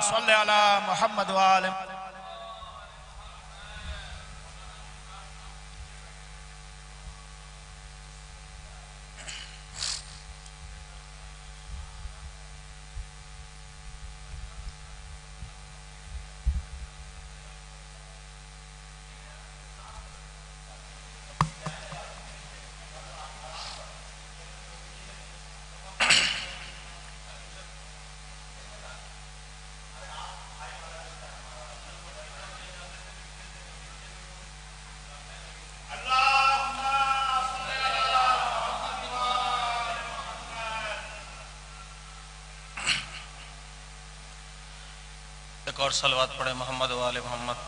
صل على محمد وآل ایک اور صلوات پڑھے محمد و آل محمد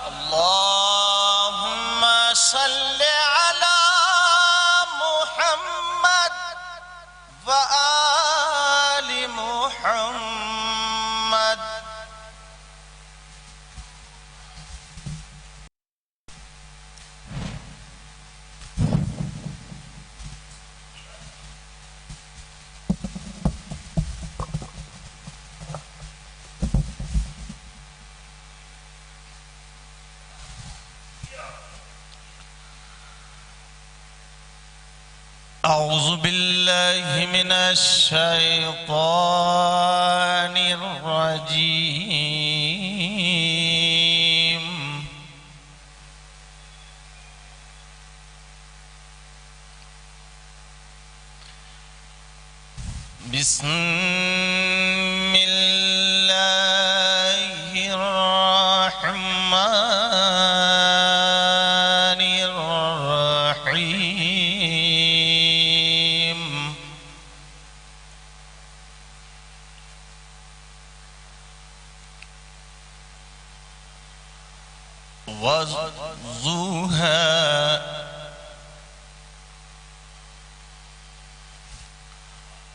اللہم صل علی محمد و آل محمد اعوذ باللہ من الشیطان الرجیم بسم اللہ الرحمن الرحیم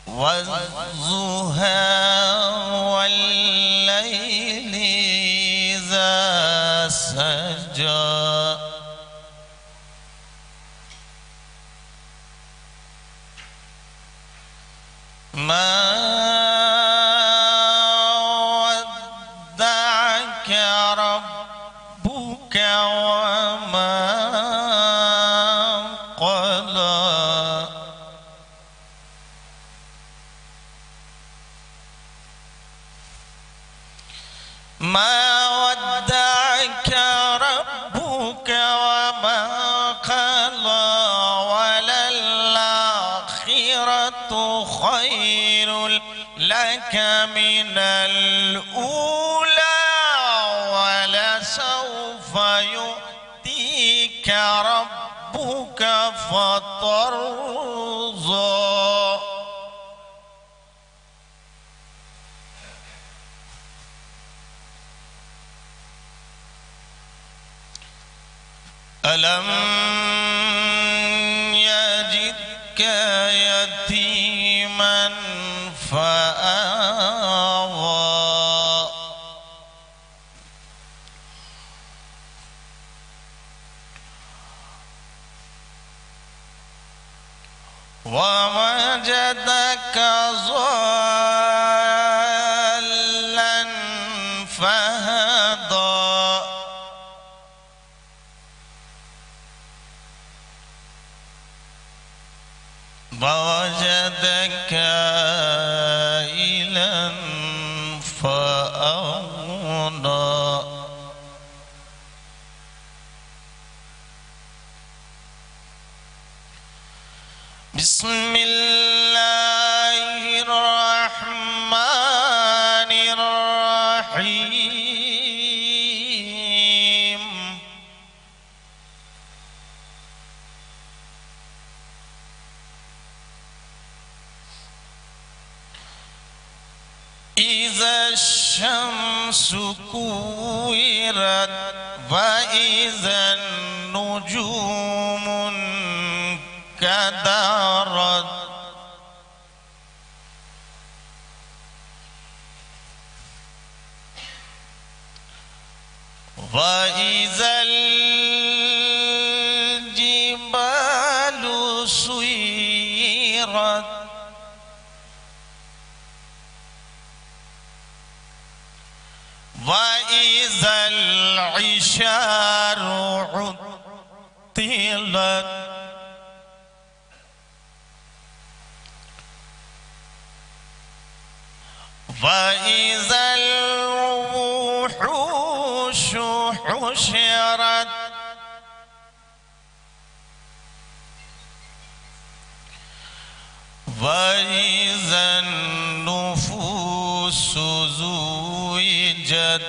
والضحى والليل إذا سجى ما ودعك ربك وما قلى ما ودعك ربك وما قلى وللآخرة خير لك من الأولى ولسوف يؤتيك ربك فترضى ألم يجدك يتيما فآوى ووجدك ضالا فهدى ووجدك عائلا فأغنى بسم الله الرحمن الرحيم إذا الشمس كورت وإذا النجوم انكدرت وإذا الجبال سيرت وإذا العشار عطلت وإذا الوحوش حشرت وإذا النفوس زوجت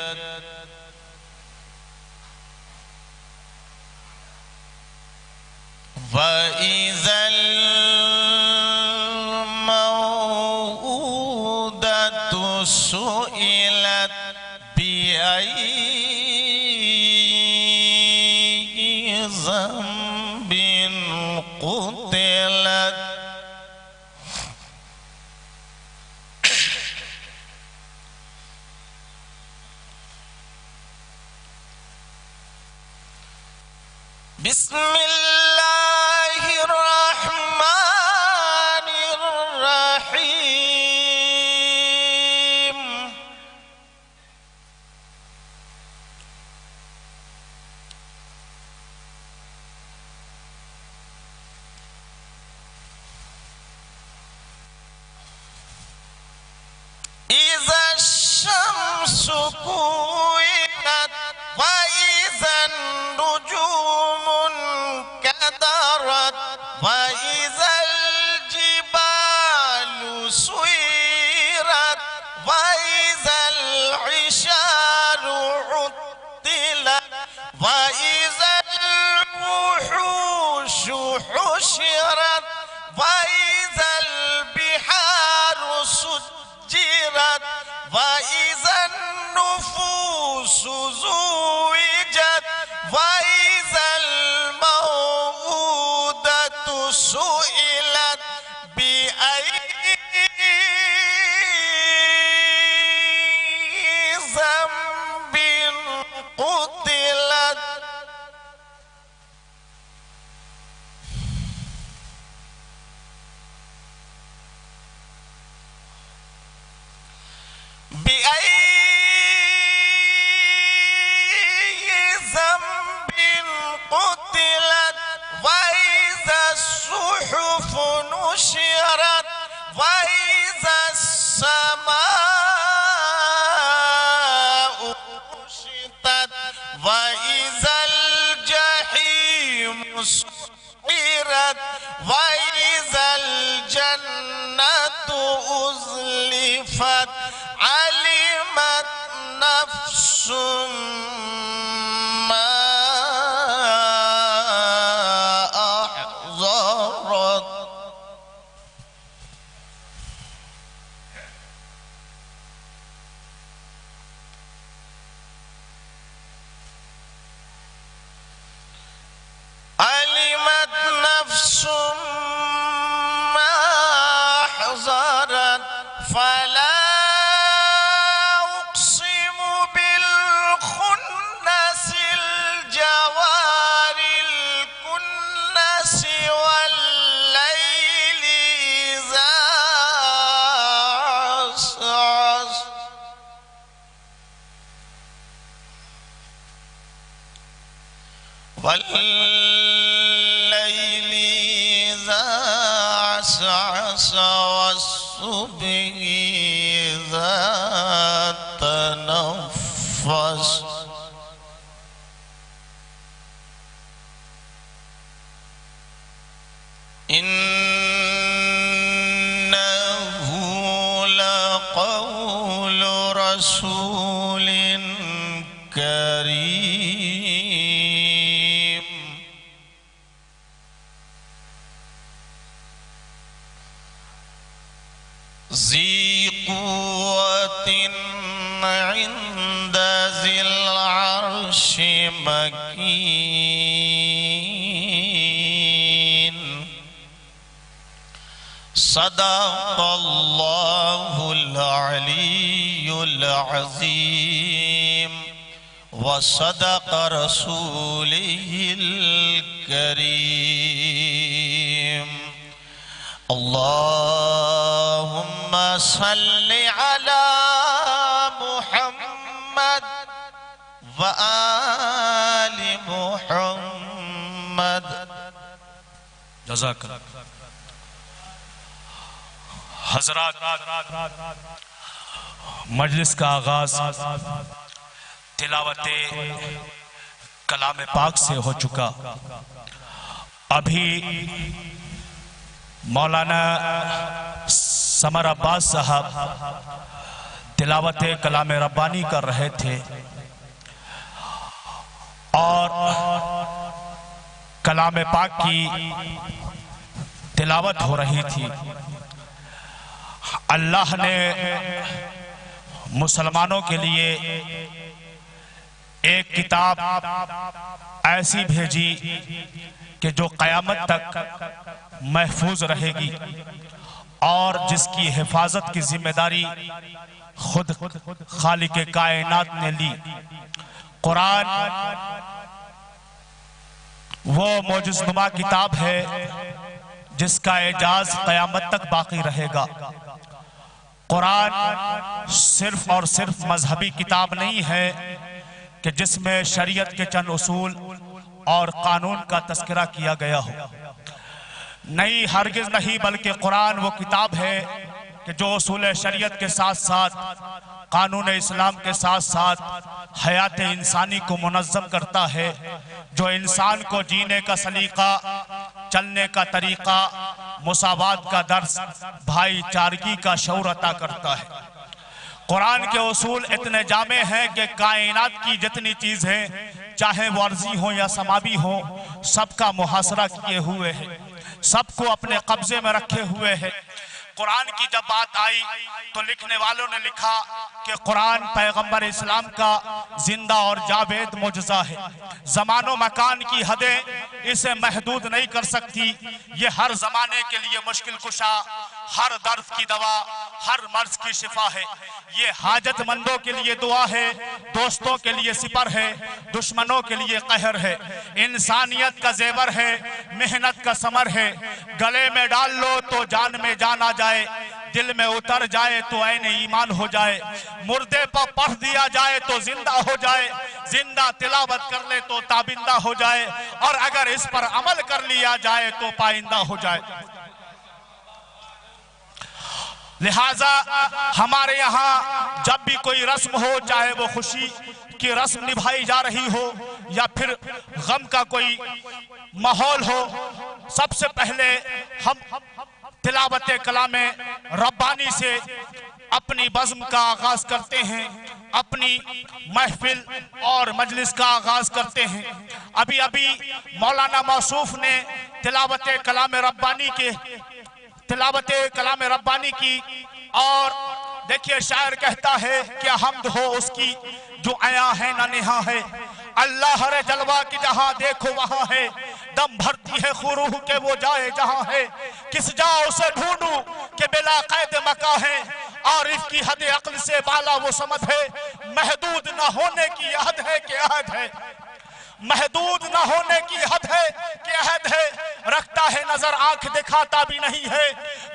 وإذا الموءودة سئلت بأي ذنب قتلت بسم الله الرحمن الرحيم إذا الشمس كورت وإذا النجوم انكدرت وإذا الجبال سيرت وإذا العشار عطلت وإذا الوحوش حشرت وإذا البحار سجرت وإذا النفوس زوجت وإذا الموءودة سئلت بأي ذنب قتلت بأي ذنب قتلت وإذا الصحف نشرت وإذا السماء كشطت وإذا الجحيم سعرت وإذا الجنة أزلفت علمت نفس ما أحضرت علمت نفس ما أحضرت فلا أقسم بالخنس الجوار الكنس والليل إذا عسعس والليل إذا عسعس والصبح إذا تنفس إنه لقول رسول كريم ذي قوة عند ذي العرش مكين صدق الله العلي العظيم وصدق رسوله الكريم اللهم صل على محمد وآل محمد. جزاک اللہ. حضرات، مجلس کا آغاز تلاوت کلام پاک سے ہو چکا. ابھی مولانا سمر عباس صاحب تلاوت کلام ربانی کر رہے تھے اور کلام پاک کی تلاوت ہو رہی تھی. اللہ نے مسلمانوں کے لیے ایک کتاب ایسی بھیجی کہ جو قیامت تک محفوظ رہے گی اور جس کی حفاظت کی ذمہ داری خود خالق کائنات نے لی. قرآن وہ معجزنما کتاب ہے جس کا اعجاز قیامت تک باقی رہے گا. قرآن صرف اور صرف مذہبی کتاب نہیں ہے کہ جس میں شریعت کے چند اصول اور قانون کا تذکرہ کیا گیا ہو. نہیں، ہرگز نہیں، بلکہ قرآن وہ کتاب ہے کہ جو اصول شریعت کے ساتھ ساتھ قانون اسلام کے ساتھ ساتھ حیات انسانی کو منظم کرتا ہے، جو انسان کو جینے کا سلیقہ، چلنے کا طریقہ، مساوات کا درس، بھائی چارگی کا شعور عطا کرتا ہے. قرآن کے اصول اتنے جامع ہیں کہ کائنات کی جتنی چیز ہیں، چاہے وہ ارضی ہوں یا سماوی ہوں، سب کا محاصرہ کیے ہوئے ہیں، سب کو اپنے قبضے میں رکھے ہوئے ہیں. قرآن کی جب بات آئی تو لکھنے والوں نے لکھا کہ قرآن پیغمبر اسلام کا زندہ اور جاوید معجزہ ہے. زمان و مکان کی حدیں اسے محدود نہیں کر سکتی. یہ ہر زمانے کے لیے مشکل کشا، ہر درد کی دوا، ہر مرض کی شفا ہے. یہ حاجت مندوں کے لیے دعا ہے، دوستوں کے لیے سپر ہے، دشمنوں کے لیے قہر ہے. انسانیت کا زیور ہے، محنت کا ثمر ہے. گلے میں ڈال لو تو جان میں جان آ جائے، دل میں اتر جائے تو عین ایمان ہو جائے. مردے پر پڑھ دیا جائے تو زندہ ہو جائے، زندہ تلاوت کر لے تو تابندہ ہو جائے، اور اگر اس پر عمل کر لیا جائے تو پائندہ ہو جائے. لہٰذا ہمارے یہاں جب بھی کوئی رسم ہو، چاہے وہ خوشی کی رسم نبھائی جا رہی ہو یا پھر غم کا کوئی ماحول ہو، سب سے پہلے ہم تلاوت کلام ربانی سے اپنی بزم کا آغاز کرتے ہیں، اپنی محفل اور مجلس کا آغاز کرتے ہیں. ابھی مولانا موصوف نے تلاوت کلام ربانی کی اور دیکھیے شاعر کہتا ہے کہ حمد ہو اس کی جو عیاں ہے نہ نہاں ہے. اللہ ہر جلوہ کی جہاں دیکھو وہاں ہے، دم بھرتی ہے روح کے وہ جائے جہاں ہے. کس جا اسے ڈھونڈوں کہ بلا قید مکاں ہے، عارف کی حد عقل سے بالا وہ سمت ہے. محدود نہ ہونے کی عہد ہے کہ عہد ہے، محدود نہ ہونے کی حد ہے کہ عہد ہے. رکھتا ہے نظر آنکھ دکھاتا بھی نہیں ہے،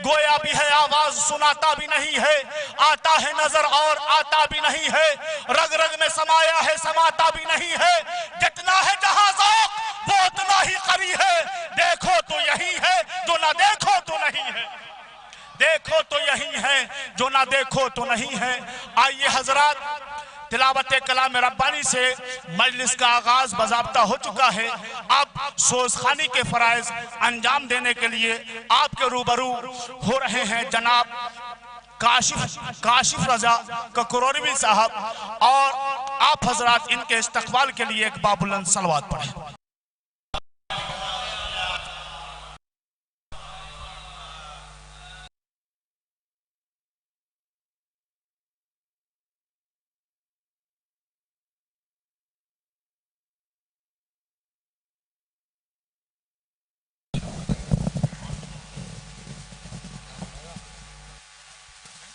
گویا بھی ہے آواز سناتا بھی نہیں ہے. آتا ہے نظر اور آتا بھی نہیں ہے، رگ رگ میں سمایا ہے سماتا بھی نہیں ہے. جتنا ہے جہاں ذوق وہ اتنا ہی قری ہے، دیکھو تو یہی ہے جو نہ دیکھو تو نہیں ہے، دیکھو تو یہی ہے جو نہ دیکھو تو نہیں ہے. آئیے حضرات، تلاوت کلام ربانی سے مجلس کا آغاز باضابطہ ہو چکا ہے. اب سوزخانی کے فرائض انجام دینے کے لیے آپ کے روبرو ہو رہے ہیں جناب کاشف رضا ککروروی صاحب، اور آپ حضرات ان کے استقبال کے لیے ایک بابلند صلوات پڑھیں.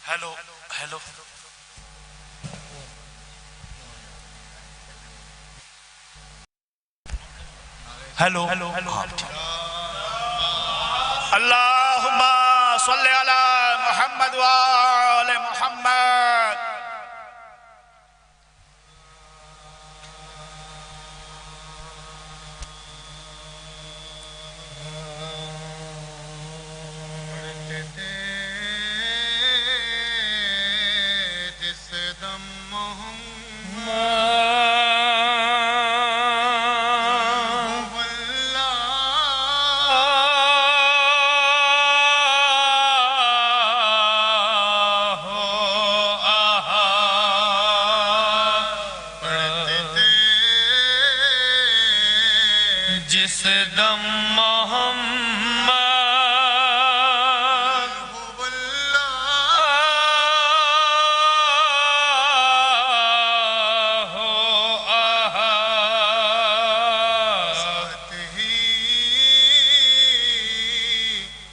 ہیلو ہیلو ہیلو اللہم صلی علی محمد وآل محمد. جس دم محمد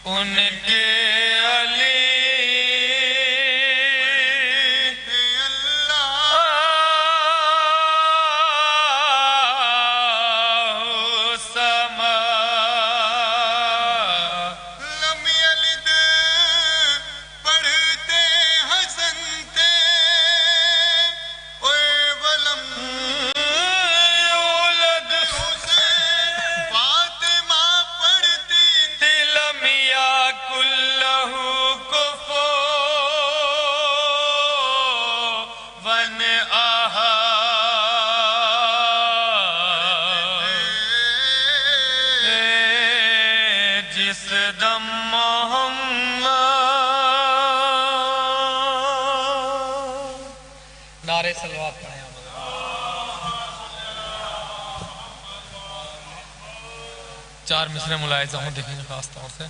ان کے جس دم محمد نعرے صلوات پڑھیں چار مصرے ملاحظہ ہوں دیکھیں گے خاص طور سے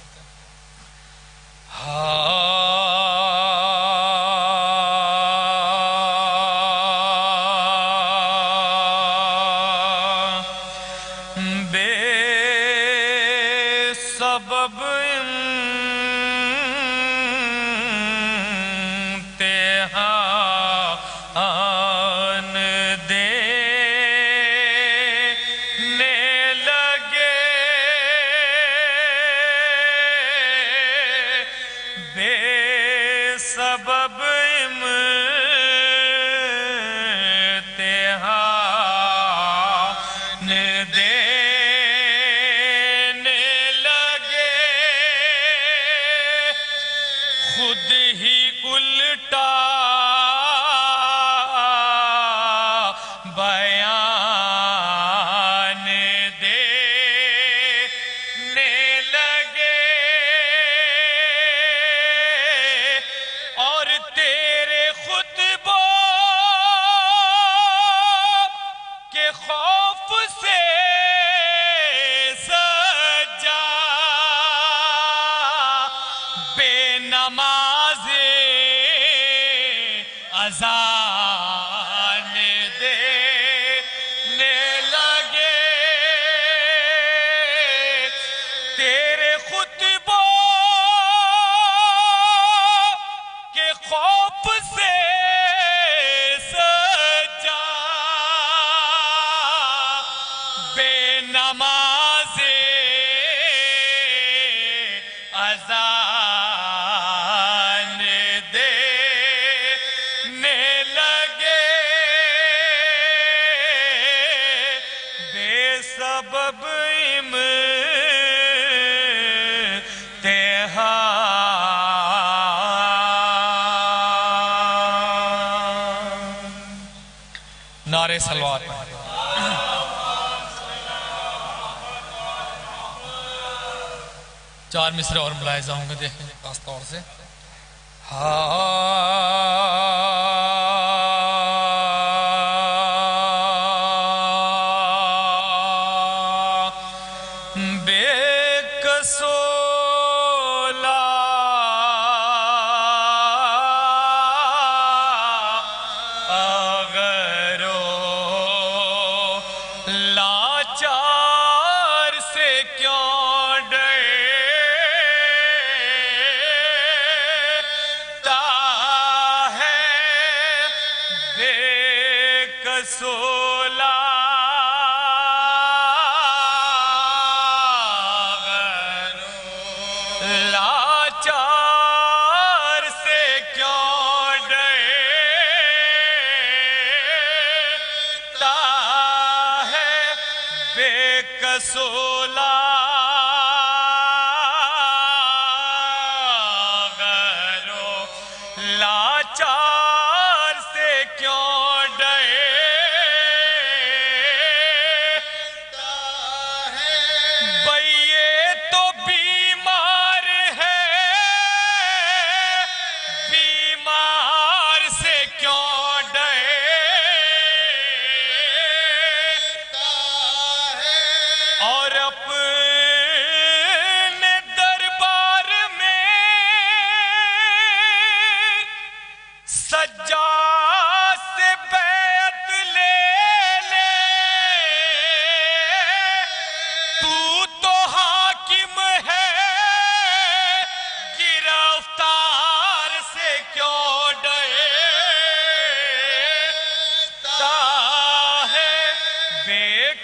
سبب امتحان دینے لگے بے سبب امتحان خود ہی الٹا بیان دینے لگے اور تیرے خطبوں کے خوف سے سجا بے نماز اذان دینے لگے تیرے خطبوں کے خوف سے سجا بے نماز اذان دینے لگے بے سبب امتحان نعرے صلوات پڑھیں چار مصرے اور ملاحظہ ہوں گے دیکھیں خاص طور سے بے کسولا لاچار سے کیوں ڈرتا ہے بے کسولا لاچار سے کیوں ڈرتا ہے بے کسولا لاچار سے کیوں ڈرتا ہے بھئی یہ تو بیمار ہے بیمار سے کیوں ڈرتا ہے اور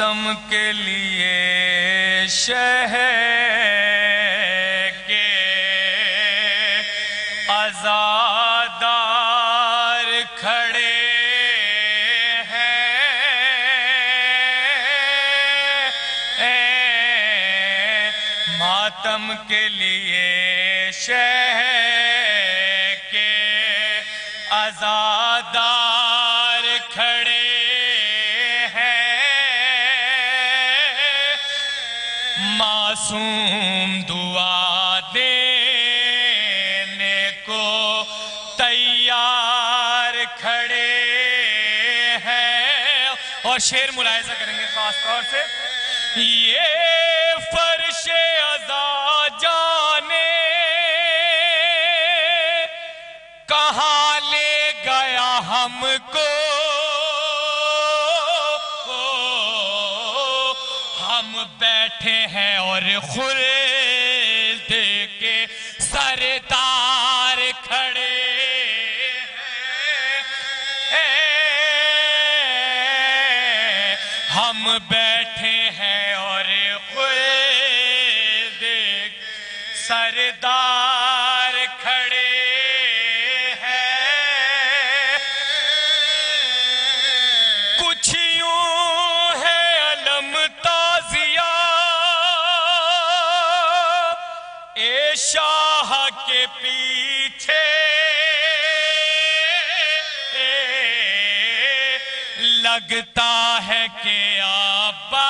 ماتم کے لیے شہ کے عزادار کھڑے ماتم کے لیے شہ کے عزادار کھڑے ہیں معصوم دعا دینے کو تیار کھڑے ہیں اور شعر ملاحظہ کریں گے خاص طور سے یہ فرش عزا جانے کہاں لے گیا ہم کو ہم بیٹھے ہیں اور خلد کے سردار کھڑے ہیں ہم بیٹھے ہیں اور خلد سردار کھڑے ہیں کچھ یوں ہے علم تازیہ اے شاہ کے پیچھے لگتا ہے کہ عباس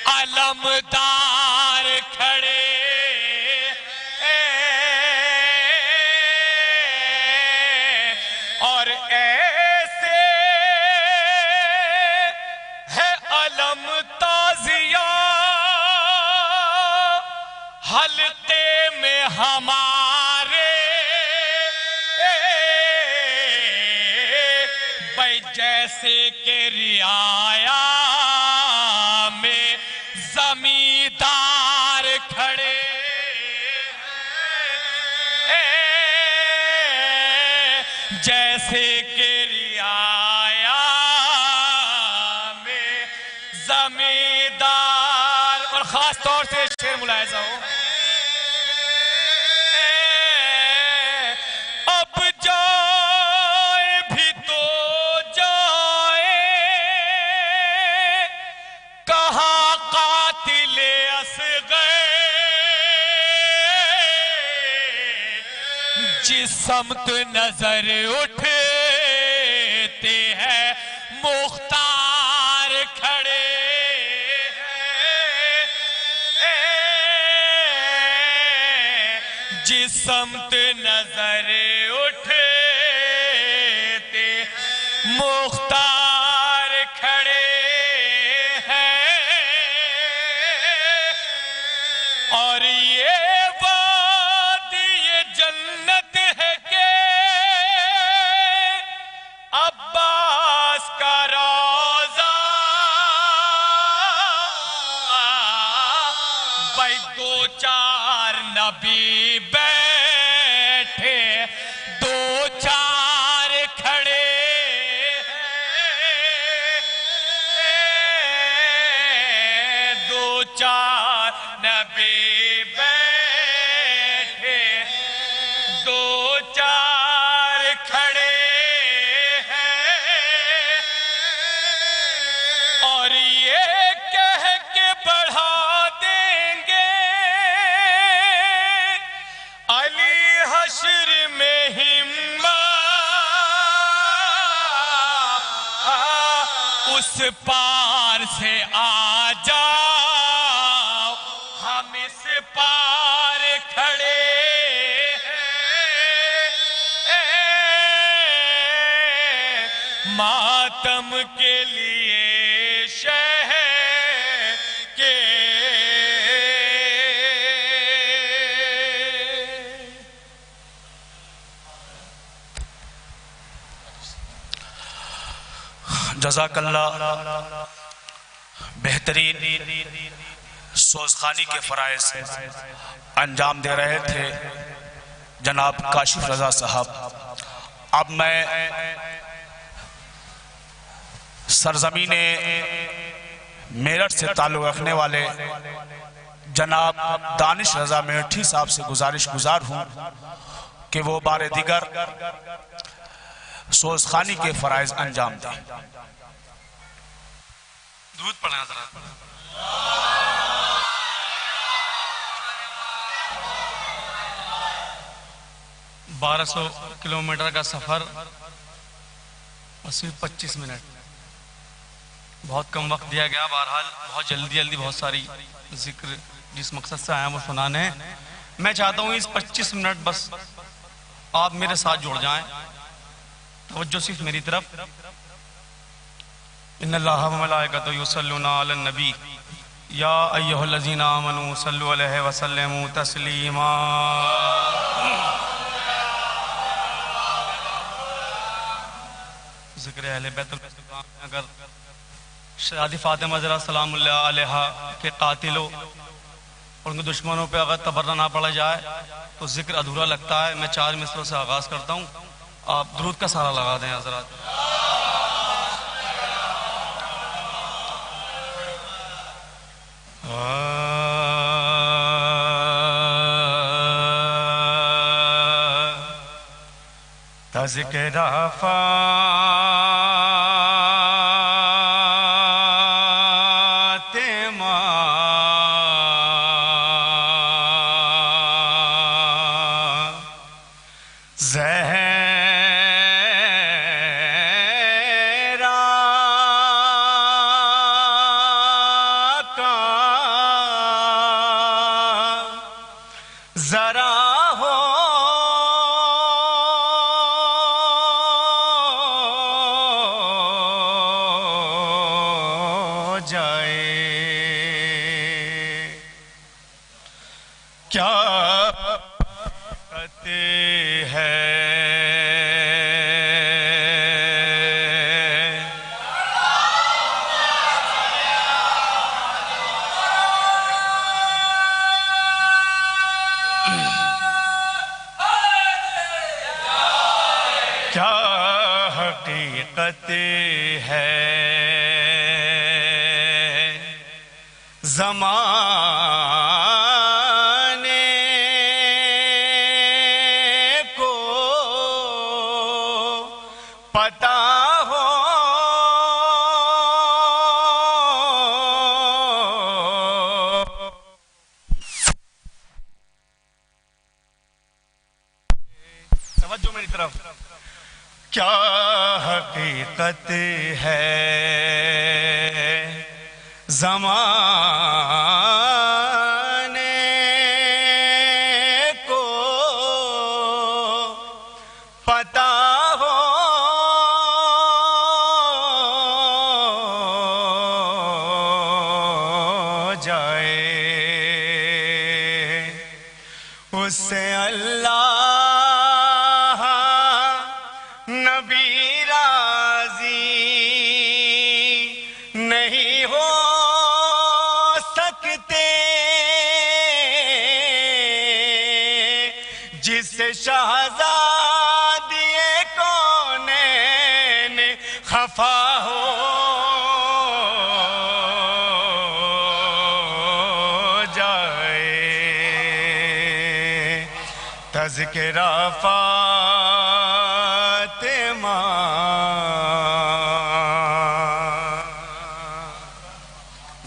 علمدار کھڑے اور ایسے ہے علم تازیہ حلقے میں ہمارے بھائی جیسے کہ رعایا میں زمیندار کھڑے جیسے کہ رعایا میں زمیندار اور خاص طور سے شعر ملاحظہ ہو اب جائے بھی تو جائے کہاں قاتل اصغر جس سمت نظر اٹھتے ہیں مختار کھڑے ہیں جس سمت نظر اٹھتے مختار کھڑے ہیں اور یہ وادی یہ جنت ہے کہ عباس کا روضہ بھائی دو چار نبی بیٹھے دو چار کھڑے ہیں دو چار نبی بیٹھے دو چار کھڑے ہیں اور یہ کہہ کے بڑھا دیں گے علی حشر میں ہمت اس پار سے آ جاؤ ہم اس پار کھڑے ہیں ماتم کے لیے شہ کے جزاک اللہ بہترین سوزخانی کے فرائض انجام دے رہے تھے جناب کاشف رضا صاحب اب میں سرزمین میرٹھ سے تعلق رکھنے والے جناب دانش رضا میرٹھی صاحب سے گزارش گزار ہوں کہ وہ بار دیگر سوزخانی کے فرائض انجام دیں۔ درود پڑھیں حضرات۔ 1200 کلومیٹر کا سفر اور صرف 25 منٹ، بہت کم وقت دیا گیا۔ بہرحال بہت جلدی بہت ساری ذکر جس مقصد سے آیا وہ سنانے ہیں۔ میں چاہتا ہوں اس 25 منٹ بس آپ میرے ساتھ جڑ جائیں، توجہ صرف میری طرف۔ ان اللہ و ملائکتہ یصلون علی النبی یا ایھا الذین آمنوا صلوا علیہ وسلموا تسلیما۔ ذکر اہل بیت الرحمن، اگر شہزادی فاطمہ زہرا سلام اللہ علیہا کے قاتلوں اور ان کے دشمنوں پہ اگر تبرہ نہ پڑا جائے تو ذکر ادھورا لگتا ہے۔ میں 4 مصروں سے آغاز کرتا ہوں، آپ درود کا سہرا لگا دیں حضرات۔ تذکرہ فاطمہ زہرا کا ذرا ہو جائے، کیا حقیقت ہے کیا حقیقت ہے زمانے کو پتہ ہو توجہ میری طرف، کیا حقیقت ہے زمانے کو پتہ ہو جائے، اس سے اللہ نبی راضی نہیں ہو سکتے، جس شہزادی کونین خفا ہو جائے۔ تذکرہ فاطمہ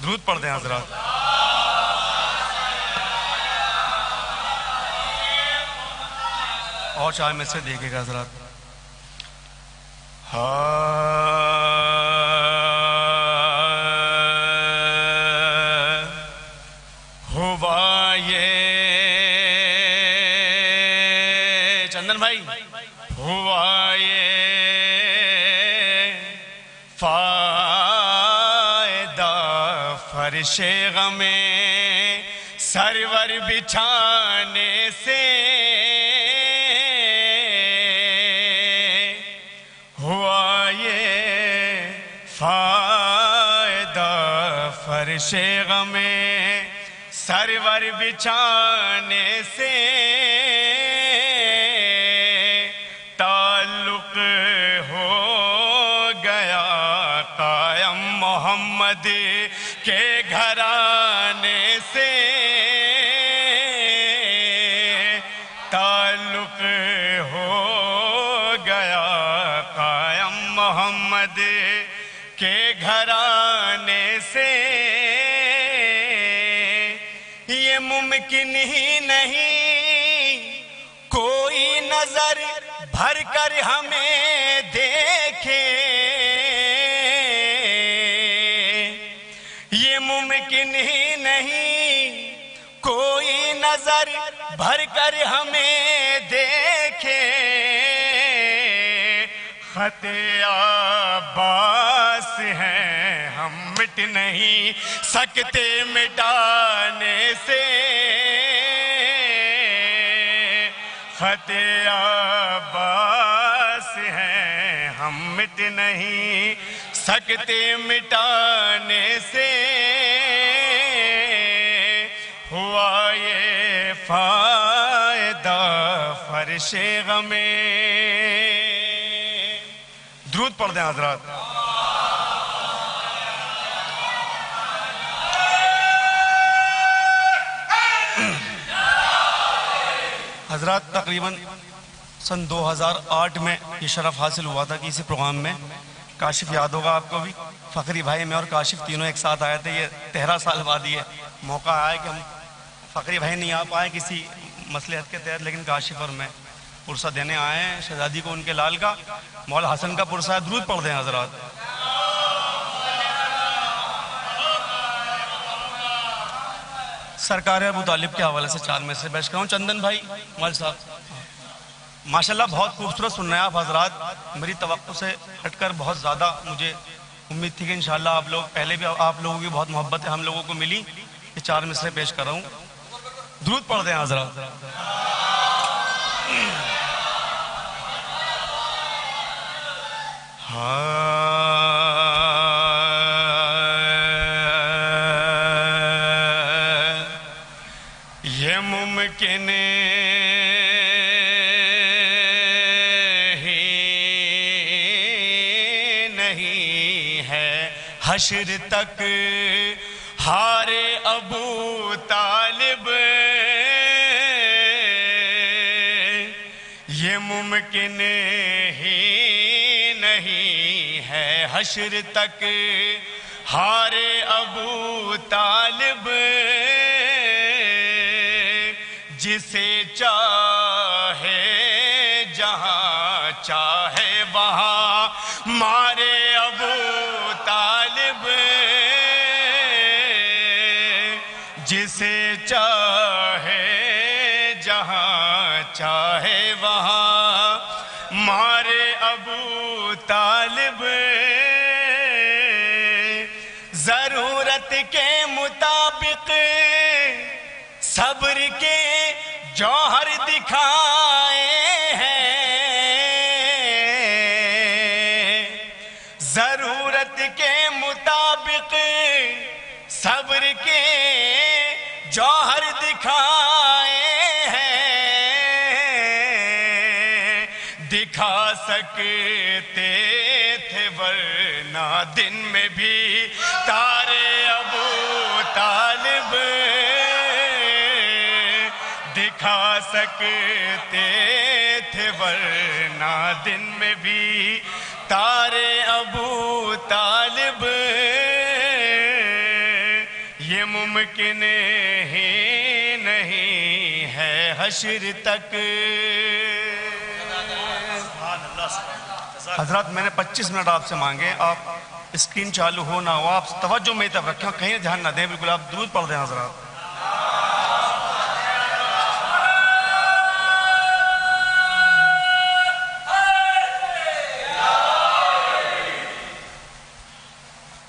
درود پڑھ دیں حضرات۔ اور چاہے میں سے دیکھے گا حضرات۔ ہوا یہ چندن بھائی، ہوا یہ فائدہ فرش غم سرور بچھانے سے، ہوا یہ فائدہ فرش غم سرور بچھانے سے، تعلق ہو گیا محمد کے گھرانے سے تعلق ہو گیا قائم، محمد کے گھرانے سے یہ ممکن ہی نہیں کوئی نظر بھر کر ہمیں دیکھے، یہ ممکن ہی نہیں کوئی نظر بھر کر ہمیں دیکھے، خط عباس ہیں ہم مٹ نہیں سکتے مٹانے سے، خط عباس ہیں ہم مٹ نہیں سکتے مٹانے سے، ہوا یہ فائدہ فرش غمیں۔ درود پڑھ دیں حضرات۔ حضرات تقریباً سن 2008 میں یہ شرف حاصل ہوا تھا کہ اسی پروگرام میں کاشف یاد ہوگا آپ کو بھی، فخری بھائی میں اور کاشف تینوں ایک ساتھ آئے تھے۔ یہ 13 سال بعد یہ موقع آیا کہ ہم فخری بھائی نہیں آ پائے کسی مصلحت کے تحت، لیکن کاشف اور میں پرسہ دینے آئے ہیں شہزادی کو ان کے لال کا، مولا حسن کا پرسہ ہے۔ درود پڑھ دیں حضرات۔ سرکار ابو طالب کے حوالے سے 4 میں سے پیش کروں۔ چندن بھائی مال صاحب ماشاءاللہ بہت خوبصورت سن رہے ہیں آپ حضرات، میری توقع سے ہٹ کر بہت زیادہ مجھے امید تھی کہ انشاءاللہ آپ لوگ، پہلے بھی آپ لوگوں کی بہت محبت ہے ہم لوگوں کو ملی، یہ 4 مصرے پیش کر رہا ہوں۔ درود پڑھ دیں حضرات۔ یہ ممکن ہی نہیں ہے حشر تک ہار ابو طالب، یہ ممکن ہی نہیں ہے حشر تک ہار ابو طالب، جسے چاہے جہاں چاہے وہاں مارے ابو طالب، جسے چاہے جہاں چاہے وہاں مارے ابو طالب، ضرورت کے مطابق صبر کے جوہر دکھائے ہیں، ضرورت کے مطابق صبر کے جوہر دکھائے ہیں، دکھا سکتے تھے ورنہ دن میں بھی تارے ابو طالب، دکھا سکتے تھے ورنہ دن میں بھی تارے ابو طالب، یہ ممکن ہی نہیں ہے حشر تک۔ حضرات میں نے 25 منٹ آپ سے مانگے، آپ اسکرین چالو ہو نہ ہو آپ توجہ میری طرف رکھیں، کہیں دھیان نہ دیں، بالکل آپ درود پڑھ دیں حضرات۔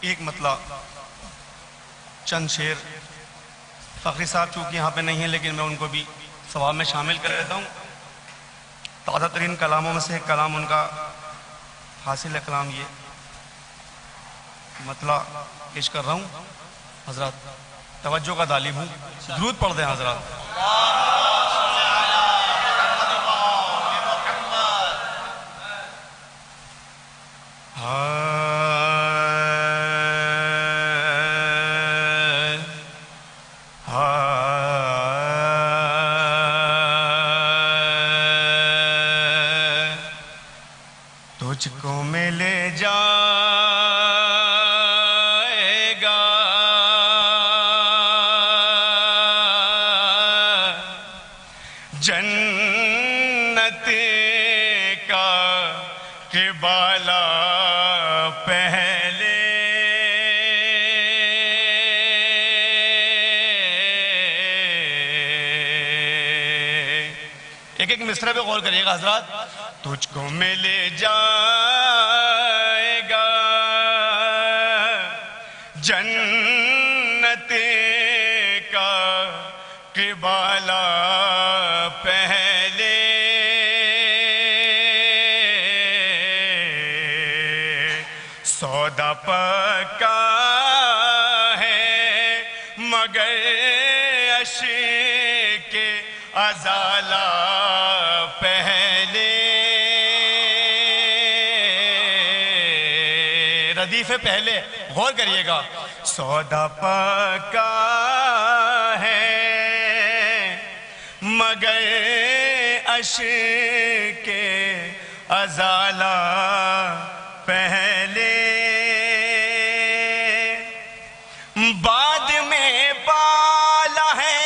ایک مطلب چند شعر فخری صاحب چونکہ یہاں پہ نہیں ہیں لیکن میں ان کو بھی ثواب میں شامل کر لیتا ہوں۔ تازہ ترین کلاموں میں سے ایک کلام ان کا حاصل ہے کلام، یہ مطلب پیش کر رہا ہوں حضرات، توجہ کا طالب ہوں، درود پڑھ دیں حضرات۔ تجھ کو مل جائے گا جنت کا قبلہ پہلے ایک ایک مصرع پہ غور کریے گا حضرات. تجھ کو مل جائے گا جنت کا قبلہ پہلے سودا پکا ہے مگر عشق ازالہ پہلے. ردیف پہلے غور کریے گا. سودا پکا ہے مگر عشق ازالہ پہلے. بعد میں پالا ہے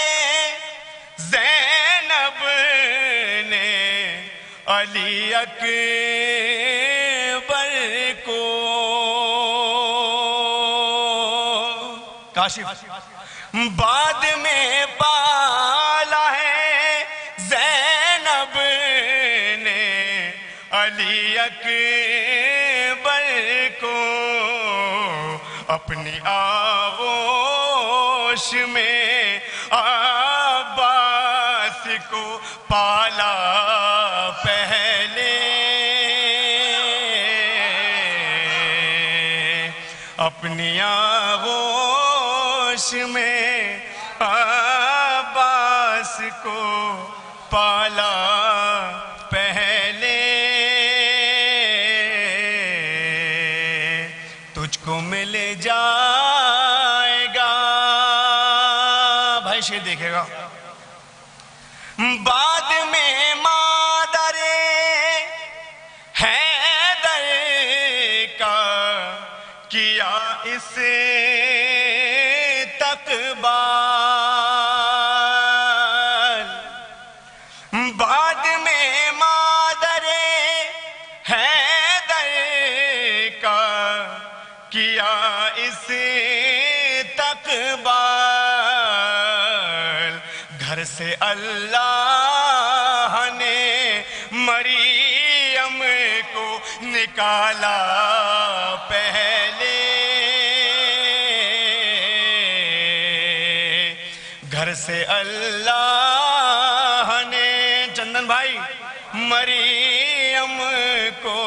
زینب نے علی اکبر کو. کاشف. بعد میں پالا ہے زینب نے علی اکبر کو. اپنی آغوش میں عباس کو پالا پہلے. اپنی آغوش میں عباس کو پالا پہلے. تجھ کو مل جائے گا. بھائی شیر دیکھے گا. بعد میں مادر حیدر کا کیا اس تقبال. بعد میں مادر حیدر کا کیا اس تقبال. گھر سے اللہ نے مریم کو نکالا پہلے. گھر سے اللہ نے چندن بھائی مریم کو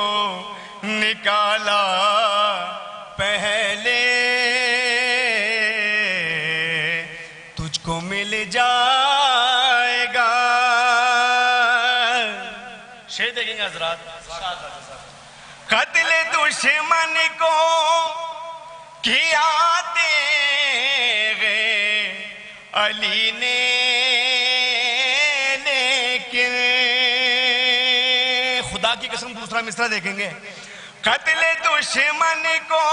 نکالا پہلے. تجھ کو مل جائے گا. شعر دیکھیں گے حضرات. قتل دشمن کو کیا تیغے علی نے لیکن. خدا کی قسم دوسرا مصرع دیکھیں گے. قتل دشمن کو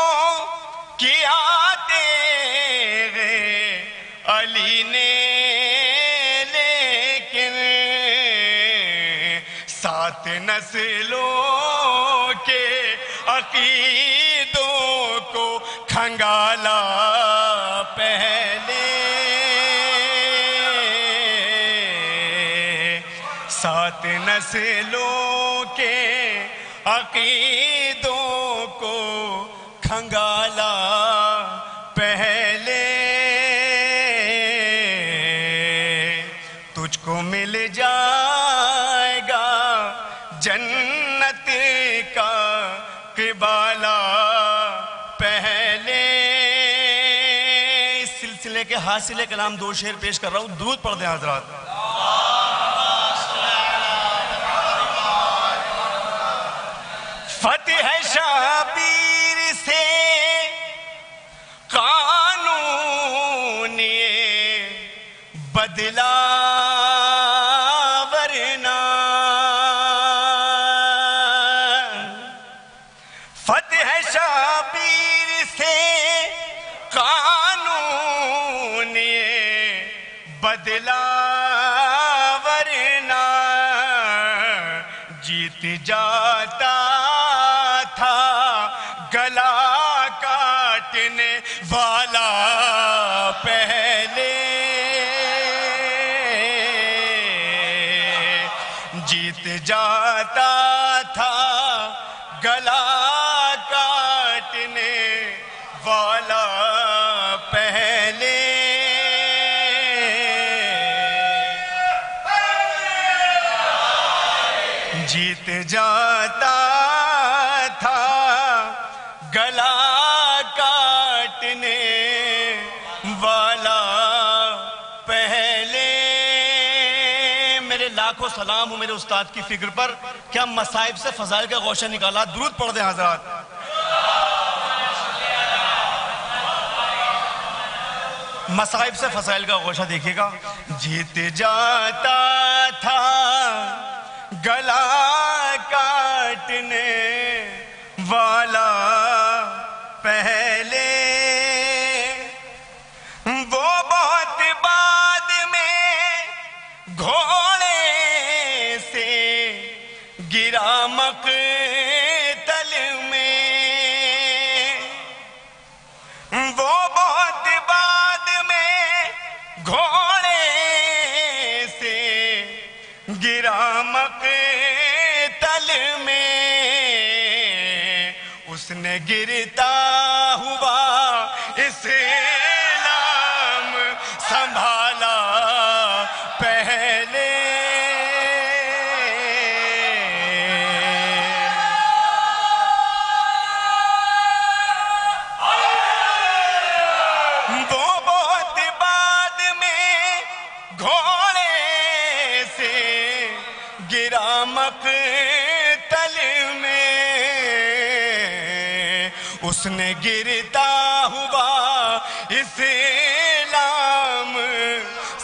کیا تیغے علی نے لیکن. سات نسلوں کے عقیدوں کو کھنگالا پہلے. سات نسلوں کے عقیدوں کو کھنگالا پہلے. تجھ کو مل جائے گا جنت کا قبلہ پہلے. اس سلسلے کے حاصل کلام دو شعر پیش کر رہا ہوں. درود پڑھ دیں حضرات. فتح شبیر سے قانون بدلا ورنہ بدلا ورنہ جیت جاتا تھا گلا کاٹنے والا پہلے، جیت جاتا تھا گلا کاٹنے والا پہلے، جیت جاتا تھا گلا کاٹنے والا پہلے۔ میرے لاکھوں سلام ہوں میرے استاد کی فکر پر، کیا مصائب سے فضائل کا گوشہ نکالا۔ درود پڑھ دیں حضرات۔ مصائب سے فضائل کا گوشہ دیکھیے گا۔ جیت جاتا تھا گلا کاٹنے والا پہلے، وہ بہت بعد میں گھوڑے سے گرا مقتل میں، وہ بہت بعد میں گھوڑے سے گرا مقتل میں، اس نے گرتا ہوا اسلام سنبھالا پہلے، وہ بہت بعد میں گھوڑے سے گرا مقتل میں، اس نے گرتا ہوا اسلام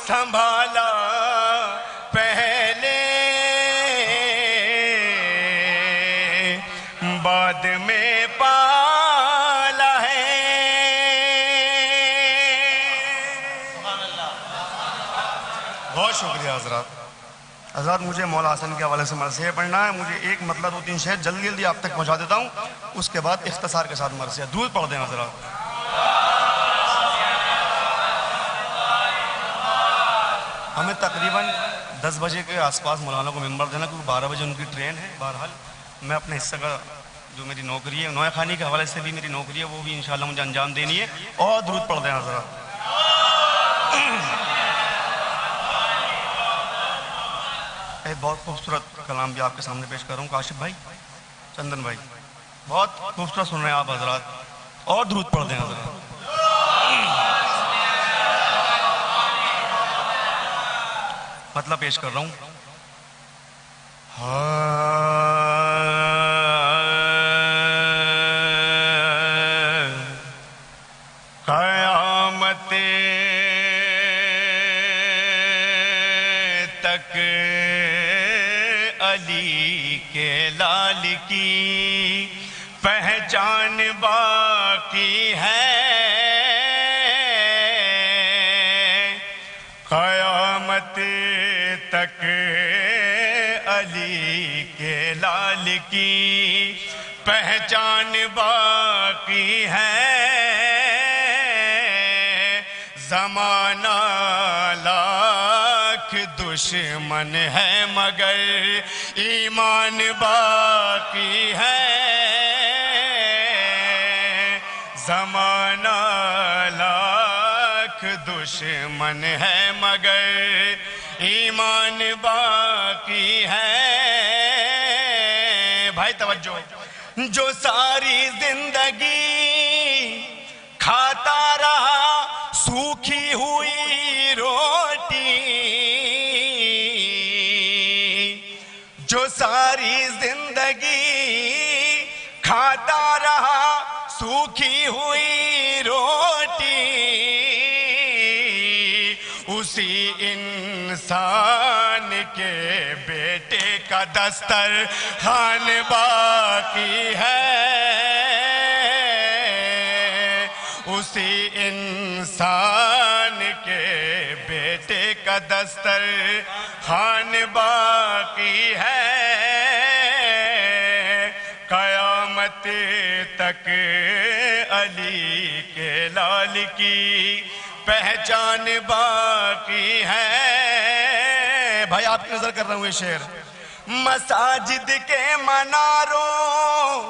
سنبھالا پہلے، بعد میں پالا ہے۔ بہت شکریہ حضرات۔ حضرات مجھے مولا حسن کے حوالے سے مرثیہ پڑھنا ہے، مجھے ایک مطلب 2-3 شعر جلدی جلدی آپ تک پہنچا دیتا ہوں، اس کے بعد اختصار کے ساتھ مرثیہ۔ درود پڑھ دیں حضرات۔ ہمیں تقریباً 10 بجے کے آس پاس مولانا کو ممبر دینا، کیونکہ 12 بجے ان کی ٹرین ہے۔ بہرحال میں اپنے حصہ کا جو میری نوکری ہے، نوئے خانی کے حوالے سے بھی میری نوکری ہے، وہ بھی انشاءاللہ مجھے انجام دینی ہے۔ اور درود پڑھ دیں حضرات۔ ایک بہت خوبصورت کلام بھی آپ کے سامنے پیش کر رہا ہوں، کاشف بھائی، چندن بھائی، بہت خوبصورت سن رہے ہیں آپ حضرات، اور درود پڑھ دیں حضرات۔ مطلب پیش کر رہا ہوں۔ قیامت تک علی کے لال کی پہچان باقی ہے، قیامت تک علی کے لال کی پہچان باقی ہے، زمانہ لاکھ دشمن ہے مگر ایمان باقی ہے، زمانہ لاکھ دشمن ہے مگر ایمان باقی ہے۔ بھائی توجہ، جو ساری زندگی کھاتا رہا سوکھی ہوئی روٹی، جو ساری زندگی کھاتا رہا سوکھی ہوئی روٹی، اسی انسان کے بیٹے کا دسترخوان باقی ہے، اسی انسان کے بیٹے کا کا دستر خوان باقی ہے، قیامت تک علی کے لال کی پہچان باقی ہے۔ بھائی آپ کی نظر کر رہا ہوں یہ شعر۔ مساجد کے مناروں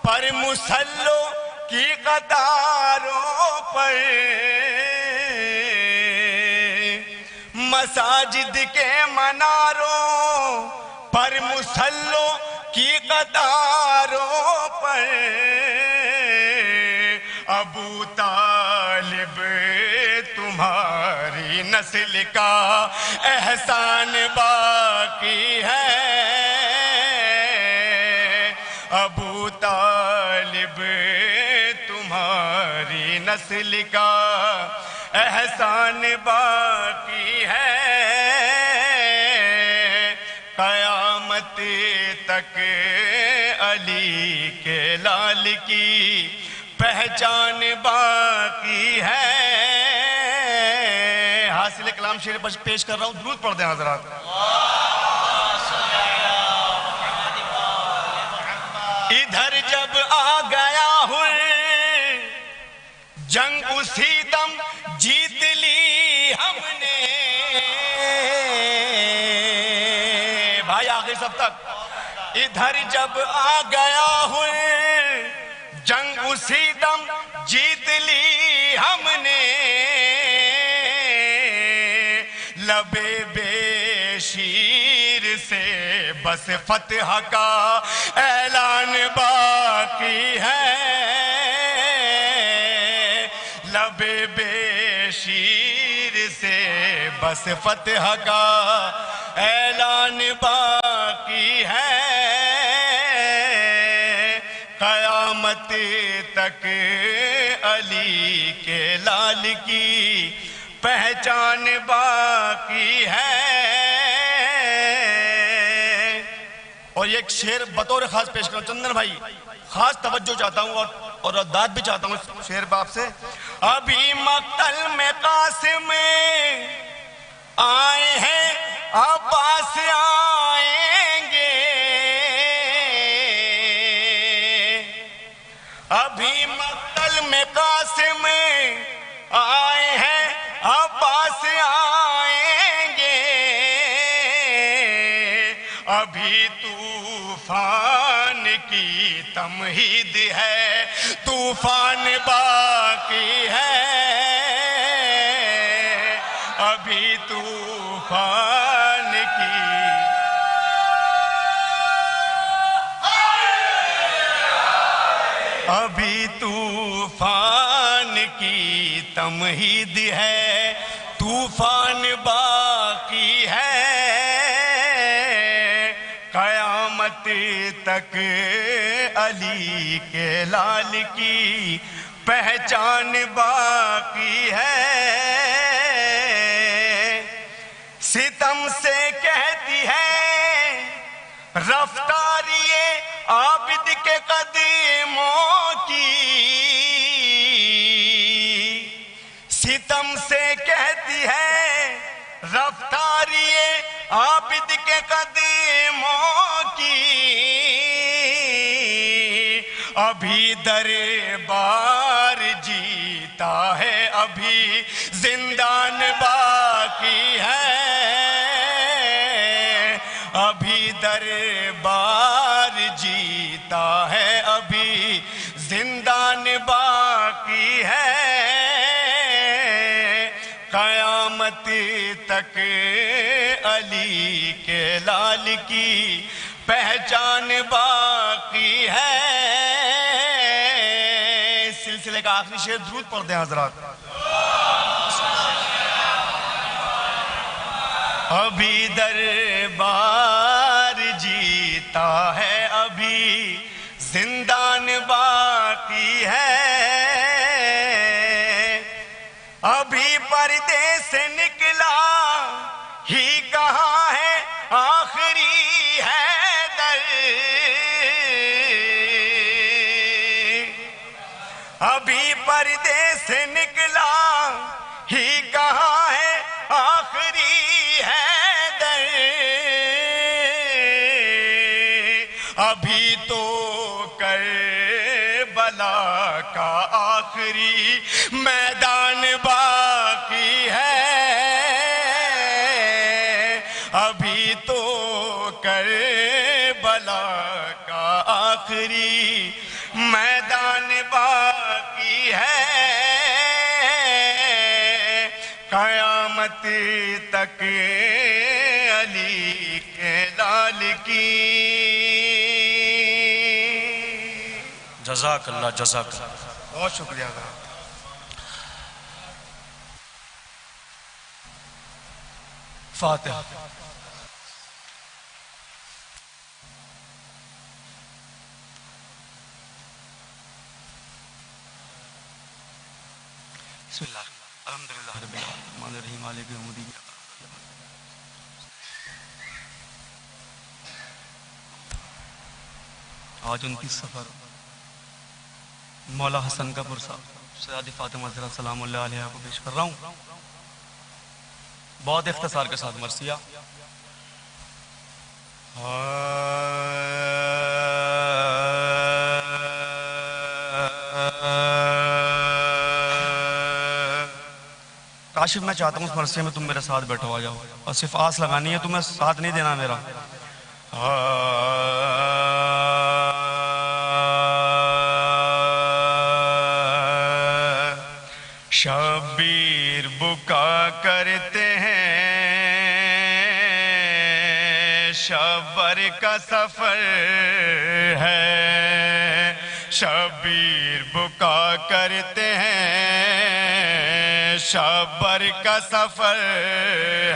پر مصلوں کی قطاروں پر، مساجد کے مناروں پر مصلوں کی قطاروں پر، ابو طالب تمہاری نسل کا احسان باقی ہے، ابو طالب تمہاری نسل کا احسان باقی ہے، قیامت تک علی کے لال کی پہچان باقی ہے۔ حاصل کلام شعر پیش کر رہا ہوں، درود پڑھ دیں حضرات۔ ادھر جب آ گیا ہوں جنگ اسی دم جیت لی ہم نے، بھائی آخر سب تک۔ ادھر جب آ گیا ہوں جنگ اسی دم جیت لی ہم نے، لبے بے شیر سے بس فتح کا اعلان باقی ہے، لبے بے شیر سے بس فتح کا اعلان باقی ہے، قیامت تک علی کے لال کی پہچان باقی ہے۔ اور یہ ایک شعر بطور خاص پیش کروں چندن بھائی، خاص توجہ چاہتا ہوں اور رداد بھی چاہتا ہوں اس شعر باپ سے۔ ابھی مقتل میں قاسم آئے ہیں، عباس آئیں گے، ابھی مقتل میں قاسم آئے ہیں، عباس آئیں گے، ابھی طوفان کی تمہید ہے، طوفان باقی ہے، ابھی طوفان کی ابھی طوفان کی تمہید ہے، طوفان باقی ہے، قیامت تک علی کے لال کی پہچان باقی ہے، ستم سے کہتی ہے رفتاری عابد کے قدموں کی، ستم سے کہتی ہے رفتاری عابد کے قدموں کی، ابھی دربار جیتا ہے، ابھی زندان باقی ہے، ابھی دربار جیتا ہے، ابھی زندان باقی ہے، قیامت تک علی کے لال کی پہچان باقی ہے۔ اس سلسلے کا آخری شعر درود پڑھ دیں حضرات۔ ابھی دربار جیتا ہے، ابھی زندان باقی ہے، ابھی پردے سے نکلا ہی کہاں ہے آخری حیدر، ابھی پردے سے نکلا ہی کہاں ہے آخری تو کربلا کا آخری میدان باقی ہے، ابھی تو کربلا کا آخری میدان باقی ہے، قیامت تک علی کے لال کی۔ جزاک اللہ، جزاک اللہ، بہت شکریہ حضرات۔ فاتحہ۔ بسم اللہ الحمدللہ رب الرحمن الرحیم مالک یوم الدین۔ آج 29 سفر مولا حسن کا پرسہ سیدہ فاطمہ زہرا سلام اللہ علیہ کو پیش کر رہا ہوں، بہت اختصار کے ساتھ مرثیہ۔ کاشف میں چاہتا ہوں اس مرثیے میں تم میرے ساتھ بیٹھو، آ جاؤ، اور صرف آس لگانی ہے، تمہیں ساتھ نہیں دینا میرا۔ شبیر بکا کرتے ہیں، شبر کا سفر ہے، شبیر بکا کرتے ہیں، شبر کا سفر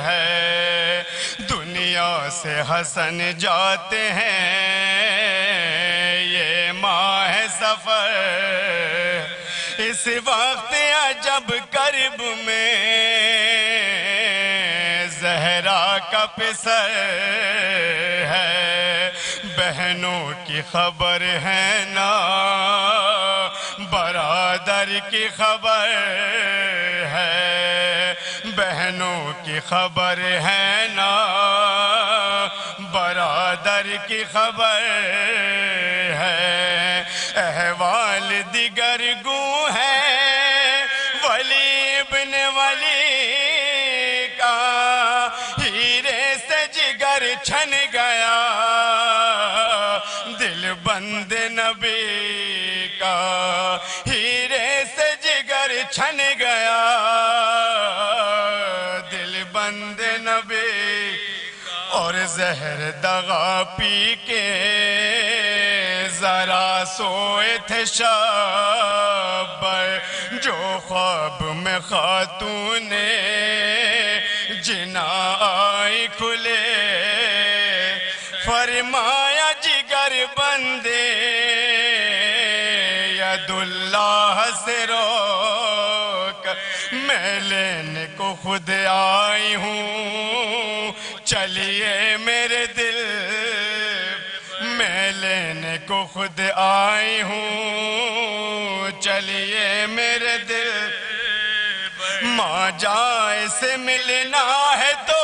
ہے، دنیا سے حسن جاتے ہیں، یہ ماہ سفر، اس وقت عجب کرب میں زہرا کا پسر ہے، بہنوں کی خبر ہے نا برادر کی خبر ہے، بہنوں کی خبر ہے نا برادر کی خبر ہے، احوال دیگر گوں ہے ولی ابن ولی کا، ہیرے سے جگر چھن گیا دل بند نبی کا، ہیرے سے جگر چھن گیا دل بند نبی، اور زہر دغا پی کے ذرا سوئے تھے شب، جو خواب میں خاتون جنا آئی کھلے، فرمایا جگر بندے ید اللہ سے روک، میں لینے کو خود آئی ہوں، چلیے میرے دل، میں لینے کو خود آئی ہوں، چلیے میرے دل، ماں جائے سے ملنا ہے تو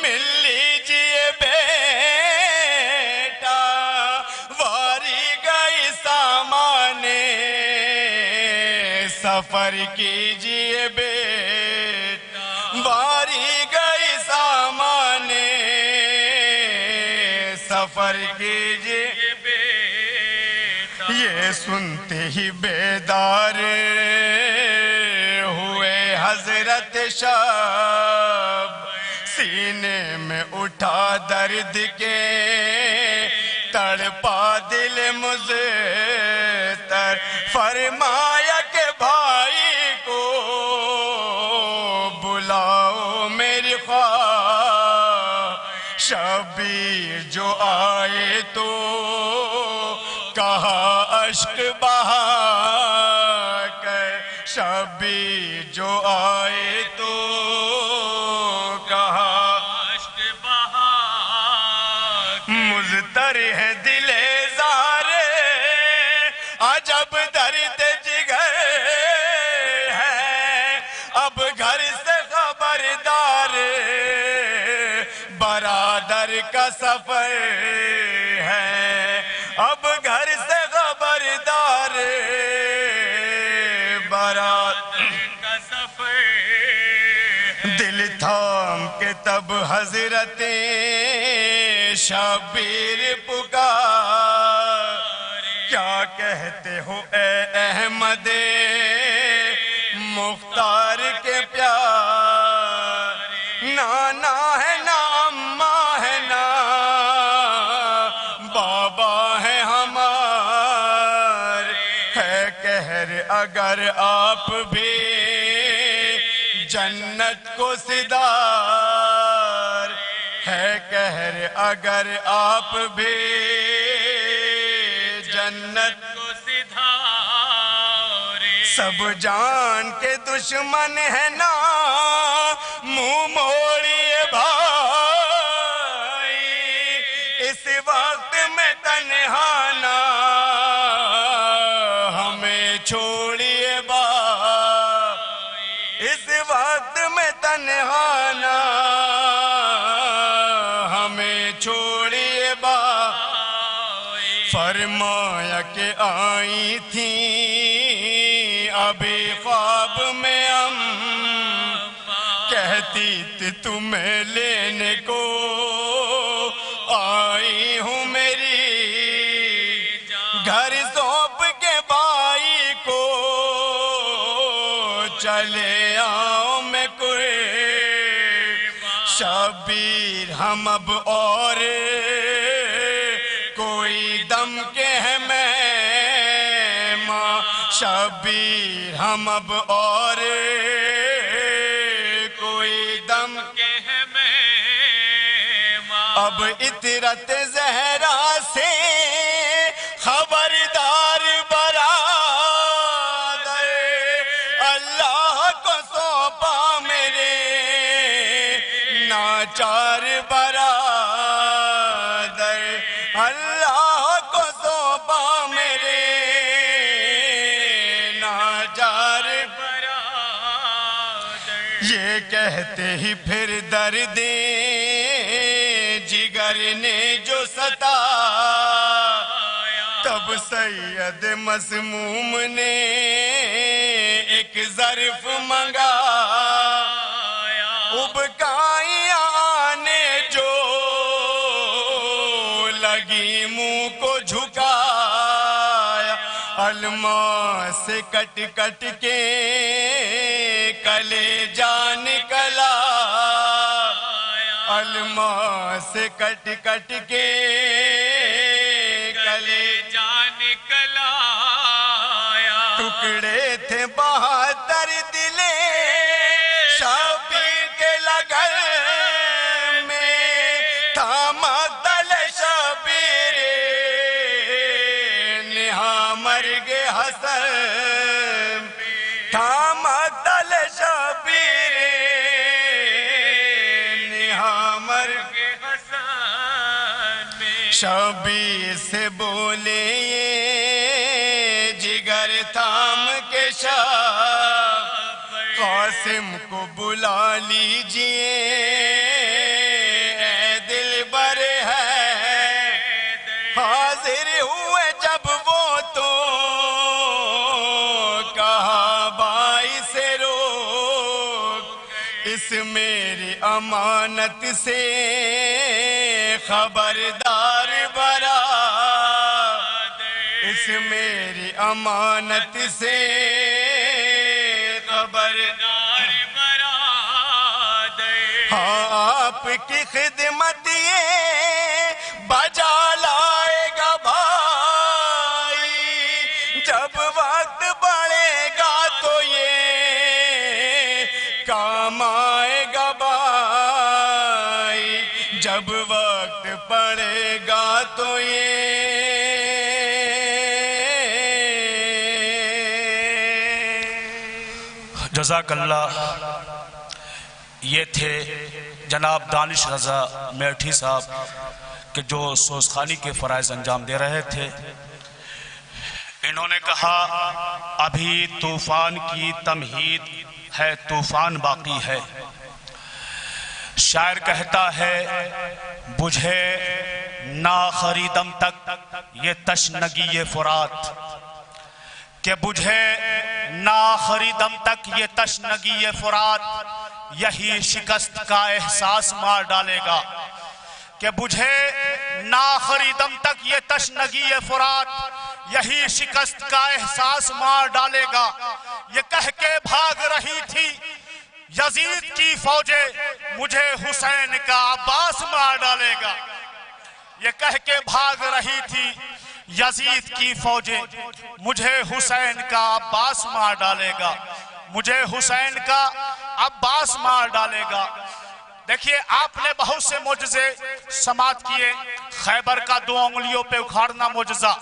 مل لیجئے بیٹا، واری گئی سامان سفر کیجئے بیٹا، واری گئی سامان سفر کیجئے بیٹا، یہ سنتے ہی بیدار ہوئے حضرت شب، سینے میں اٹھا درد کے تڑپا دل مضطر، فرمایا کہ بھائی کو بلاؤ میری خواہ، شبیر جو آئے تو کہا اشک بہا کر، شبیر جو آئے تو کہا اشک بہا، مضطر ہے دل زار، عجب درد جگر ہے، اب گھر سے خبردار، برادر کا سفر ہے۔ اب گھر سے خبردار بارات کا سفر دل تھام کے تب حضرت شبیر پکار کیا کہتے ہو اے احمد مختار کے پیار نانا ہے نا اماں ہے نا بابا ہے ہمار ہے قہر اگر آپ بھی جنت کو صدار ہے قہر اگر آپ بھی جنت کو صدار سب جان کے دشمن ہے نا منہ موڑیے بھائی اس وقت میں تنہا نہ ہمیں چھوڑیے بھائی اس وقت میں تنہا نہ ہمیں چھوڑیے بھائی فرمایا کہ آئی تھیں ابھی خواب میں کہتی تھی تمہیں لینے کو آئی ہوں میری گھر سونپ کے بھائی کو چلے آؤں میں کوئی شبیر ہم اب اور کوئی دم کے ہیں میں ماں شبیر ہم اب اور اب اطرت زہرا سے خبردار برادر اللہ کو سونپا میرے ناچار برادر اللہ کو سونپا میرے ناچار برادر یہ کہتے ہی پھر درد جگر نے جو ستا تب سید مسموم نے ایک ظرف منگا ابکائیاں آنے جو لگی منہ کو جھکایا الماس سے کٹ کٹ کے کلیجہ نکلا الماس سے کٹ کٹ کے کلیجہ نکلا ٹکڑے تھے 72 دلے شبیر کے لگن میں تھاما تل شبیر نہا مرگ حسن تھاما تل شبیر شبیر سے بولے یہ جگر تھام کے شاہ قاسم کو بلا لیجئے اے دل بر ہے حاضر ہوئے جب وہ تو کہا بائی سے روک اس میری امانت سے خبردار اس میری امانت سے خبردار برادر ہاں آپ کی خدمت یہ بجا لائے گا بھائی جب وقت بڑھے گا تو یہ کام آئے گا بھائی جب وقت پڑے گا تو یہ جزاک اللہ. یہ تھے جناب دانش رضا میٹھی صاحب کہ جو سوزخانی کے فرائض انجام دے رہے تھے. انہوں نے کہا ابھی طوفان کی تمہید ہے طوفان باقی ہے. شاعر کہتا ہے بجھے نا خریدم تک یہ تشنگی فرات، کہ بجھے نا خریدم تک یہ تشنگی فرات، یہی شکست کا احساس مار ڈالے گا، کہ بجھے نا خریدم تک یہ تشنگی فرات، یہی شکست کا احساس مار ڈالے گا۔ یہ کہہ کے بھاگ رہی تھی یزید کی فوجیں، مجھے حسین کا عباس مار ڈالے گا۔ یہ کہہ کے بھاگ رہی تھی یزید کی فوجیں، مجھے حسین کا عباس مار ڈالے گا، مجھے حسین کا عباس مار ڈالے گا۔ دیکھیے آپ نے بہت سے معجزے سماعت کیے، خیبر کا 2 انگلیوں پہ اکھاڑنا معجزہ،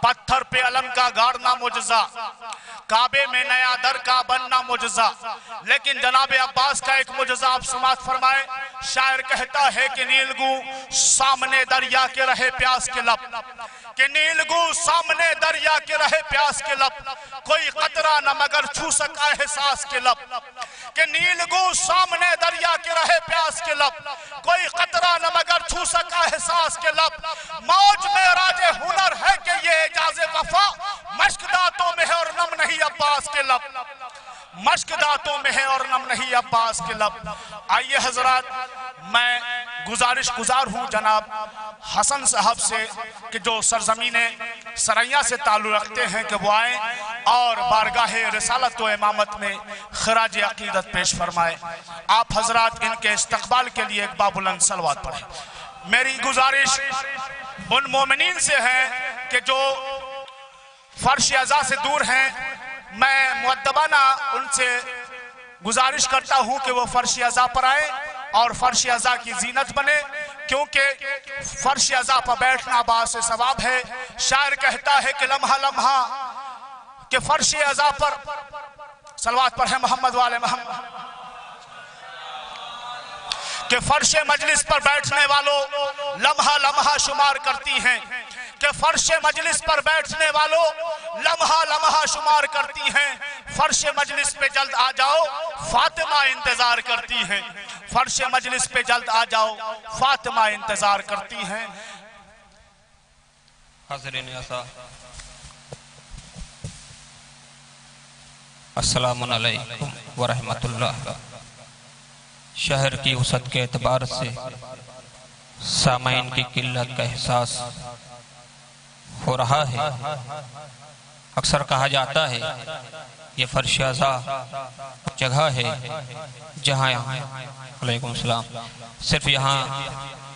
پتھر پہ علم کا گاڑنا معجزہ، کعبے میں نیا در کا بننا معجزہ، لیکن جناب عباس کا ایک معجزہ آپ سماعت فرمائے۔ شاعر کہتا ہے کہ نیلگو سامنے دریا کے رہے پیاس کے لب، کہ نیلگو سامنے دریا کے رہے پیاس کے لب، کوئی قطرہ نہ مگر چھو سکا احساس کے لب، کہ نیلگو سامنے دریا کے رہے پیاس کے لب، کوئی قطرہ نہ مگر چھو سکا احساس کے لب۔ موج میں راج ہنر ہے کہ یہ اعجاز وفا، مشک دانتوں میں ہے اور نم نہیں عباس کے لب، مشک دانتوں میں ہے اور نم نہیں عباس کے لب۔ آئیے حضرات، میں گزارش گزار ہوں جناب حسن صاحب سے کہ جو سرزمین سریا سے تعلق رکھتے ہیں کہ وہ آئیں اور بارگاہ رسالت و امامت میں خراج عقیدت پیش فرمائے۔ آپ حضرات ان کے استقبال کے لیے ایک بابلند صلوات پڑھیں۔ میری گزارش ان مومنین سے ہے کہ جو فرش عزا سے دور ہیں، میں مؤدبانہ ان سے گزارش کرتا ہوں کہ وہ فرش عزا پر آئیں اور فرش عزا کی زینت بنے، کیونکہ فرش عزا پر بیٹھنا باعث ثواب ہے۔ شاعر کہتا ہے کہ لمحہ لمحہ کہ فرش عزا پر صلوات پڑھیں محمد والے محمد، کہ فرش مجلس پر بیٹھنے والوں لمحہ لمحہ شمار کرتی ہیں، کہ فرش مجلس پر بیٹھنے والوں لمحہ لمحہ شمار کرتی ہیں، فرش مجلس پہ جلد آ جاؤ فاطمہ انتظار کرتی ہیں، فرش مجلس پہ جلد آ جاؤ فاطمہ انتظار کرتی ہیں۔ حاضرین عزا، السلام علیکم ورحمۃ اللہ۔ شہر کی وسعت کے اعتبار سے سامعین کی قلت کا احساس ہو رہا ہے۔ اکثر کہا جاتا ہے یہ فرش عزا جگہ ہے جہاں علیکم السلام صرف یہاں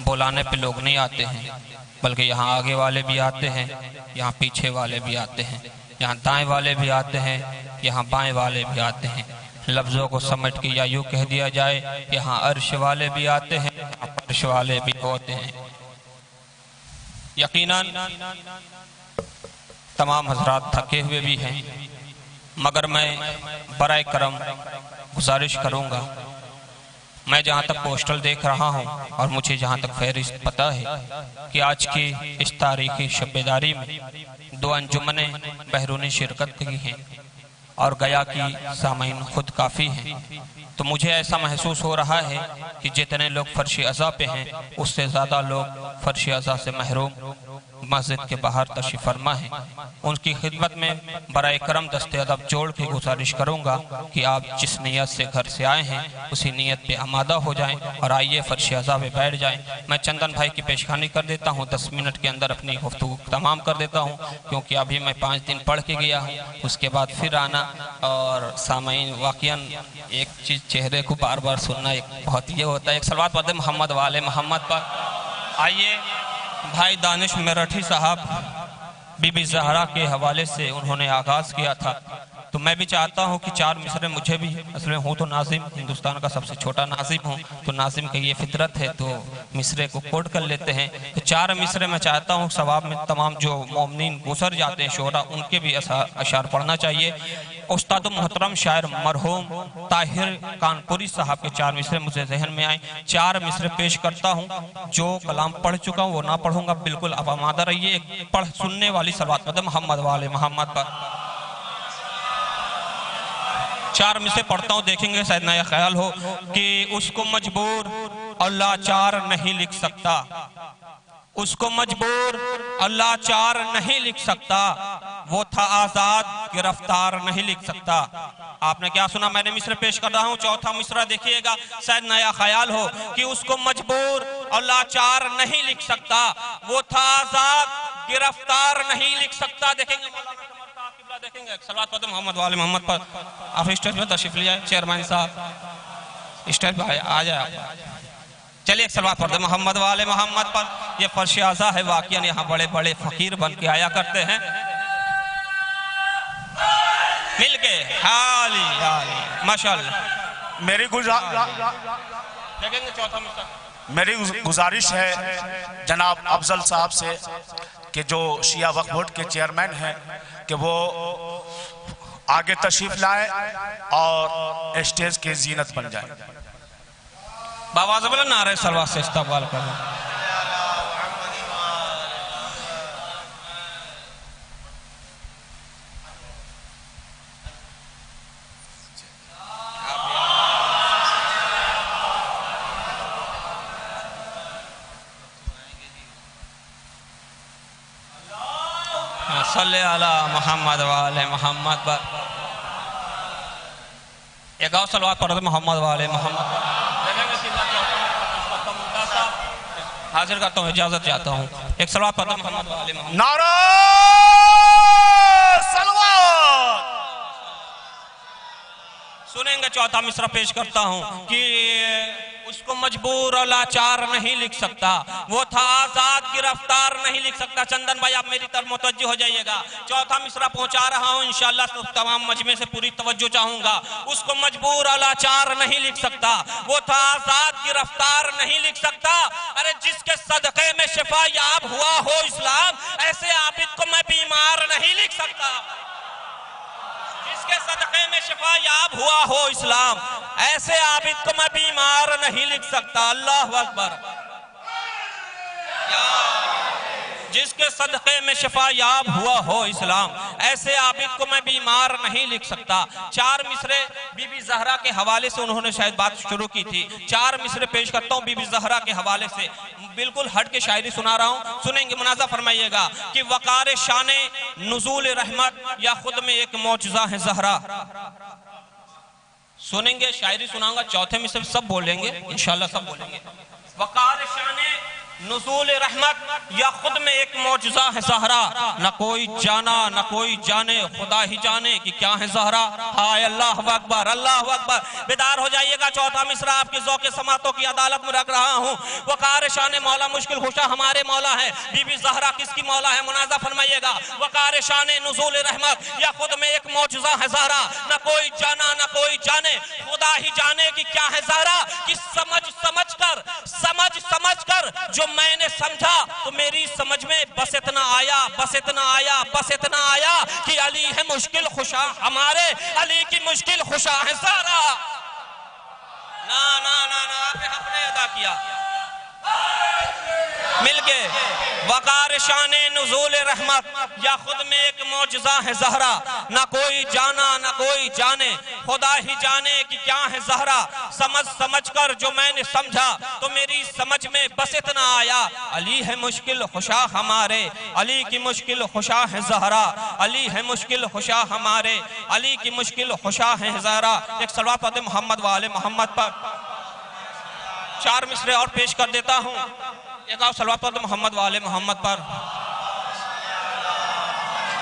بلانے پہ لوگ نہیں آتے ہیں، بلکہ یہاں آگے والے بھی آتے ہیں، یہاں پیچھے والے بھی آتے ہیں، یہاں دائیں والے بھی آتے ہیں، یہاں بائیں والے بھی آتے ہیں۔ لفظوں کو سمجھ کے یا یوں کہہ دیا جائے یہاں عرش والے بھی آتے ہیں، یہاں فرش والے بھی ہوتے ہیں۔ یقیناً تمام حضرات تھکے ہوئے بھی ہیں، مگر میں برائے کرم گزارش کروں گا، میں جہاں تک پوسٹل دیکھ رہا ہوں اور مجھے جہاں تک فہرست پتا ہے کہ آج کی اس تاریخی شب بیداری میں 2 انجمنیں بیرونی شرکت کی ہیں اور گیا کی سامعین خود کافی ہیں، تو مجھے ایسا محسوس ہو رہا ہے کہ جتنے لوگ فرش عزا پہ ہیں اس سے زیادہ لوگ فرش عزا سے محروم مسجد کے باہر تشریف فرما ہیں۔ ان کی خدمت میں برائے کرم دست ادب جوڑ کے گزارش کروں گا کہ آپ جس نیت سے گھر سے آئے ہیں اسی نیت پہ آمادہ ہو جائیں اور آئیے فرش عزا پہ بیٹھ جائیں۔ میں چندن بھائی کی پیشخانی کر دیتا ہوں، 10 منٹ کے اندر اپنی گفتگو تمام کر دیتا ہوں، کیونکہ ابھی میں 5 دن پڑھ کے گیا ہوں، اس کے بعد پھر آنا اور سامعین واقعاً ایک چیز چہرے کو بار بار سننا ایک بہت یہ ہوتا ہے۔ ایک صلوات پڑھتے محمد والے محمد پر۔ آئیے بھائی دانش میرٹھی صاحب بی بی زہرا کے حوالے سے انہوں نے آغاز کیا تھا، تو میں بھی چاہتا ہوں کہ 4 مصرے مجھے بھی، اصل میں ہوں تو ناظم، ہندوستان کا سب سے چھوٹا ناظم ہوں، تو ناظم کی یہ فطرت ہے تو مصرے کو کوٹ کر لیتے ہیں۔ تو 4 مصرے میں چاہتا ہوں ثواب میں تمام جو مومنین گزر جاتے ہیں شہداء ان کے بھی اشعار پڑھنا چاہیے۔ استاد محترم شاعر مرحوم طاہر کانپوری صاحب کے 4 مصرے مجھے ذہن میں آئیں، 4 مصرے پیش کرتا ہوں۔ جو کلام پڑھ چکا ہوں وہ نہ پڑھوں گا، بالکل اب آمادہ رہیے۔ ایک پڑھ سننے والی صلوات پڑھتے محمد والے محمد پر۔ 4 مصرے پڑھتا ہوں، دیکھیں گے شاید نیا خیال ہو کہ اس کو مجبور اور لاچار نہیں لکھ سکتا، اس کو مجبور اور لاچار نہیں لکھ سکتا، وہ تھا آزاد گرفتار نہیں لکھ سکتا۔ آپ نے کیا سنا؟ میں نے مصرع پیش کر رہا ہوں، چوتھا مصرع دیکھیے گا، شاید نیا خیال ہو کہ اس کو مجبور اور لاچار نہیں لکھ سکتا، وہ تھا آزاد گرفتار نہیں لکھ سکتا۔ دیکھیں گے دیکھیں گے صلوات پڑھتے محمد والے محمد پر۔ آپ اسٹیج پہ تشریف لے آئے چیئرمین صاحب، اسٹیج پہ آ جائے آپ۔ چلیے ایک صلوات پڑھتے محمد والے محمد پر۔ یہ فرش اعزا ہے، واقعاً یہاں بڑے بڑے فقیر بن کے آیا کرتے ہیں۔ مل کے حالی ماشاءاللہ۔ میری گزارش ہے جناب افضل صاحب سے کہ جو شیعہ وقف بورڈ کے چیئرمین ہیں کہ وہ آگے تشریف لائیں اور اسٹیج کے زینت بن جائیں۔ باواز بلند نعرہ صلوات سے استقبال کریں۔ صلی اللہ محمد والے محمد پر۔ ایک اور صلوات پڑھتے محمد والے محمد پر۔ حاضر کرتا ہوں، اجازت چاہتا ہوں، ایک صلوات پڑھتے محمد والے محمد۔ نعرہ صلوات۔ سنیں گے چوتھا مصرع پیش کرتا ہوں کہ اس کو مجبور اور لاچار نہیں لکھ سکتا، وہ تھا آزاد گرفتار نہیں لکھ سکتا۔ چندن بھائی آپ میری طرف متوجہ ہو جائیے گا، چوتھا مصرع پہنچا رہا ہوں، انشاءاللہ تمام مجمع سے پوری توجہ چاہوں گا۔ اس کو مجبور اور لاچار نہیں لکھ سکتا، وہ تھا آزاد گرفتار نہیں لکھ سکتا۔ ارے جس کے صدقے میں شفا یاب ہوا ہو اسلام، ایسے عابد کو میں بیمار نہیں لکھ سکتا۔ جس کے صدقے میں شفا یاب ہوا ہو اسلام، ایسے عابد کو میں بیمار نہیں لکھ سکتا۔ اللہ اکبر۔ جس کے صدقے میں شفا یاب ہوا ہو اسلام، ایسے عابد کو میں بیمار نہیں لکھ سکتا۔ چار مصرع بی بی زہرا کے حوالے سے انہوں نے شاید بات شروع کی تھی، چار مصرع پیش کرتا ہوں بی بی زہرا کے حوالے سے، بالکل ہٹ کے شاعری سنا رہا ہوں، سنیں گے مناظرہ فرمائیے گا کہ وقار شان نزول رحمت یا خود میں ایک معجزہ ہے زہرا۔ سنیں گے شاعری سناؤں گا، چوتھے میں سے سب بولیں گے انشاءاللہ، سب بولیں گے۔ وقار شان نزول رحمت یا خود میں ایک معجزہ ہے زہرا، نہ کوئی جانا نہ کوئی جانے، خدا ہی جانے کہ کیا ہے زہرا۔ ہائے اللہ اکبر اللہ اکبر۔ بیدار ہو جائیے گا، چوتھا مصرع آپ کے ذوق سماعتوں کی عدالت میں رکھ رہا ہوں۔ وقار شان مولا مشکل کشا ہمارے مولا ہے، بی بی زہرا کس کی مولا ہے؟ مناظرہ فرمائیے گا۔ وقار شان نزول رحمت یا خود میں ایک معجزہ ہے زہرا، نہ کوئی جانا نہ کوئی جانے، خدا ہی جانے کہ کیا ہے زہرا۔ کہ سمجھ سمجھ کر جو میں نے سمجھا تو میری سمجھ میں بس اتنا آیا کہ علی ہے مشکل خوشا ہمارے، علی کی مشکل خوشا ہے زہرا۔ آپ نے حق نے ادا کیا، مل کے۔ وقار شان نزول رحمت یا خود میں ایک معجزہ ہے زہرا، نہ کوئی جانا نہ کوئی جانے، خدا ہی جانے کہ کیا ہے زہرا۔ سمجھ کر جو میں نے سمجھا تو میری سمجھ میں بس اتنا آیا، علی ہے مشکل خوشا ہمارے، علی کی مشکل خوشا ہے زہرا، علی ہے مشکل خوشا ہمارے، علی کی مشکل خوشا ہے زہرا۔ ایک صلوات پڑھتے محمد والے محمد پر۔ چار مصرع اور پیش کر دیتا ہوں، ایک اور صلوات پڑھتے محمد والے محمد پر۔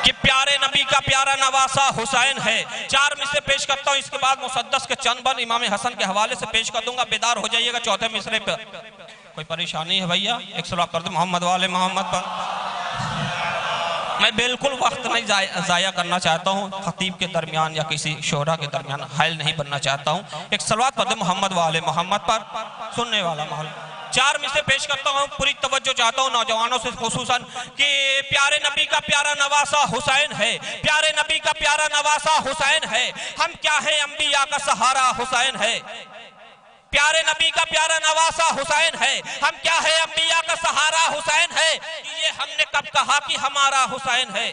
کہ پیارے نبی کا پیارا نواسہ حسین ہے، چار مصرع پیش کرتا ہوں، اس کے بعد مسدس کے چند بند امام حسن کے حوالے سے پیش کر دوں گا، بیدار ہو جائیے گا چوتھے مصرع پر۔ کوئی پریشانی ہے بھائیا؟ ایک صلوات پڑھتے محمد والے محمد پر۔ میں بالکل وقت نہیں ضائع کرنا چاہتا ہوں، خطیب کے درمیان یا کسی شعرا کے درمیان حائل نہیں بننا چاہتا ہوں۔ ایک صلوات پڑھتے محمد والے محمد پر، سننے والا محل۔ چار مصرع پیش کرتا ہوں، پوری توجہ چاہتا ہوں نوجوانوں سے خصوصاً، کہ پیارے نبی کا پیارا نواسہ حسین ہے، پیارے نبی کا پیارا نواسہ حسین ہے، ہم کیا ہے انبیاء کا سہارا حسین ہے۔ پیارے نبی کا پیارا نواسہ حسین ہے، ہم کیا ہے انبیاء کا سہارا حسین ہے۔ یہ ہم نے کب کہا کہ ہمارا حسین ہے؟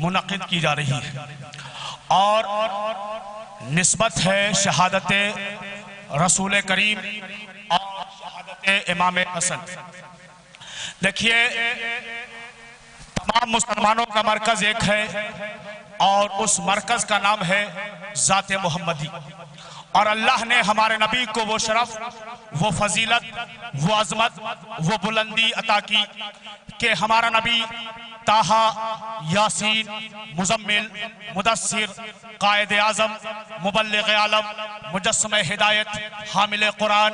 منعقد کی جا رہی ہے اور نسبت ہے شہادت رسول کریم اور شہادت امام حسن. دیکھیے تمام مسلمانوں کا مرکز ایک ہے اور اس مرکز کا نام ہے ذات محمدی. اور اللہ نے ہمارے نبی کو وہ شرف، وہ فضیلت، وہ عظمت، وہ بلندی عطا کی کہ ہمارا نبی طٰہٰ، یاسین، مزمل، مدثر، قائد اعظم، مبلغ عالم، مجسم ہدایت، حامل قرآن،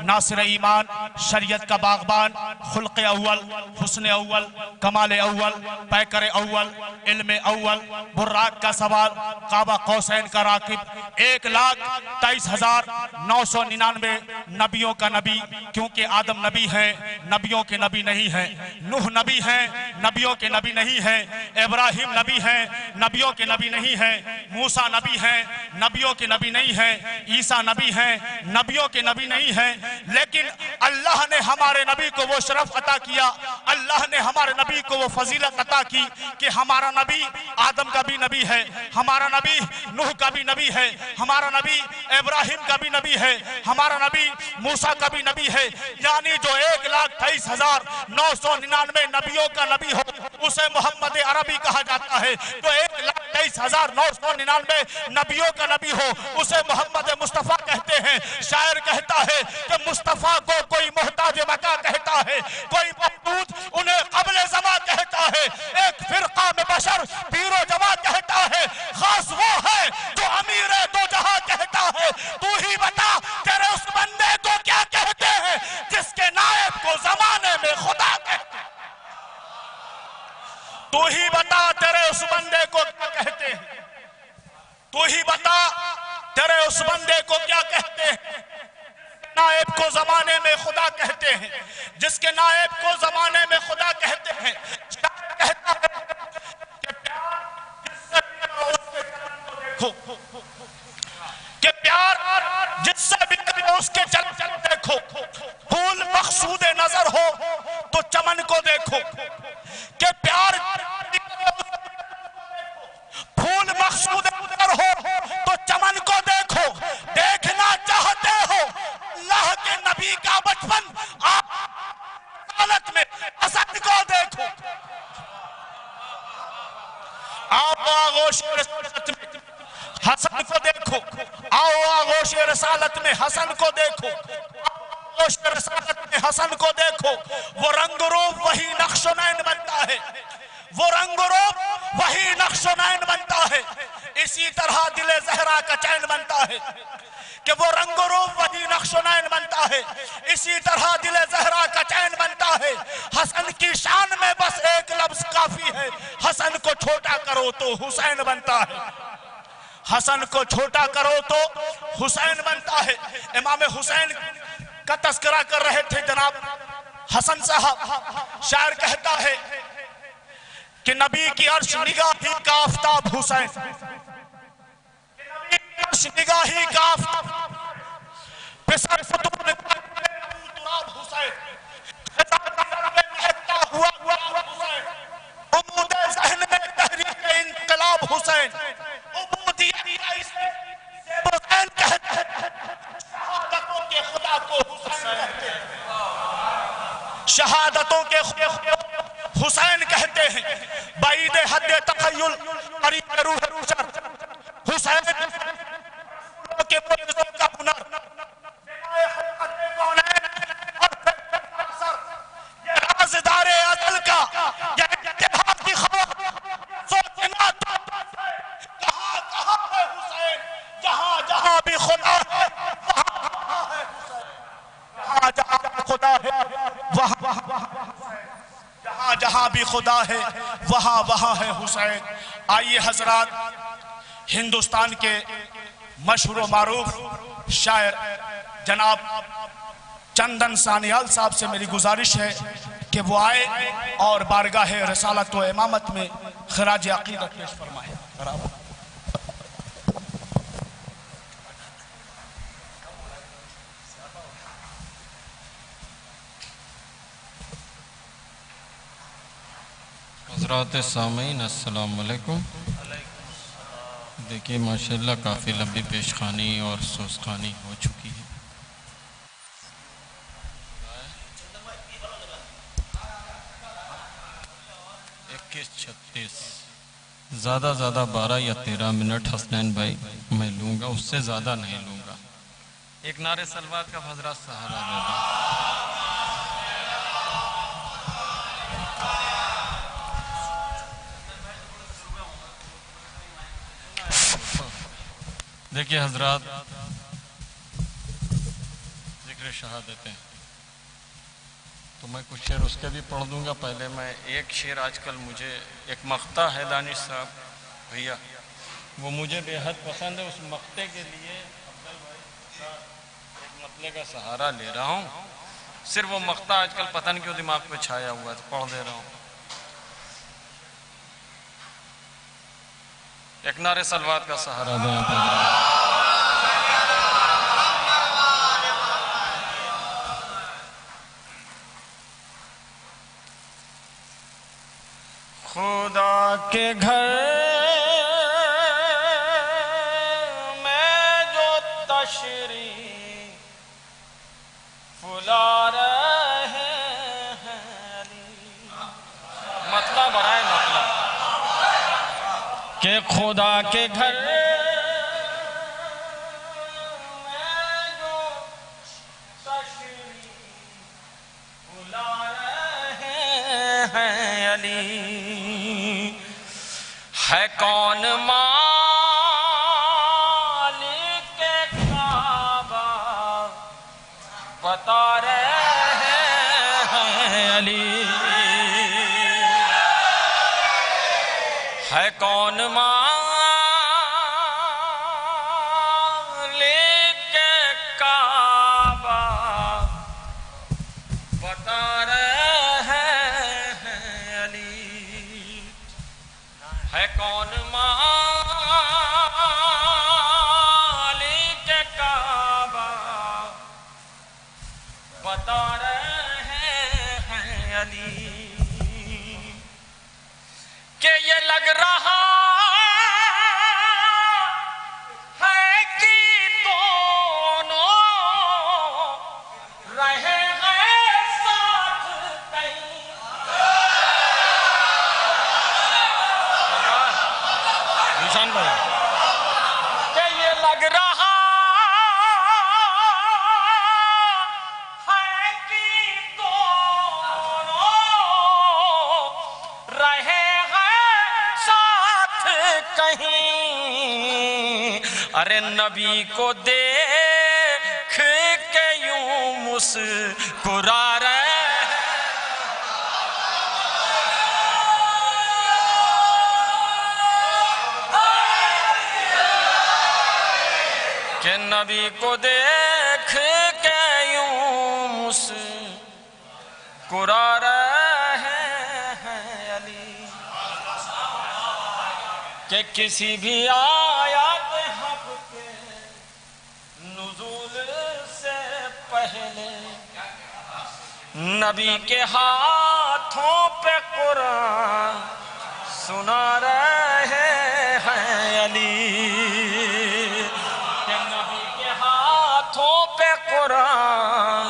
ناصر ایمان، شریعت کا باغبان، خلق اول، حسن اول، کمال اول، پیکر اول، علم اول، براق کا سوار، قاب قوسین کا راکب، 1,23,999 نبیوں کا نبی. کیونکہ آدم نبی ہیں، نبیوں کے نبی نہیں ہیں. نوح نبی ہیں، نبیوں کے نبی نہیں ہیں. ابراہیم نبی ہیں، نبیوں کے نبی نہیں ہیں. موسیٰ نبی ہیں، نبیوں کے نبی نہیں ہیں. عیسیٰ نبی ہیں، نبیوں کے نبی نہیں ہیں. لیکن اللہ نے ہمارے نبی کو وہ شرف عطا کیا، اللہ نے ہمارے نبی کو وہ فضیلت عطا کی کہ ہمارا نبی آدم کا بھی نبی ہے، ہمارا نبی نوح کا بھی نبی ہے، ہمارا نبی ابراہیم کا بھی نبی ہے، ہمارا نبی موسیٰ کا بھی نبی ہے. یعنی جو 1,23,999 نبیوں کا نبی ہو اسے محمد عربی کہا جاتا ہے. جو 1,23,999 نبیوں کا نبی ہو اسے محمد مصطفیٰ کہتے ہیں. شاعر کہتا ہے کہ مصطفیٰ کو کوئی محتاج مکہ کہتا ہے، کوئی مودود انہیں قبل زماں کہتا ہے، ایک فرقہ میں بشر پیر و جماع کہتا ہے. خاص وہ ہے جو امیر دو جہاں کہتا ہے. تو ہی بتا تیرے اس بندے کو کیا کہتے ہیں جس کے نائب کو زمانے میں خدا کہتے ہیں. تو ہی بتا تیرے اس بندے کو کیا کہتے ہیں. تو ہی بتا تیرے اس بندے کو کیا کہتے ہیں. نائب کو زمانے میں خدا کہتے ہیں، جس کے نائب کو زمانے میں خدا کہتے ہیں. کہتا ہے کہ پیار جس سے بھی اس کے چلن دیکھو. پھول مقصود نظر ہو تو چمن کو دیکھو. کہ پیار پھول مقصود نظر ہو تو چمن کو دیکھو. دیکھنا چاہتے ہو اللہ کے نبی کا بچپن، آپ حالت میں حسن کو دیکھو. آپ آغوش رسالت میں حسن کو دیکھو. آؤ آغوش رسالت میں حسن کو دیکھو. آغوش رسالت میں حسن کو دیکھو. وہ رنگ روپ وہی نقش و نین بنتا ہے، وہ رنگ روپ وہی نقش و نین بنتا ہے. اسی طرح دل زہرا کا چین بنتا ہے کہ وہ رنگ روپ وہی نقش و نین بنتا ہے. اسی طرح دل زہرا کا چین بنتا ہے. حسن کی شان میں بس ایک لفظ کافی ہے، حسن کو چھوٹا کرو تو حسین بنتا ہے. حسن کو چھوٹا کرو تو حسین بنتا ہے. امام حسین کا تذکرہ کر رہے تھے جناب حسن صاحب. شاعر کہتا ہے کہ نبی کی عرش نگاہی کا آفتاب حسین، عرش نگاہی کا آفتاب پسر فتون تراب حسین، مہکتا ہوا حسین، عمود ذہن میں تحریک انقلاب حسین. عبودیت حسین کہتے ہیں، شہادتوں کے خدا کو حسین کہتے ہیں. شہادتوں کے حسین کہتے ہیں. بعید حد تخیل قریب روح روشن حسین کے معجزوں کا ہنر. یہ رازدار ازل کا یہ اتحاد کی خبر سوچنا تو کہاں کہاں ہے حسین. جہاں جہاں بھی خدا ہے وہاں جہاں بھی خدا ہے وہاں جہاں جہاں بھی خدا ہے وہاں وہاں ہے حسین. آئیے حضرات، ہندوستان کے مشہور و معروف شاعر جناب چندن سانیال صاحب سے میری گزارش ہے کہ وہ آئے اور بارگاہ رسالت و امامت میں خراج عقیدت پیش فرمائے. حضرات سامعین السلام علیکم. دیکھیے ماشاءاللہ کافی لمبی پیشخانی اور سوزخانی ہو چکی ہے. زیادہ 12 یا 13 منٹ حسنین بھائی میں لوں گا، اس سے زیادہ نہیں لوں گا. ایک نعرے سلوات کا حضرات سہارا دے دیں. دیکھیے حضرات ذکر شہادت ہیں تو میں کچھ شعر اس کے بھی پڑھ دوں گا. پہلے میں ایک شعر آج کل مجھے ایک مقطع ہے دانش صاحب بھیا، وہ مجھے بے حد پسند ہے. اس مقطع کے لیے افضل بھائی ایک مطلع کا سہارا لے رہا ہوں. صرف وہ مقطع آج کل پتہ نہیں کیوں دماغ پہ چھایا ہوا ہے تو پڑھ دے رہا ہوں. ایک نعرے سلوات کا سہارا دیں آپ حضرات. خدا کے گھر میں جو تشریف لا رہے ہیں، مطلب برائے مطلب کہ خدا کے گھر میں جو تشریف لا رہے ہیں علی، ہے کون مالک کعبہ بتا رہے ہیں علی، ہے کون مالک کعبہ بتا رہے ہیں علی، ہے کون مالک کعبہ بتا رہے ہیں علی، کہ یہ لگ رہا ہے کہ دونوں رہے گئے ساتھ کہیں. نشان بھائی کہ یہ لگ رہا ہے کہ دونوں رہے گئے ساتھ کہیں. ارے نبی کو دیکھ کے یوں مسکرا رہے کہ نبی کو دیکھ کے یوں مسکرا رہے ہیں علی، کہ کسی بھی آیات حق کے نزول سے پہلے نبی کے ہاتھوں پہ قرآن سنا رہے ہیں علی، کہ نبی کے ہاتھوں پہ قرآن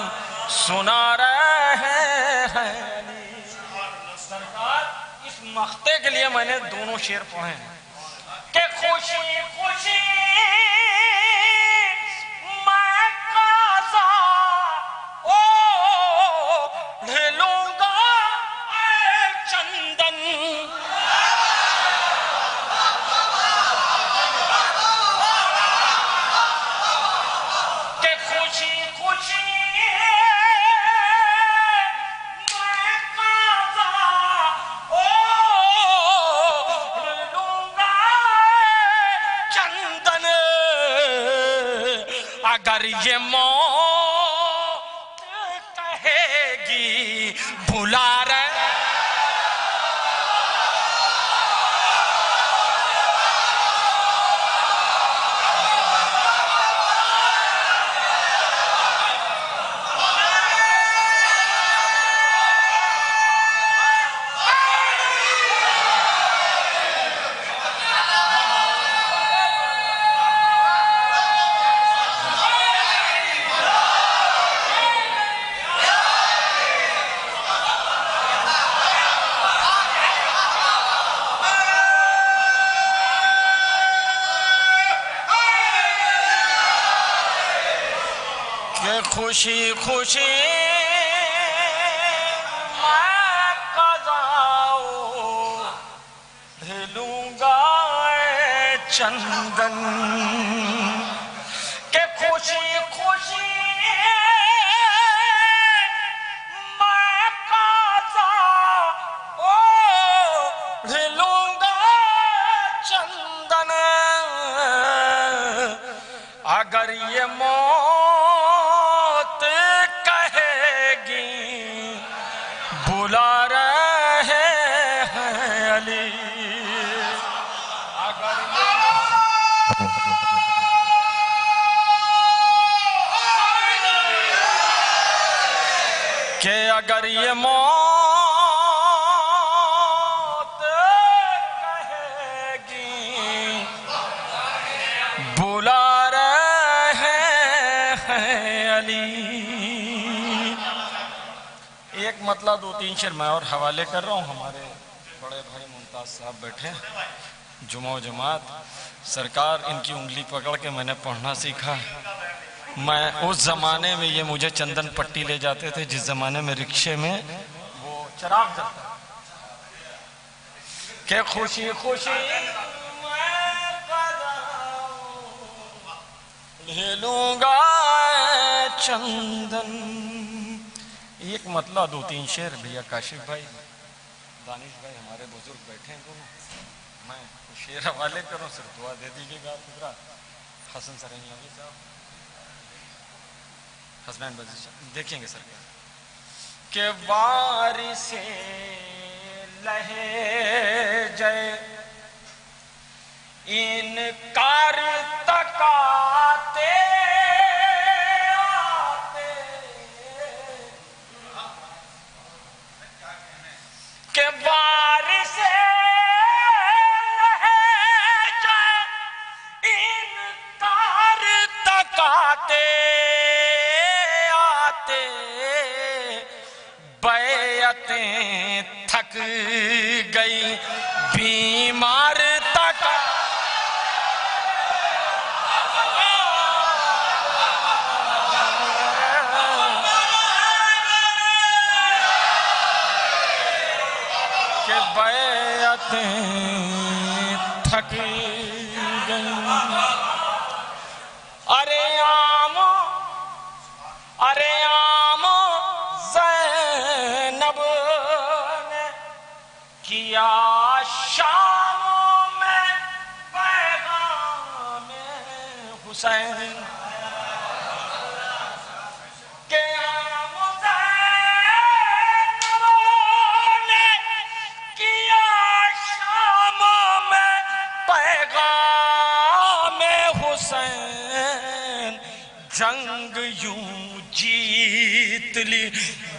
سنا رہے ہیں علی. سرکار اس مقطع کے لیے میں نے دونوں شعر پڑھے ہیں کہ خوشی خوشی میں قاضا اوڑھ لوں گا اے چندن، کہ خوشی خوشی میں قاضا اوڑھ لوں گا چندن، اگر یہ موت کہے گی بھلا رہے کہ خوشی خوشی میں قضاؤ دھلوں گا چندن کہ خوشی خوشی میں قضاؤ دھلوں گا چندن اگر یہ موت کہے گی بلا رہے ہیں علی اگر کہ اگر یہ موت کہے گی بلا ایک مطلب دو تین شعر میں اور حوالے کر رہا ہوں. ہمارے بڑے بھائی ممتاز صاحب بیٹھے جمعہ و جماعت سرکار ان کی انگلی پکڑ کے میں نے پڑھنا سیکھا. میں اس زمانے میں یہ مجھے چندن پٹی لے جاتے تھے جس زمانے میں رکشے میں وہ چراغ جلتا کہ خوشی خوشی لے لوں گا چندن. ایک مطلع دو تین شعر بھیا کاشف بھائی دانش بھائی ہمارے بزرگ بیٹھے ہیں دونوں میں شعر حوالے کروں صرف دعا دے دیجیے گا حضرات. حسن سرنیاوی صاحب حسنین بزیر صاحب دیکھیں گے سر کہ وارث لہجے انکار تکاتے کہ وارث لہجے انکار تکاتے آتے بیعتیں تھک گئی بیمار تک کہ بیعتیں تھک گئی. ارے عام زینب نے کیا شام میں پیغام حسین کہ عام زینب نے کیا شام میں پیغام حسین جنگ یوں جیت لی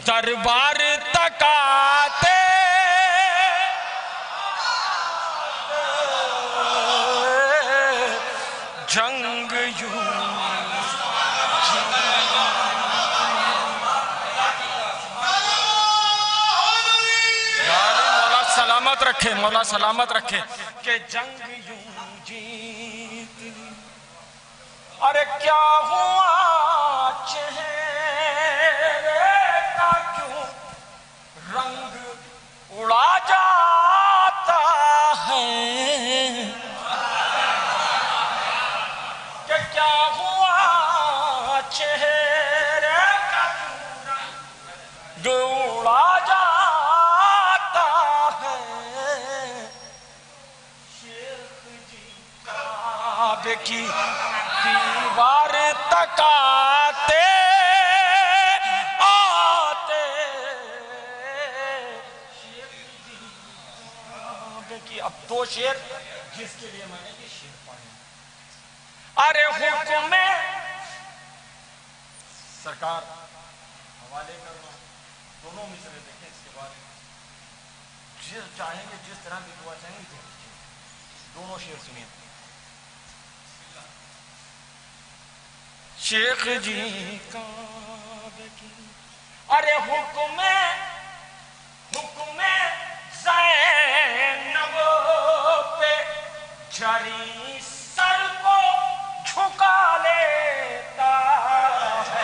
دربار تک آتے جنگ یوں مولا سلامت رکھے مولا سلامت رکھے کہ جنگ یوں جیت لی. ارے کیا ہوا چہرے کا کیوں رنگ اڑا جاتا ہے کہ کیا ہوا چہرے کا کیوں رنگ اڑا جاتا ہے. شیخ جی کعبے کی دیوار تک آتے آتے اب دو شعر جس کے لیے میں نے یہ شعر پڑھے. ارے حکم سرکار حوالے کرنا دونوں مصرے دیکھیں اس کے بارے میں جس چاہیں گے جس طرح کی دعا چاہیں گے دونوں شعر سنیے. شیخ جی کعبے کی ارے حکم زینب پہ جری سر کو جھکا لیتا ہے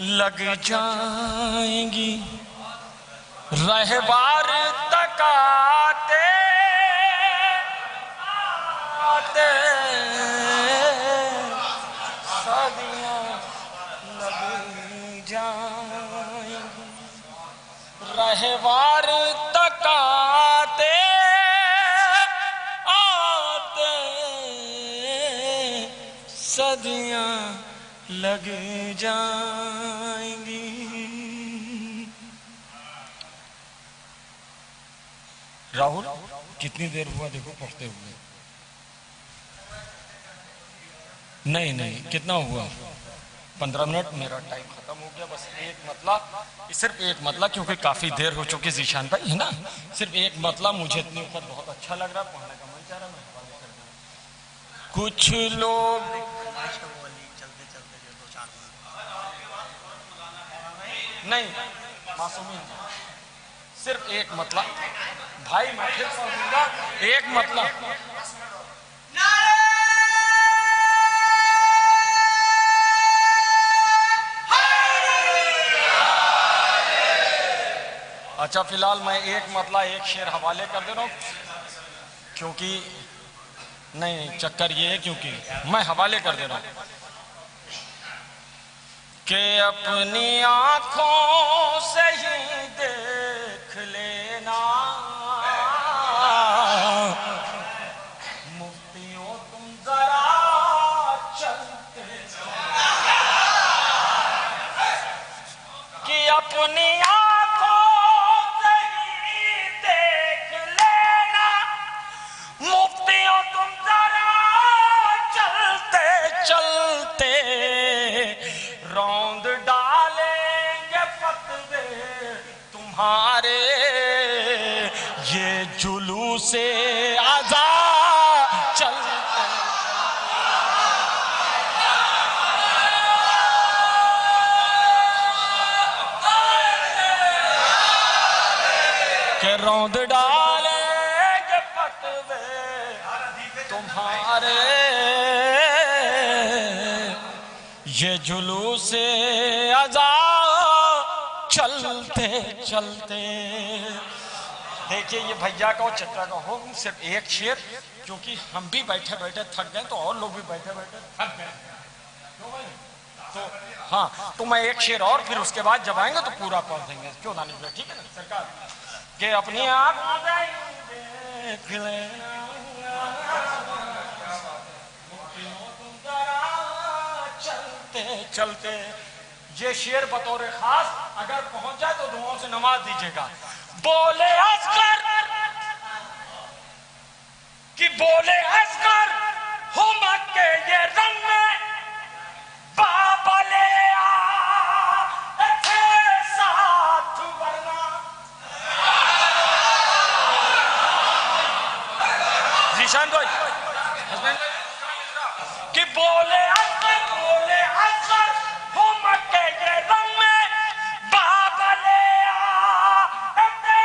لگ جائیں گی رہبار تک آتے آتے صدیاں لگ جائیں گی رہبار تک آتے آتے صدیاں لگ جائیں گی. راہل کتنی دیر ہوا دیکھو پڑھتے ہوئے؟ نہیں کتنا ہوا؟ 15 منٹ. میرا ٹائم ختم ہو گیا. بس ایک مطلب، صرف ایک مطلب، کیونکہ کافی دیر ہو چکی ذیشان بھائی ہے نا. صرف ایک مطلب مجھے اتنے وقت بہت اچھا لگ رہا ہے، پڑھنے کا من چاہ رہا ہے، میں حوالے کر دوں. کچھ لوگ نہیں معصومین، صرف ایک مطلب بھائی میں پھر پڑھوں گا. ایک مطلب اچھا فی الحال میں ایک مطلب ایک شعر حوالے کر دے رہا ہوں، کیونکہ نہیں چکر یہ ہے کیونکہ میں حوالے کر دے رہا ہوں کہ اپنی آنکھوں سے ہی دیکھ لینا مفتیوں تم ذرا چلتے کہ اپنی آنکھوں سے ہی دیکھ لینا مفتیوں تم ذرا چلتے چلتے روند ڈالیں گے فتوے تمہارے یہ جلوس عزا چلتے کہ روند ڈالیں گے فتوے تمہارے یہ جلوس عزا چلتے چلتے. دیکھیے یہ بھیا کا اور چچا کا حکم صرف ایک شعر، کیونکہ ہم بھی بیٹھے بیٹھے تھک گئے تو اور لوگ بھی بیٹھے بیٹھے تھک گئے تو ہاں تو میں ایک شعر اور پھر اس کے بعد جب آئیں گے تو پورا پڑھ دیں گے. کیوں دانش بھائی ٹھیک ہے نا سرکار؟ کہ اپنی آنکھوں سے دیکھ لینا چلتے. یہ شعر بطور خاص اگر پہنچ جائے تو دعاؤں سے نواز دیجیے گا. بولے اصغر کہ بولے اصغر ہو مکے یہ رنگ میں بابا لے آئے تھے ساتھ ورنہ. ذیشان بھائی کہ بولے اصغر ہو مکے یہ رنگ میں بابا لے آئے تھے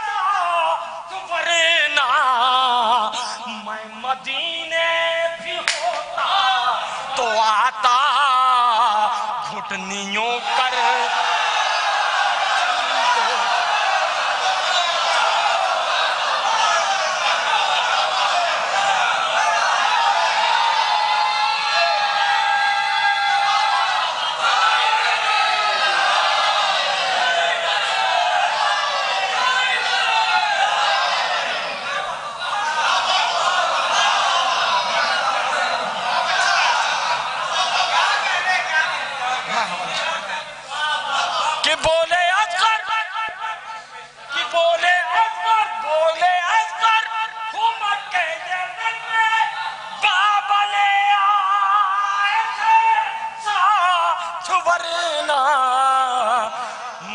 ساتھ ورنہ. میں مدینے بھی ہوتا تو آتا گھٹنیوں کر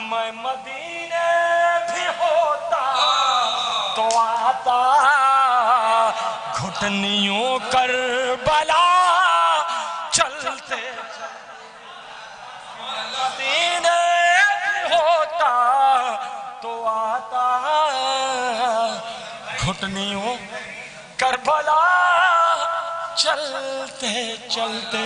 میں مدینے بھی ہوتا تو آتا گھٹنیوں کربلا چلتے. مدینے بھی ہوتا تو آتا گھٹنیوں کربلا چلتے چلتے.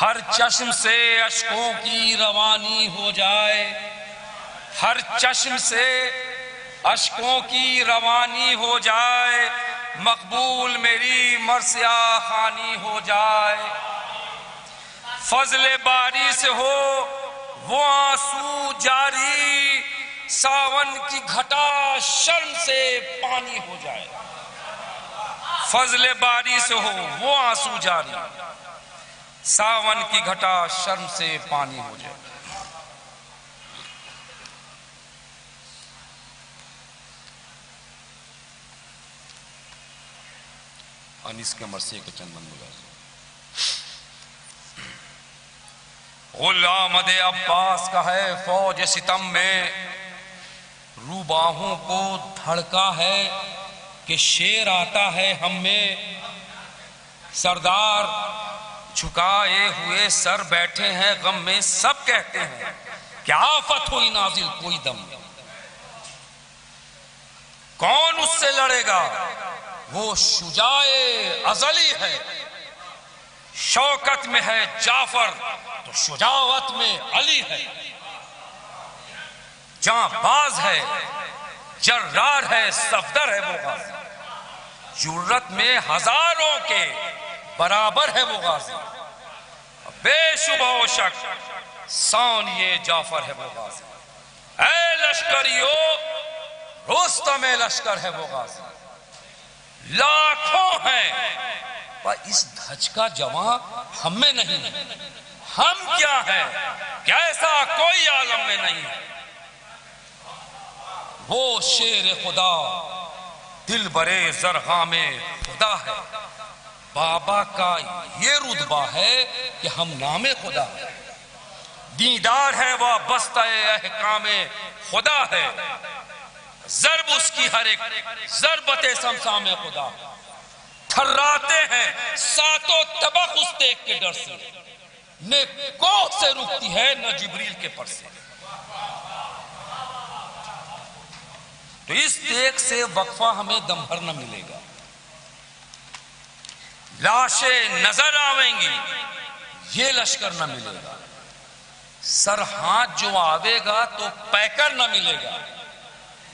ہر چشم سے اشکوں کی روانی ہو جائے، ہر چشم سے اشکوں کی روانی ہو جائے، مقبول میری مرثیہ خوانی ہو جائے، فضل باری سے ہو وہ آنسو جاری، ساون کی گھٹا شرم سے پانی ہو جائے، فضل باری سے ہو وہ آنسو جاری، ساون کی گھٹا شرم سے پانی ہو جائے۔ انیس کے مرثیے کے چند بند ملازم۔ غلامد عباس کا ہے فوج ستم میں، روباہوں کو دھڑکا ہے کہ شیر آتا ہے ہم میں، سردار جھکائے ہوئے سر بیٹھے ہیں غم میں، سب کہتے ہیں کہ آفت ہوئی نازل کوئی دم، کون اس سے لڑے گا وہ شجاع ازلی ہے، شوکت میں ہے جعفر تو شجاعت میں علی ہے، جہاں باز ہے جرار ہے صفدر ہے وہ غازی، جرت میں ہزاروں کے برابر ہے وہ غازی، بے شبہ و شک ثانی جعفر ہے وہ غازی، اے لشکریو رستم لشکر ہے وہ غازی، لاکھوں ہیں پر اس دھج کا جوان ہم میں نہیں ہے، ہم کیا ہے کہ ایسا کوئی عالم میں نہیں ہے، وہ شیر خدا دل برے زرغام خدا ہے، بابا کا یہ رتبہ ہے کہ ہم نام خدا ہے، دیدار ہے وہ بستہ احکام خدا ہے، ضرب اس کی ہر ایک ضربت سمسام خدا، تھراتے ہیں ساتوں طبق اس دیکھ کے ڈر سے، نہ کوہ سے رکتی ہے نہ جبریل کے پر سے، تو اس دیکھ سے وقفہ ہمیں دم بھر نہ ملے گا، لاشیں نظر آویں گی یہ لشکر نہ ملے گا، سر ہاتھ جو آوے گا تو پیکر نہ ملے گا،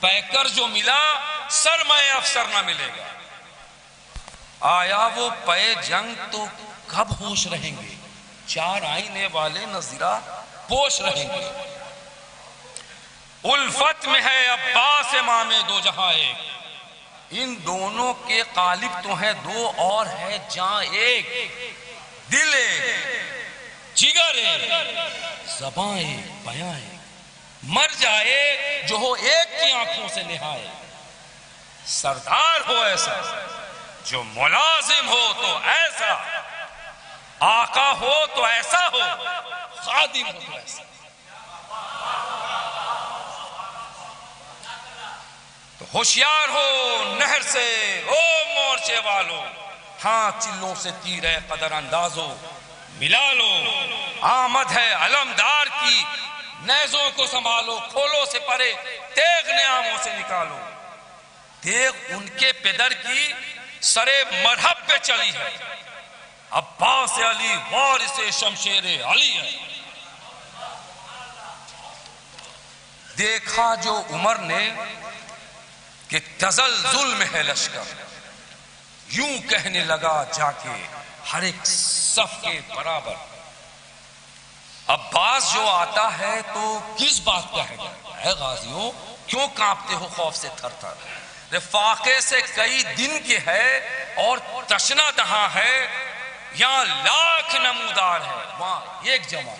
پیکر جو ملا سرمایہ افسر نہ ملے گا، آیا وہ پے جنگ تو کب ہوش رہیں گے، چار آئینے والے نظرہ پوش رہیں گے، الفت میں ہے عباس امام دو جہاں ایک، ان دونوں کے غالب تو ہیں دو اور ہے جہاں ایک، دل ایک جگر ایک زباں ایک بیاں ایک، مر جائے جو ہو ایک کی آنکھوں سے نہائے، سردار ہو ایسا جو ملازم ہو تو ایسا، آقا ہو تو ایسا ہو، خادم ہو تو ایسا، تو ہوشیار ہو نہر سے او مورچے والو، ہاں چلوں سے تیر ہے قدر اندازو، ملا لو آمد ہے علمدار کی، نیزوں کو سنبھالو، کھولو سے پرے تیغ نیاموں سے نکالو، تیغ ان کے پدر کی سرے مرحب پہ چلی ہے، عباس علی وارث شمشیر علی ہے، دیکھا جو عمر نے کہ تزلزل میں ہے لشکر، یوں کہنے لگا جا کے ہر ایک صف کے برابر، عباس جو آتا ہے تو کس بات کا ہے ڈر، اے غازیوں کیوں کانپتے ہو خوف سے تھر تھر، رفاقے سے کئی دن کے ہے اور تشنا دہاں ہے، یہاں لاکھ نمودار ہے وہاں ایک جمع،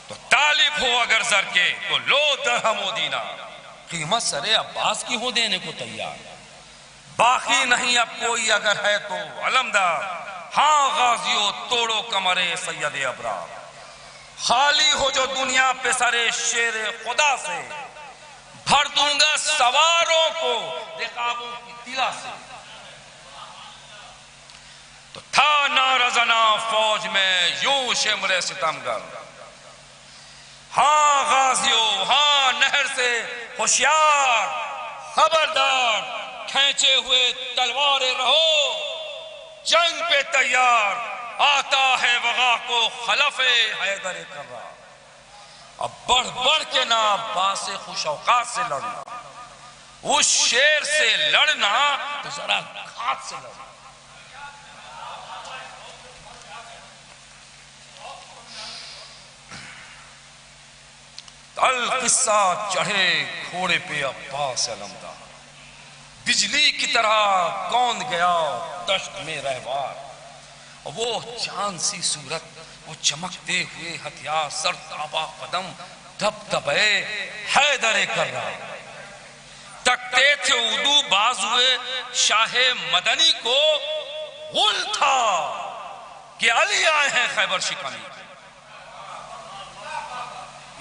تو طالب ہو اگر زر کے تو لو درہم و دینار، قیمت سرے عباس کی ہو دینے کو تیار، باقی نہیں اب کوئی اگر ہے تو علمدار، ہاں غازیوں توڑو کمرے سید ابرار، خالی ہو جو دنیا پہ سرے شیر خدا سے، بھر دوں گا سواروں کو رقابوں کی تلا سے، تو تھا نارزنا فوج میں یوں شمر ستمگر، ہاں غازیوں ہاں نہر سے ہوشیار خبردار، کھینچے ہوئے تلواریں رہو، جنگ پہ تیار آتا ہے وغا کو خلف حیدر کرار. اب بڑھ بڑھ کے نہ عباس خوش اوقات سے لڑنا، اس شیر سے لڑنا تو ذرا گھات سے لڑنا. القصہ چڑھے گھوڑے پہ عباس علمدار، بجلی کی طرح کون گیا دشت میں رہوار. وہ چاند سی صورت، وہ چمکتے ہوئے ہتھیار، سر تابا قدم، دبدبے حیدر کرار. تکتے تھے اردو بازوئے شاہ مدنی کو، غل تھا کہ علی آئے ہیں خیبر شکنی.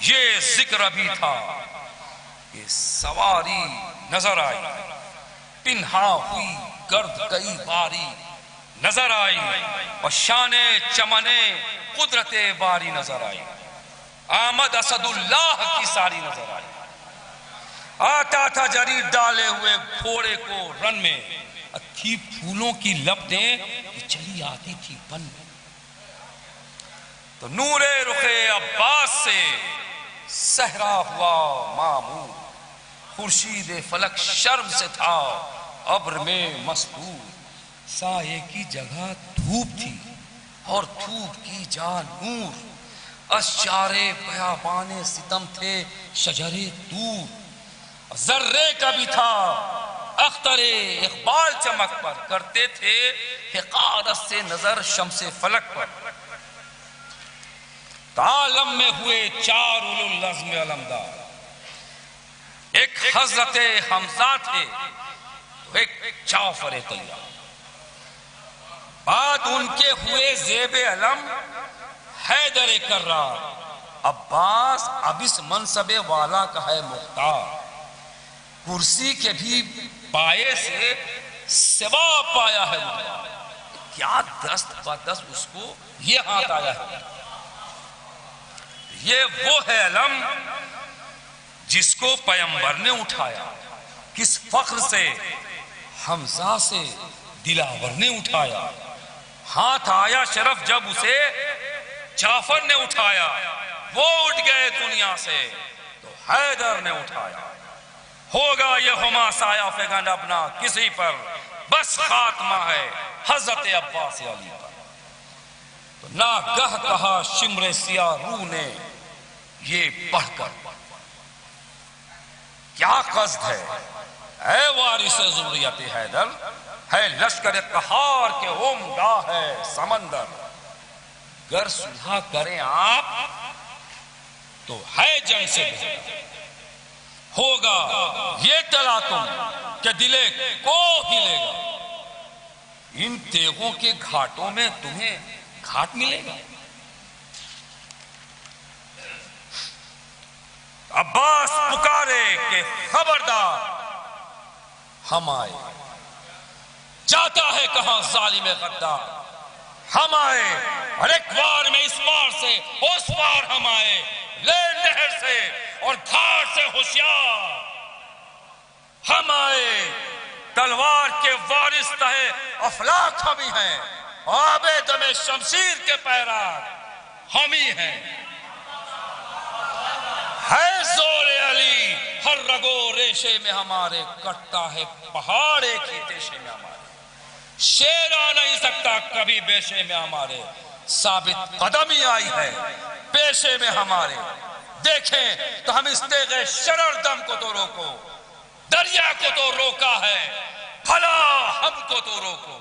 یہ ذکر ابھی تھا کہ سواری نظر آئی، پنہا ہوئی گرد کئی باری نظر آئی، اور شان چمنے قدرت باری نظر آئی. آمد اسد اللہ کی ساری نظر آئی. آتا تھا جری ڈالے ہوئے گھوڑے کو رن میں، تھی پھولوں کی لپٹیں چلی آتی تھی بن میں. تو نور رخ عباس سے صحرا ہوا معمور، خورشید فلک شرم سے تھا ابر میں مستور. سایے کی جگہ دھوپ تھی اور دھوپ کی جا نور، اشجار بیابان ستم تھے شجرے دور. ذرے کا بھی تھا اختر اقبال چمک پر، کرتے تھے حقارت سے نظر شمس فلک پر. عالم میں ہوئے چار اولو العزم علمدار، ایک حضرت حمزہ تھے، ایک جعفر طیار. بعد ان کے ہوئے زیب علم حیدر کرار. عباس اب اس منصب والا کا ہے مختار، کرسی کے بھی پائے سے سوا پایا ہے. کیا دست بدست اس کو یہ ہاتھ آیا ہے. یہ وہ ہے علم جس کو پیغمبر نے اٹھایا. کس فخر سے حمزہ سے دلاور نے اٹھایا. ہاتھ آیا شرف جب اسے جعفر نے اٹھایا. وہ اٹھ گئے دنیا سے تو حیدر نے اٹھایا. ہوگا یہ ہما سایہ فگن اپنا کسی پر، بس خاتمہ ہے حضرت عباس علی پر. تو ناگہ کہا شمر سیاہ روح نے یہ پڑھ کر، کیا قصد ہے اے وارث ذریت حیدر، ہے لشکر قہار کے عمدہ ہے سمندر. گر صلح کریں آپ تو ہے جنگ سے بہتر، ہوگا یہ تلاطم کہ دلے کو ہلے گا. ان تیغوں کے گھاٹوں میں تمہیں گھاٹ ملے گا. عباس پکارے کہ خبردار ہم آئے. جاتا ہے کہاں ظالم غدار. ہم آئے اور ایک بار میں اس پار سے اس پار ہم آئے، لے نہر سے اور گھاٹ سے ہوشیار. ہم آئے تلوار کے وارث تہے افلاک ہم ہی ہیں، آب دم شمشیر کے پیرار ہم ہی ہیں. ہے زور علی ہر رگو ریشے میں ہمارے، کٹتا ہے پہاڑ ایک ہی دیشے میں ہمارے. شیر آ نہیں سکتا کبھی بیشے میں ہمارے، ثابت قدمی آئی ہے پیشے میں ہمارے. دیکھیں تو ہم اس تیغ شرر دم کو تو روکو، دریا کو تو روکا ہے، بھلا ہم کو تو روکو.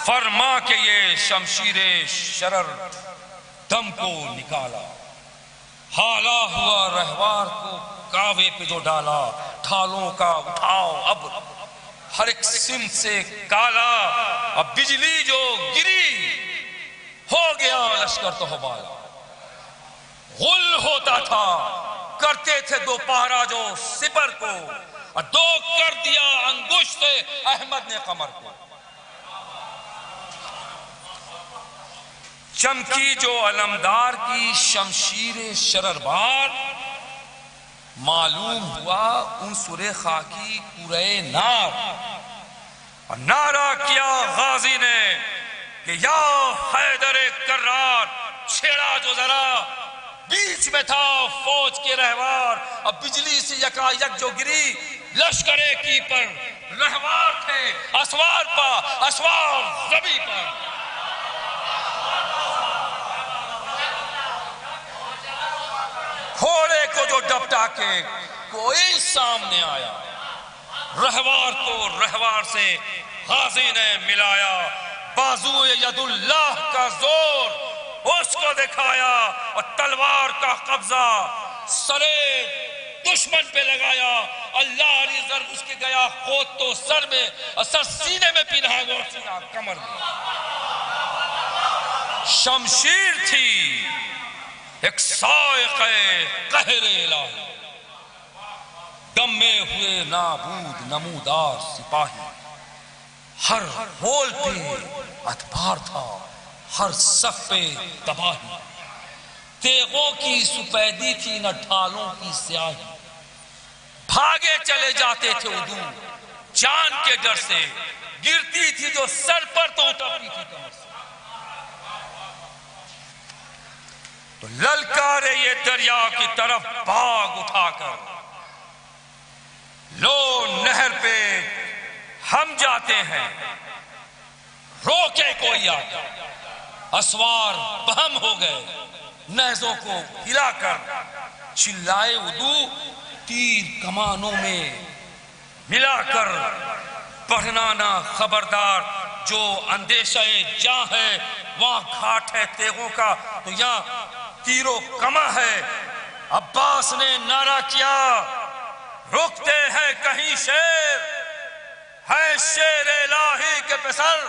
فرما کے یہ شمشیر شرر دم کو نکالا. حالا ہوا رہوار کو کعوے پہ جو ڈالا. ڈھالوں کا اٹھاؤ اب ہر ایک سمت سے کالا. اب بجلی جو گری ہو گیا لشکر تو حوالا. غل ہوتا تھا کرتے تھے دو پہرا جو سپر کو، اور دو کر دیا انگشت احمد نے قمر کو. چمکی جو علمدار کی شمشیر شرر بار، معلوم ہوا عنصر خاکی قرے نار. اور نعرہ کیا غازی نے کہ یا حیدر کرار، چھیڑا جو ذرا، بیچ میں تھا فوج کے رہوار، اب بجلی سے یکا یک جو گری، لشکرے کی پر رہوار تھے اسوار پا اسوار زبی پر۔ گھوڑے کو جو ڈپٹا کے کوئی سامنے آیا، رہوار کو رہوار سے غازی نے ملایا، بازو ید اللہ کا زور اس کو دکھایا اور تلوار کا قبضہ سرے دشمن پہ لگایا، اللہ علی ضرب اس کے گیا خود تو سر میں، سر سینے میں پینہا اور سینہ کمر میں۔ شمشیر تھی ایک سائق قہر الہی، دمے ہوئے نابود نمودار سپاہی، ہر ہول پہ ادبار تھا، ہر صف پہ تباہی، تیغوں کی سپیدی تھی نہ ڈھالوں کی سیاہی، بھاگے چلے جاتے تھے عدو جان کے ڈر سے، گرتی تھی جو سر پر تو اترتی تھی کمر سے۔ تو للکارے یہ دریا کی طرف باغ اٹھا کر، لو نہر پہ ہم جاتے ہیں، روکے کوئی آگے، اسوار بہم ہو گئے، نیزوں کو ہلا کر چلائے عدو، تیر کمانوں میں ملا کر، پڑھنا نہ خبردار، جو اندیشہ جاں ہے وہاں گھاٹ ہے تیغوں کا، تو یہاں تیرو کما ہے۔ عباس نے نعرہ کیا، رکتے ہیں کہیں شیر، ہے شیر الہی کے پسر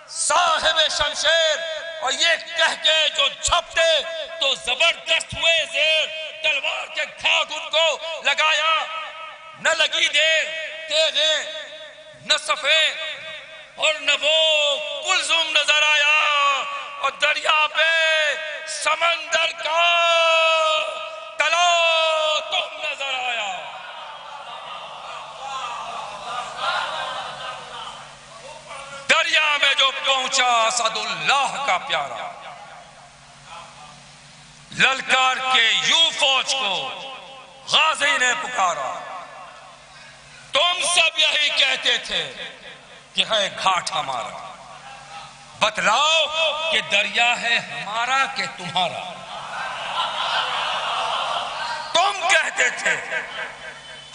صاحب شمشیر، اور یہ کہہ کے جو جھپٹے تو زبردست ہوئے زیر، تلوار کے گھاٹ ان کو لگایا، نہ لگی دیر تیغیں نہ صفیں اور نہ وہ کلزم نظر آیا، اور دریا پہ سمندر کا تلاطم نظر آیا۔ دریا میں جو پہنچا اسد اللہ کا پیارا، للکار کے یوں فوج کو غازی نے پکارا، تم سب یہی کہتے تھے کہ ہے گھاٹ ہمارا، بتلاؤ کہ دریا ہے ہمارا کہ تمہارا۔ تم کہتے تھے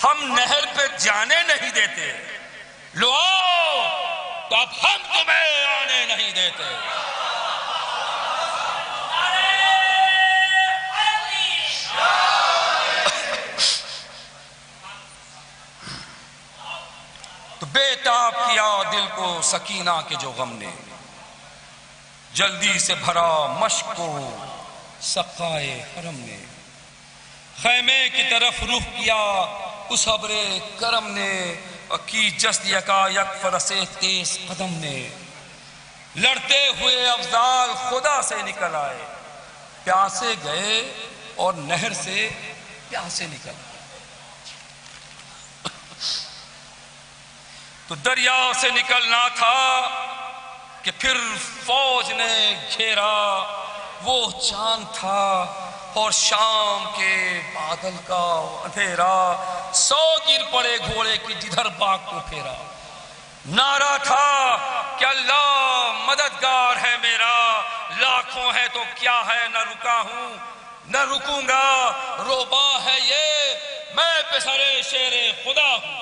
ہم نہر پہ جانے نہیں دیتے، لو آؤ تو اب ہم تمہیں آنے نہیں دیتے۔ تو بےتاب کیا دل کو سکینہ کے جو غم نے، جلدی سے بھرا مشق کو سقائے حرم نے، خیمے کی طرف رخ کیا اس ابر کرم نے، اور کی جست یکا یک فرس تیز قدم نے، لڑتے ہوئے افضال خدا سے نکل آئے، پیاسے گئے اور نہر سے پیاسے نکل آئے۔ تو دریا سے نکلنا تھا کہ پھر فوج نے گھیرا، وہ چاند تھا اور شام کے بادل کا اندھیرا، سو گر پڑے گھوڑے کی جدھر باغ کو پھیرا، نعرہ تھا کہ اللہ مددگار ہے میرا، لاکھوں ہے تو کیا ہے، نہ رکا ہوں نہ رکوں گا، روبا ہے یہ میں پسرے شیر خدا ہوں۔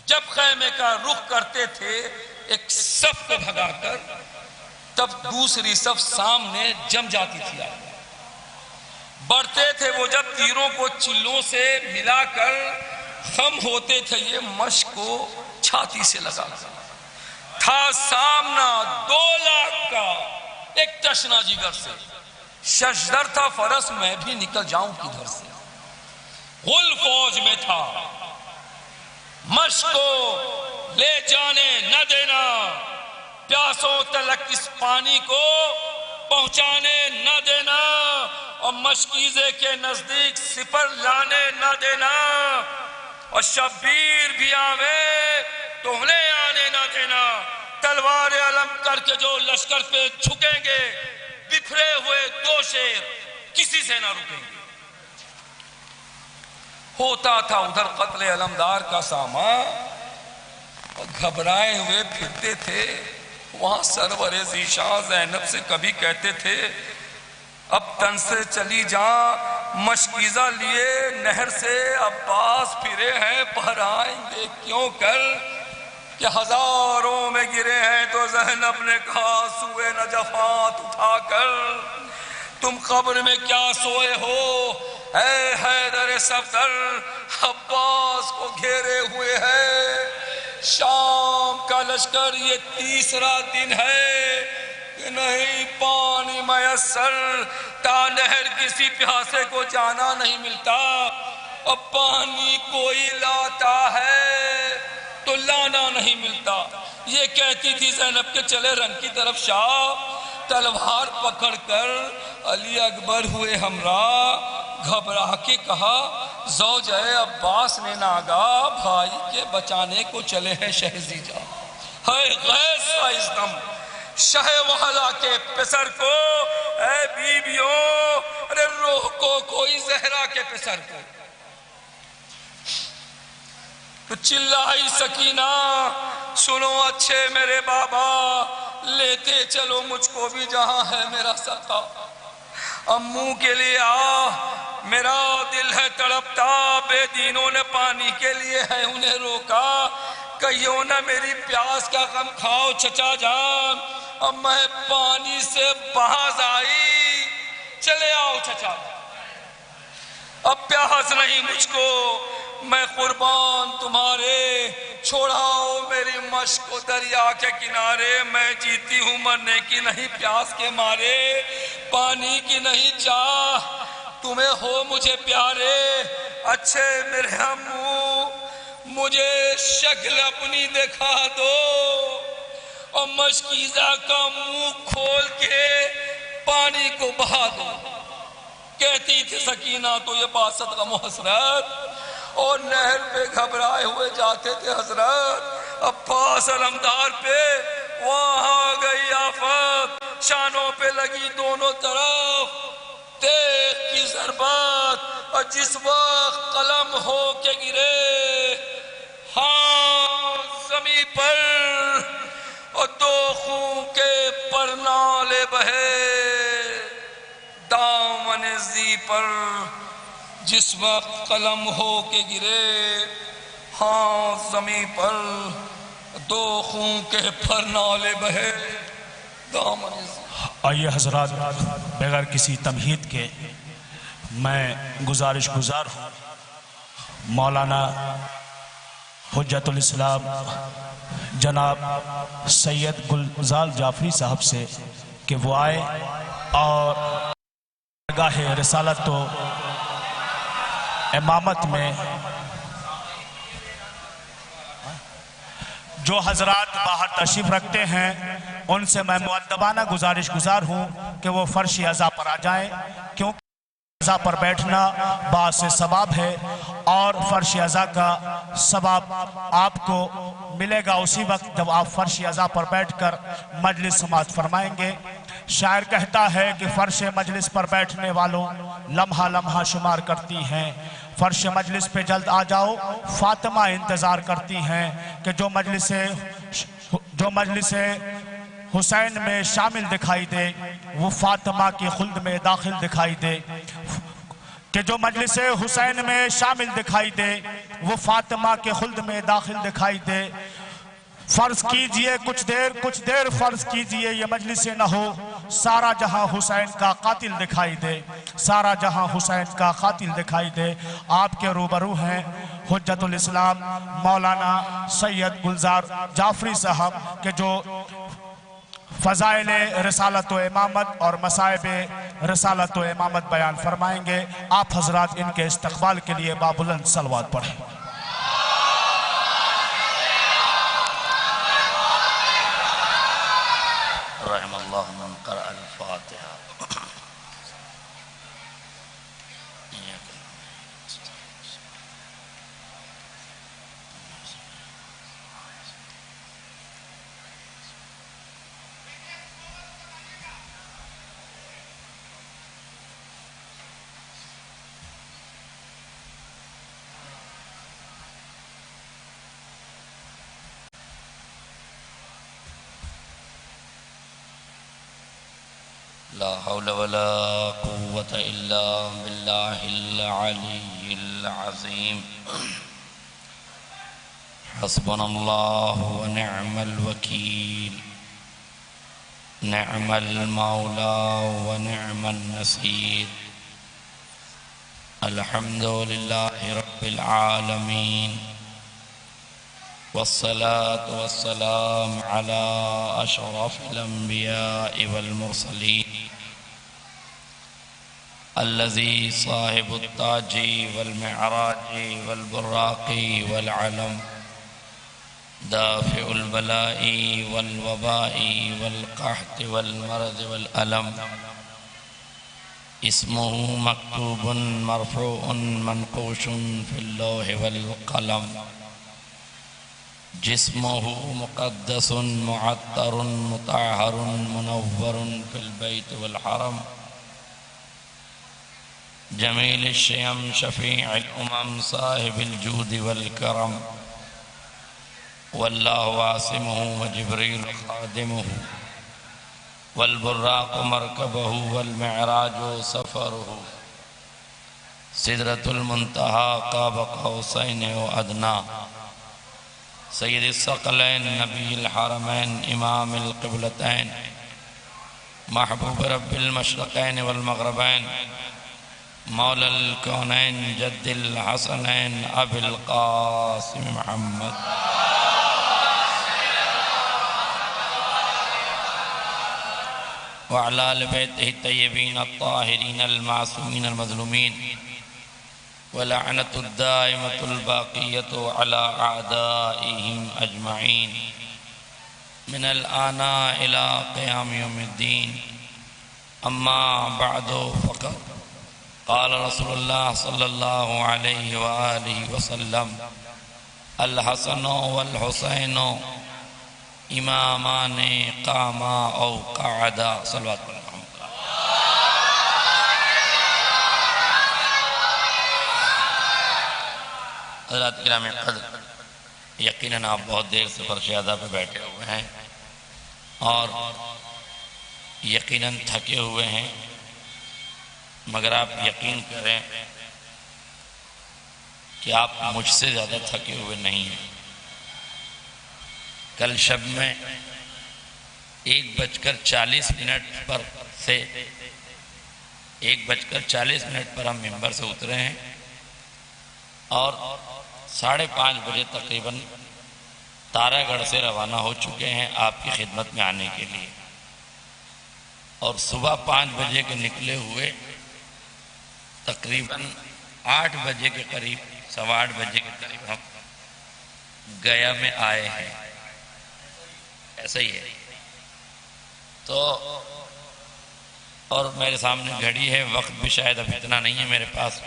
جب خیمے کا رخ کرتے تھے ایک صف کو بھگا کر، تب دوسری صف سامنے جم جاتی تھی، بڑھتے تھے وہ جب تیروں کو چلوں سے ملا کر، خم ہوتے تھے یہ مشق کو چھاتی سے لگا تھا سامنا 2 لاکھ کا ایک تشنا جگر سے، ششدر تھا فرس میں بھی نکل جاؤں کدھر سے، غل فوج میں تھا مشق کو لے جانے نہ دینا، پیاسوں تلک اس پانی کو پہنچانے نہ دینا، اور مشکیزے کے نزدیک سپر لانے نہ دینا، اور شبیر بھی آوے تو انہیں آنے نہ دینا۔ تلوار علم کر کے جو لشکر پہ جھکیں گے، بکھرے ہوئے دو شیر کسی سے نہ رکیں گے۔ ہوتا تھا ادھر قتل علمدار کا سامان، گھبرائے ہوئے پھرتے تھے، وہاں سرور ذیشان زینب سے کبھی کہتے تھے اب تن سے چلی جاں، مشکیزہ لیے نہر سے عباس پھرے ہیں، پہرائیں گے کیوں کر کہ ہزاروں میں گرے ہیں۔ تو زینب نے کہا سوئے نجفات اٹھا کر تم قبر میں کیا سوئے ہو اے حیدر صفدر، عباس کو گھیرے ہوئے ہے، شام کا لشکر یہ تیسرا دن ہے کہ نہیں پانی میسر، تا نہر کسی پیاسے کو جانا نہیں ملتا، اب پانی کوئی لاتا ہے تو لانا نہیں ملتا۔ یہ کہتی تھی زینب کے چلے رنگ کی طرف شاہ، تلوار پکڑ کر علی اکبر ہوئے ہمراہ، گھبرا کے کہا زوجہ عباس نے ناگا بھائی کے بچانے کو چلے ہیں شہزی جا، ہے غیر سائزدم شہ وحلا کے پسر کو، اے بیبیوں ارے روح کو کوئی زہرا کے پسر کو۔ تو چلائی سکینہ سنو اچھے میرے بابا، لیتے چلو مجھ کو بھی جہاں ہے میرا سقا، امو کے لیے آ میرا دل ہے تڑپتا، بے دینوں نے پانی کے لیے ہے انہیں روکا، کہیوں نہ میری پیاس کا غم کھاؤ چچا جان، اب میں پانی سے باز آئی، چلے آؤ چچا، اب پیاس نہیں مجھ کو، میں قربان تمہارے، چھوڑاؤ میری مشق کو دریا کے کنارے، میں جیتی ہوں مرنے کی نہیں پیاس کے مارے، پانی کی نہیں چاہ تمہیں ہو مجھے پیارے، اچھے میرے امو مجھے شکل اپنی دکھا دو، اور مشکیزہ کا منہ کھول کے پانی کو بہا دو۔ کہتی تھی سکینہ تو یہ باسط غم و حسرت، اور نہر پہ گھبرائے ہوئے جاتے تھے حضرت، عباس علمدار پہ وہاں گئی آفت، شانوں پہ لگی دونوں طرف تیغ کی ضربت، اور جس وقت قلم ہو کے گرے ہاں زمین پر، اور دو خون کے پرنالے بہے دامن زی پر، جس وقت قلم ہو کے گرے ہاں زمین پر، دو خون کے پرنالے بہے دامن زی۔ آئیے حضرات بغیر کسی تمہید کے میں گزارش گزار ہوں مولانا حجت الاسلام جناب سید گلزار جعفری صاحب سے کہ وہ آئے اور گاہ رسالت و امامت میں جو حضرات باہر تشریف رکھتے ہیں ان سے میں مؤدبانہ گزارش گزار ہوں کہ وہ فرش عزا پر آ جائیں، کیونکہ عزا پر بیٹھنا باعث ثواب ہے، اور فرش عزا کا ثواب آپ کو ملے گا اسی وقت جب آپ فرش عزا پر بیٹھ کر مجلس سماعت فرمائیں گے۔ شاعر کہتا ہے کہ فرش مجلس پر بیٹھنے والوں لمحہ لمحہ شمار کرتی ہیں، فرش مجلس پہ جلد آ جاؤ فاطمہ انتظار کرتی ہیں، کہ جو مجلس حسین میں شامل دکھائی دے وہ فاطمہ کی خلد میں داخل دکھائی دے، کہ جو مجلس حسین میں شامل دکھائی دے وہ فاطمہ کے خلد میں داخل دکھائی دے۔ فرض کیجئے کچھ دیر فرض کیجئے یہ مجلس نہ ہو، سارا جہاں حسین کا قاتل دکھائی دے، سارا جہاں حسین کا قاتل دکھائی دے۔ آپ کے روبرو ہیں حجت الاسلام مولانا سید گلزار جعفری صاحب کہ جو فضائل رسالت و امامت اور مصائب رسالت و امامت بیان فرمائیں گے۔ آپ حضرات ان کے استقبال کے لیے بابلند صلوات پڑھیں۔ رحم اللہ من قرأ الفاتحہ۔ لا حول ولا قوة إلا بالله العلي العظيم حسبنا الله ونعم الوكيل نعم المولى ونعم النصير الحمد لله رب العالمين والصلاة والسلام على أشرف الأنبياء والمرسلين الذي صاحب التاج والمعراج والبراق والعلم دافع البلاء والوباء والقحط والمرض والألم اسمه مكتوب مرفوع منقوش في اللوح والقلم جسمه مقدس معطر مطهر منور في البيت والحرم جميل الشيم شفيع الأمم صاحب الجود والكرم والله عاصمه وجبريل خادمه والبراق مركبه والمعراج سفره سدرة المنتهى قاب قوسين وأدنى سید الثقلین نبی الحرمین امام القبلتین محبوب رب المشرقین والمغربین مولا الکونین جد الحسنین ابی القاسم محمد وعلى آل بیتہ الطیبین الطاہرین المعصومین المظلومین ولعنة الدائمة الباقية على أعدائهم أجمعين من الآن إلى قيام يوم الدين أما بعد فقد قال رسول الله صلى الله عليه وآله وسلم الحسن والحسين إمامان قاما أو قعدا صلوات الله حضرات کرام قدر یقیناً آپ بہت دیر سے فرش ادا پہ بیٹھے ہوئے ہیں اور یقیناً تھکے ہوئے ہیں مگر آپ یقین کریں کہ آپ مجھ سے زیادہ تھکے ہوئے نہیں ہیں کل شب میں 1:40 پر سے 1:40 پر ہم ممبر سے اترے ہیں اور 5:30 بجے تقریباً تارا گڑھ سے روانہ ہو چکے ہیں آپ کی خدمت میں آنے کے لیے اور صبح 5 بجے کے نکلے ہوئے تقریباً 8 بجے کے قریب 8:15 بجے کے قریب ہم گیا میں آئے ہیں ایسا ہی ہے تو اور میرے سامنے گھڑی ہے وقت بھی شاید اب اتنا نہیں ہے میرے پاس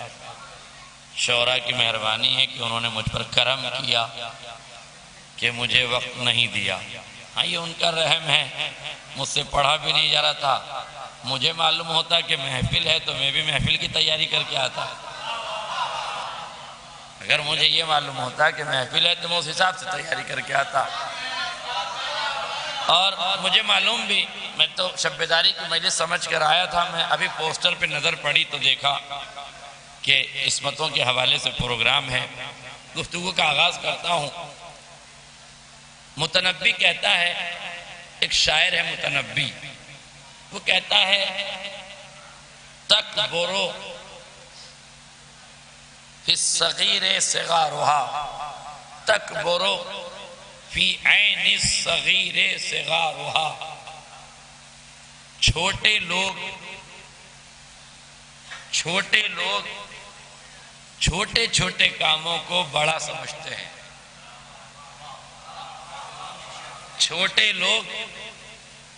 شعراء کی مہربانی ہے کہ انہوں نے مجھ پر کرم کیا کہ مجھے وقت نہیں دیا ہاں یہ ان کا رحم ہے مجھ سے پڑھا بھی نہیں جا رہا تھا مجھے معلوم ہوتا کہ محفل ہے تو میں بھی محفل کی تیاری کر کے آتا اگر مجھے یہ معلوم ہوتا کہ محفل ہے تو میں اس حساب سے تیاری کر کے آتا اور مجھے معلوم بھی میں تو شب بیداری کی مجلس سمجھ کر آیا تھا میں ابھی پوسٹر پہ نظر پڑی تو دیکھا کہ عصمتوں کے حوالے سے پروگرام ہے گفتگو کا آغاز کرتا ہوں متنبی کہتا ہے ایک شاعر ہے متنبی وہ کہتا ہے تکبرو فی الصغیر صغارها تکبرو فی عین الصغیر صغارها چھوٹے لوگ چھوٹے چھوٹے کاموں کو بڑا سمجھتے ہیں چھوٹے لوگ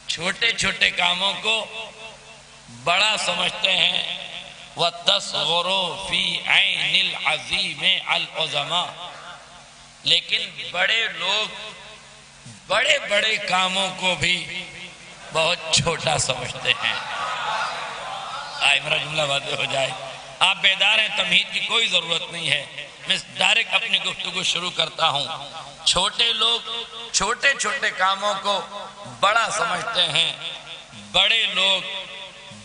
چھوٹے چھوٹے کاموں کو بڑا سمجھتے ہیں وَتَصْغُرُوا فِي عَيْنِ الْعَظِيمِ الْعُظَمَا لیکن بڑے لوگ بڑے بڑے کاموں کو بھی بہت چھوٹا سمجھتے ہیں آئے میرا جملہ واضح ہو جائے آپ بیدار ہیں تمہید کی کوئی ضرورت نہیں ہے میں ڈائریکٹ اپنی گفتگو شروع کرتا ہوں چھوٹے لوگ چھوٹے چھوٹے کاموں کو بڑا سمجھتے ہیں بڑے لوگ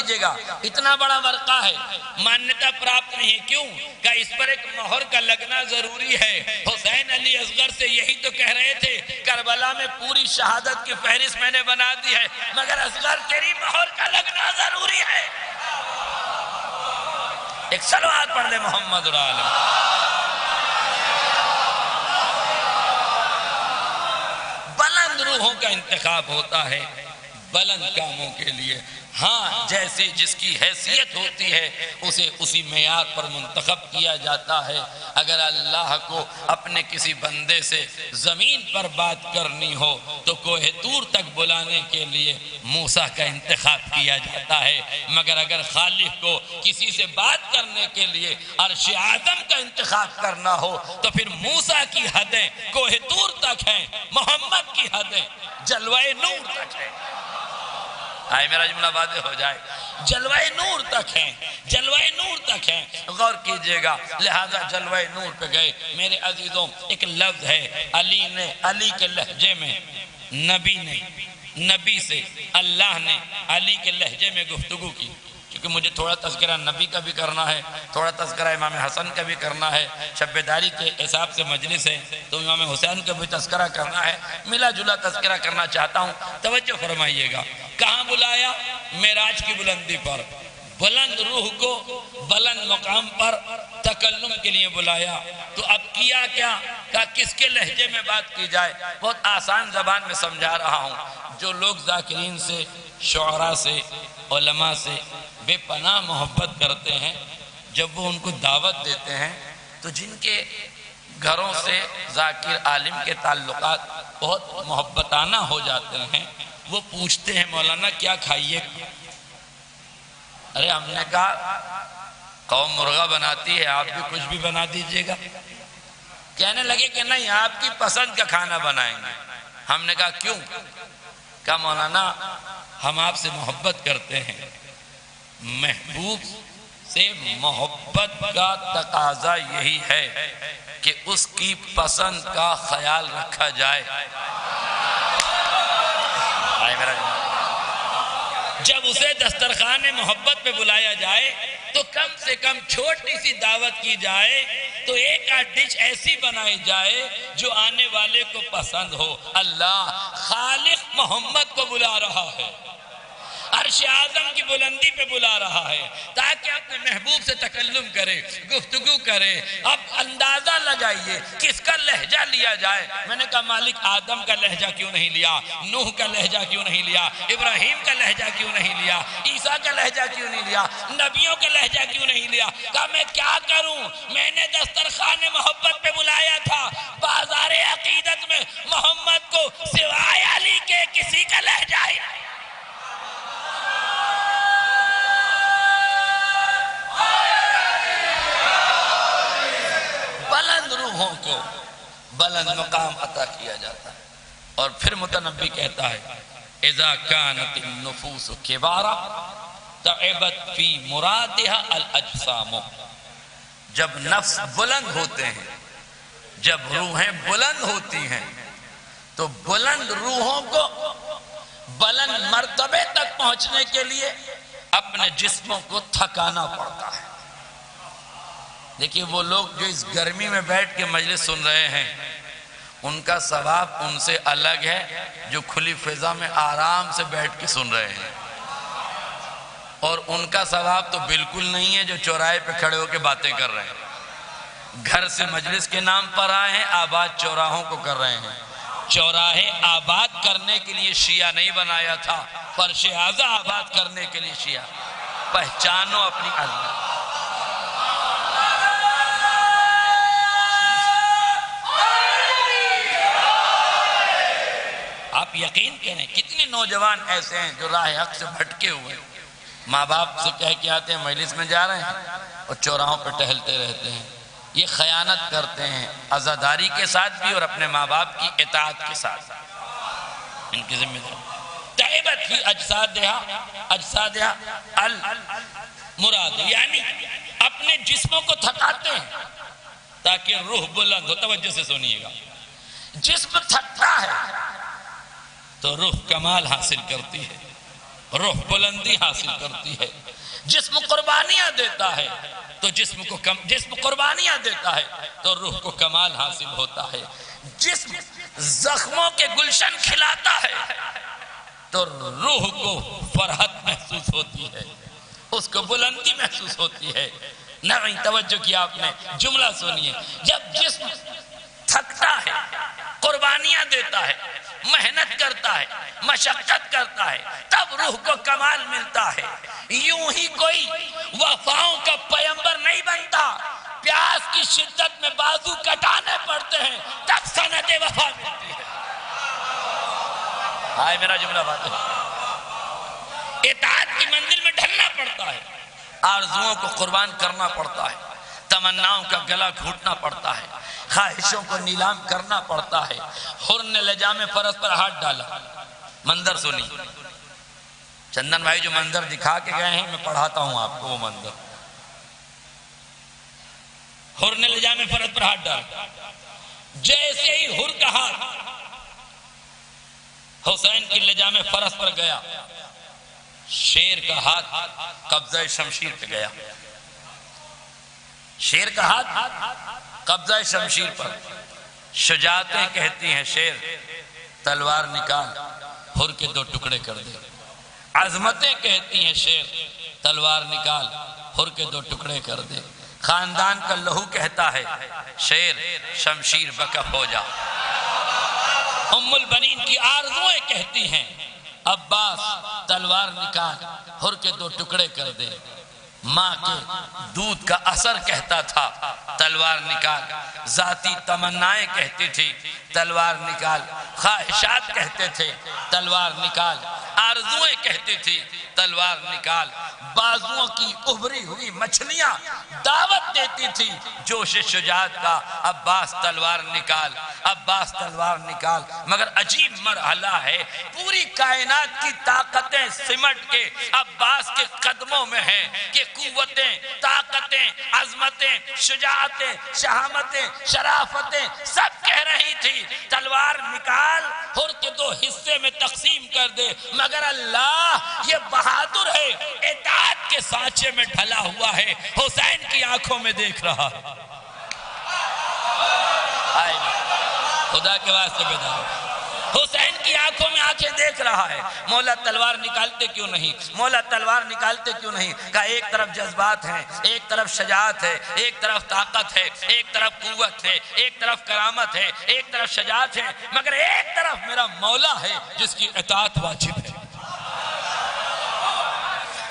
کیجئے گا، اتنا بڑا ورقہ ہے، مانیتا پراپت نہیں، کیوں کہ اس پر ایک مہر کا لگنا ضروری ہے۔ حسین علی اصغر سے یہی تو کہہ رہے تھے، کربلا میں پوری شہادت کی فہرست میں نے بنا دی ہے، مگر اصغر تیری مہر کا لگنا ضروری ہے۔ ایک صلوات پڑھ لے محمد العالم۔ بلند روحوں کا انتخاب ہوتا ہے بلند کاموں کے لیے، ہاں جیسے جس کی حیثیت ہوتی ہے اسے اسی معیار پر منتخب کیا جاتا ہے۔ اگر اللہ کو اپنے کسی بندے سے زمین پر بات کرنی ہو تو کوہ طور تک بلانے کے لیے موسیٰ کا انتخاب کیا جاتا ہے، مگر اگر خالق کو کسی سے بات کرنے کے لیے عرش اعظم کا انتخاب کرنا ہو تو پھر موسیٰ کی حدیں کوہ طور تک ہیں، محمد کی حدیں جلوہ نور تک ہیں۔ آئے میرا جملہ واضح ہو جائے، جلوہ نور تک ہیں، جلوہ نور تک ہیں، غور کیجئے گا۔ لہذا جلوہ نور پہ گئے۔ میرے عزیزوں ایک لفظ ہے، علی کے لہجے میں نبی سے اللہ نے علی کے لہجے میں گفتگو کی، کیونکہ مجھے تھوڑا تذکرہ نبی کا بھی کرنا ہے، تھوڑا تذکرہ امام حسن کا بھی کرنا ہے، شب داری کے حساب سے مجلس ہے تو امام حسین کا بھی تذکرہ کرنا ہے، ملا جلا تذکرہ کرنا چاہتا ہوں، توجہ فرمائیے گا۔ کہاں بلایا؟ معراج کی بلندی پر، بلند روح کو بلند مقام پر تکلم کے لیے بلایا۔ تو اب کیا کیا؟ کہ کس کے لہجے میں بات کی جائے؟ بہت آسان زبان میں سمجھا رہا ہوں۔ جو لوگ ذاکرین سے، شعراء سے، علماء سے بے پناہ محبت کرتے ہیں، جب وہ ان کو دعوت دیتے ہیں تو جن کے گھروں سے ذاکر عالم کے تعلقات بہت محبتانہ ہو جاتے ہیں، وہ پوچھتے ہیں مولانا کیا کھائیے؟ ارے ہم نے کہا قوم مرغا بناتی ہے، آپ بھی کچھ بھی بنا دیجئے گا۔ کہنے لگے کہ نہیں، آپ کی پسند کا کھانا بنائیں گے۔ ہم نے کہا کیوں؟ کہا مولانا ہم آپ سے محبت کرتے ہیں، محبوب سے محبت کا تقاضا یہی ہے کہ اس کی پسند کا خیال رکھا جائے۔ جب اسے دسترخوان محبت پہ بلایا جائے تو کم سے کم چھوٹی سی دعوت کی جائے تو ایک آدھ ڈش ایسی بنائی جائے جو آنے والے کو پسند ہو۔ اللہ خالق محمد کو بلا رہا ہے، عرش اعظم کی بلندی پہ بلا رہا ہے تاکہ اپنے محبوب سے تکلم کرے، گفتگو کرے۔ اب اندازہ لگائیے کس کا لہجہ لیا جائے۔ میں نے کہا مالک آدم کا لہجہ کیوں نہیں لیا، نوح کا لہجہ کیوں نہیں لیا، ابراہیم کا لہجہ کیوں نہیں لیا، عیسیٰ کا لہجہ کیوں نہیں لیا، نبیوں کا لہجہ کیوں نہیں لیا؟ کہا میں کیا کروں، میں نے دسترخوان محبت پہ بلایا تھا، بازار عقیدت میں محمد کو سوائے علی کے کسی کا لہجہ ہی نہیں۔ بلند روحوں کو بلند مقام عطا کیا جاتا ہے۔ اور پھر متنبی کہتا ہے اذا كانت النفوس کبارا تعبت فی مرادها الاجسام۔ جب نفس بلند ہوتے ہیں، جب روحیں بلند ہوتی ہیں تو بلند روحوں کو بلند مرتبے تک پہنچنے کے لیے اپنے جسموں کو تھکانا پڑتا ہے۔ دیکھیے وہ لوگ جو اس گرمی میں بیٹھ کے مجلس سن رہے ہیں، ان کا ثواب ان سے الگ ہے جو کھلی فضا میں آرام سے بیٹھ کے سن رہے ہیں، اور ان کا ثواب تو بالکل نہیں ہے جو چوراہے پہ کھڑے ہو کے باتیں کر رہے ہیں۔ گھر سے مجلس کے نام پر آئے ہیں، آباد چوراہوں کو کر رہے ہیں۔ چوراہے آباد کرنے کے لیے شیعہ نہیں بنایا تھا، فرش اعظم آباد کرنے کے لیے شیعہ۔ پہچانو اپنی عظمت۔ آپ یقین کریں کتنے نوجوان ایسے ہیں جو راہ حق سے بھٹکے ہوئے، ماں باپ سے کہہ کے آتے ہیں مجلس میں جا رہے ہیں اور چوراہوں پہ ٹہلتے رہتے ہیں۔ یہ خیانت کرتے ہیں عزاداری کے ساتھ بھی اور اپنے ماں باپ کی اطاعت کے ساتھ۔ ان کی ذمہ داری تعبت فی اجسادہا المراد، یعنی اپنے جسموں کو تھکاتے ہیں تاکہ روح بلند ہو۔ توجہ سے سنیے گا، جسم تھکتا ہے تو روح کمال حاصل کرتی ہے۔ روح بلندی حاصل کرتی ہے. جسم قربانیاں دیتا ہے تو جسم قربانیاں دیتا ہے تو روح کو کمال حاصل ہوتا ہے. جسم زخموں کے گلشن کھلاتا ہے تو روح کو فرحت محسوس ہوتی ہے, اس کو بلندی محسوس ہوتی ہے. نہیں توجہ کیا آپ نے, جملہ سنیے. جب جسم تھکتا ہے, قربانیاں دیتا ہے, محنت کرتا ہے, مشقت کرتا ہے, تب روح کو کمال ملتا ہے. یوں ہی کوئی وفاؤں کا پیمبر نہیں بنتا, پیاس کی شدت میں بازو کٹانے پڑتے ہیں تب سند وفا ملتی ہے. آئے میرا جملہ بات ہے. اطاعت کی منزل میں ڈھلنا پڑتا ہے, آرزوؤں کو قربان کرنا پڑتا ہے, تمناؤں کا گلا گھونٹنا پڑتا ہے, خواہشوں کو نیلام کرنا پڑتا ہے. حر نے لجام فرس پر ہاتھ ڈالا. منظر سنی چندن بھائی جو منظر دکھا کے گئے ہیں, میں پڑھاتا ہوں آپ کو وہ منظر. حر نے لجام فرس پر ہاتھ ڈالا. جیسے ہی حر کا ہاتھ حسین کی لجام فرس پر گیا, شیر کا ہاتھ قبضہ شمشیر پہ گیا. شیر کا ہاتھ قبضہ شمشیر پر. شجاعتیں کہتی ہیں شیر تلوار نکال, حر کے 2 ٹکڑے کر دے. عظمتیں کہتی ہیں شیر تلوار نکال, حر کے 2 ٹکڑے کر دے. خاندان کا لہو کہتا ہے شیر شمشیر بکف ہو جا. ام البنین کی آرزویں کہتی ہیں عباس تلوار نکال, حر کے 2 ٹکڑے کر دے. ماں کے دودھ کا اثر کہتا تھا تلوار نکال. ذاتی تمنائیں کہتی تھی تلوار نکال. خواہشات کہتے تھے تلوار نکال. آرزویں کہتی تھی تلوار نکال. بازوؤں کی ابھری ہوئی مچھلیاں دعوت دیتی تھی جوش شجاعت کا, عباس تلوار نکال, عباس تلوار نکال. مگر عجیب مرحلہ ہے, پوری کائنات کی طاقتیں سمٹ کے عباس کے قدموں میں ہیں کہ قوتیں, طاقتیں, عظمتیں, شجاعتیں, شہامتیں, شرافتیں سب کہہ رہی تھی تلوار نکال, حر کے 2 حصے میں تقسیم کر دے. مگر اللہ یہ بہادر ہے, اطاعت کے سانچے میں ڈھلا ہوا ہے, حسین کی آنکھوں میں دیکھ رہا ہے. خدا کے واسطے بیدار, حسین کی آنکھوں میں آنکھیں دیکھ رہا ہے. مولا تلوار نکالتے کیوں نہیں, مولا تلوار نکالتے کیوں نہیں؟ کہا ایک طرف جذبات ہیں, ایک طرف شجاعت ہے, ایک طرف طاقت ہے, ایک طرف قوت ہے, ایک طرف کرامت ہے, ایک طرف شجاعت ہے, مگر ایک طرف میرا مولا ہے جس کی اطاعت واجب ہے.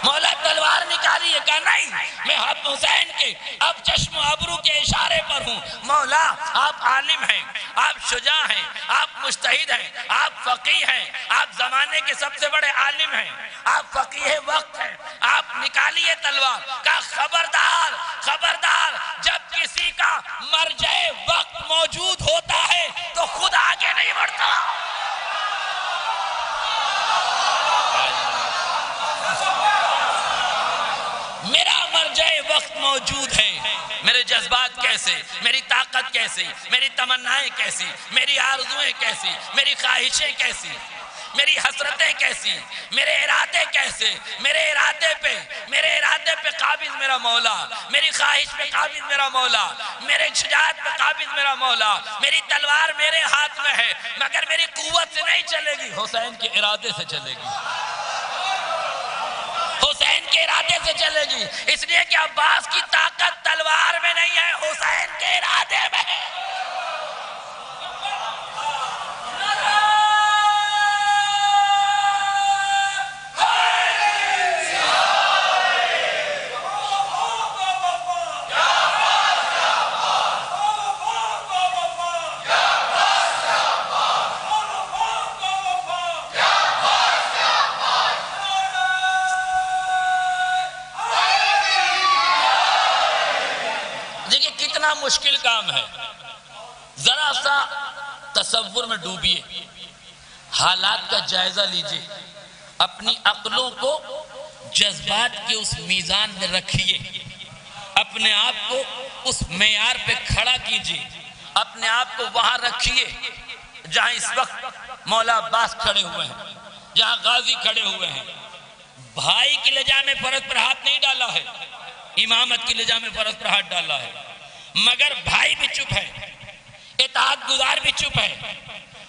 مولا تلوار نکالی ہے, کہا نہیں میں حسین کے اب چشم و ابرو کے اشارے پر ہوں. مولا آپ عالم ہیں, آپ شجاع ہیں, آپ مجتہد ہیں, آپ فقیہ ہیں, آپ زمانے کے سب سے بڑے عالم ہیں, آپ فقیہ وقت ہیں, آپ نکالیے تلوار. کہا خبردار خبردار, جب کسی کا مرجع وقت موجود ہوتا ہے تو خود آگے نہیں بڑھتا. میرا مرجع وقت موجود ہے, میرے جذبات کیسے, میری طاقت کیسی, میری تمنائیں کیسی, میری آرزویں کیسی, میری خواہشیں کیسی, میری حسرتیں کیسی, میرے ارادے کیسے. میرے ارادے پہ قابض میرا مولا, میری خواہش پہ قابض میرا مولا, میرے شجاعت پہ قابض میرا مولا. میری تلوار میرے ہاتھ میں ہے مگر میری قوت سے نہیں چلے گی, حسین کے ارادے سے چلے گی, حسین کے ارادے سے چلے گی. اس لیے کہ عباس کی طاقت تلوار میں نہیں ہے, حسین کے ارادے میں ہے. مشکل کام ہے, ذرا سا تصور میں ڈوبیے, حالات کا جائزہ لیجئے, اپنی عقلوں کو جذبات کے اس میزان میں رکھیے, اپنے آپ کو اس معیار پہ کھڑا کیجئے, اپنے آپ کو وہاں رکھیے جہاں اس وقت مولا عباس کھڑے ہوئے ہیں, جہاں غازی کھڑے ہوئے ہیں, بھائی کی لجا میں فرض پر ہاتھ نہیں ڈالا ہے، امامت کی لجا میں فرض پر ہاتھ ڈالا ہے، مگر بھائی بھی چپ ہے، اطاعت گزار بھی چپ ہے۔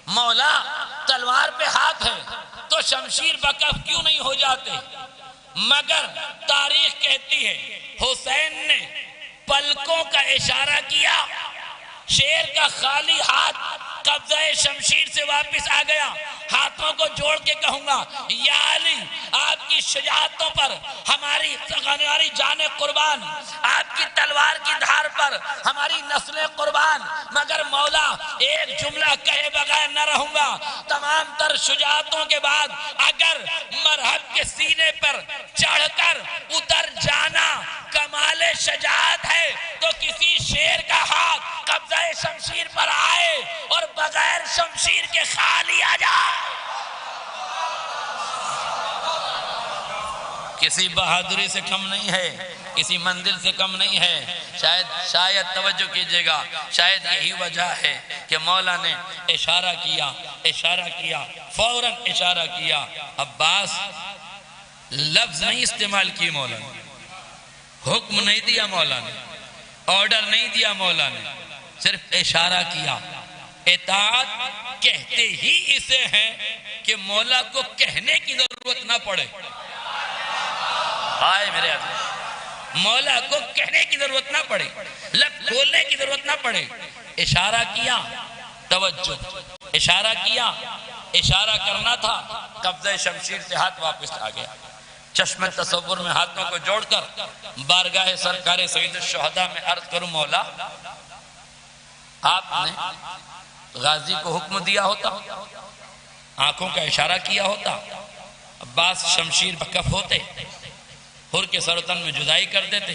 مولا تلوار پہ ہاتھ ہے تو شمشیر بکف کیوں نہیں ہو جاتے؟ مگر تاریخ کہتی ہے حسین نے پلکوں کا اشارہ کیا، شیر کا خالی ہاتھ قبضہ شمشیر سے واپس آ گیا۔ ہاتھوں کو جوڑ کے کہوں گا یا علی، آپ کی شجاعتوں پر ہماری جانیں قربان، آپ کی تلوار کی دھار پر ہماری نسلیں قربان، مگر مولا ایک جملہ کہے بغیر نہ رہوں گا۔ تمام تر شجاعتوں کے بعد اگر مرہب کے سینے پر چڑھ کر اتر جانا کمال شجاعت ہے تو کسی شیر کا ہاتھ قبضہ شمشیر پر آئے اور بغیر شمشیر کے خالی آ جائے۔ کسی بہادری سے کم نہیں ہے، کسی منزل سے کم نہیں ہے۔ شاید توجہ کیجئے گا، شاید یہی وجہ ہے کہ مولا نے اشارہ کیا، فوراً اشارہ کیا۔ عباس لفظ نہیں استعمال کی مولا نے، حکم نہیں دیا مولا نے، آرڈر نہیں دیا مولا نے، صرف اشارہ کیا۔ اطاعت کہتے ہی اسے ہیں کہ مولا کو کہنے کی ضرورت نہ پڑے۔ آئے میرے عزیز، مولا کو کہنے کی ضرورت نہ پڑے، لب کھولنے کی ضرورت نہ پڑے۔ اشارہ کیا، توجہ، اشارہ کیا، اشارہ کرنا تھا، قبضہ شمشیر سے ہاتھ واپس آ گیا۔ چشم تصور میں ہاتھوں کو جوڑ کر بارگاہ سرکار سید الشہداء میں عرض کروں مولا، آپ نے غازی کو حکم دیا ہوتا، آنکھوں کا اشارہ کیا ہوتا، عباس شمشیر بکف ہوتے، حر کے سر و تن میں جدائی کر دیتے،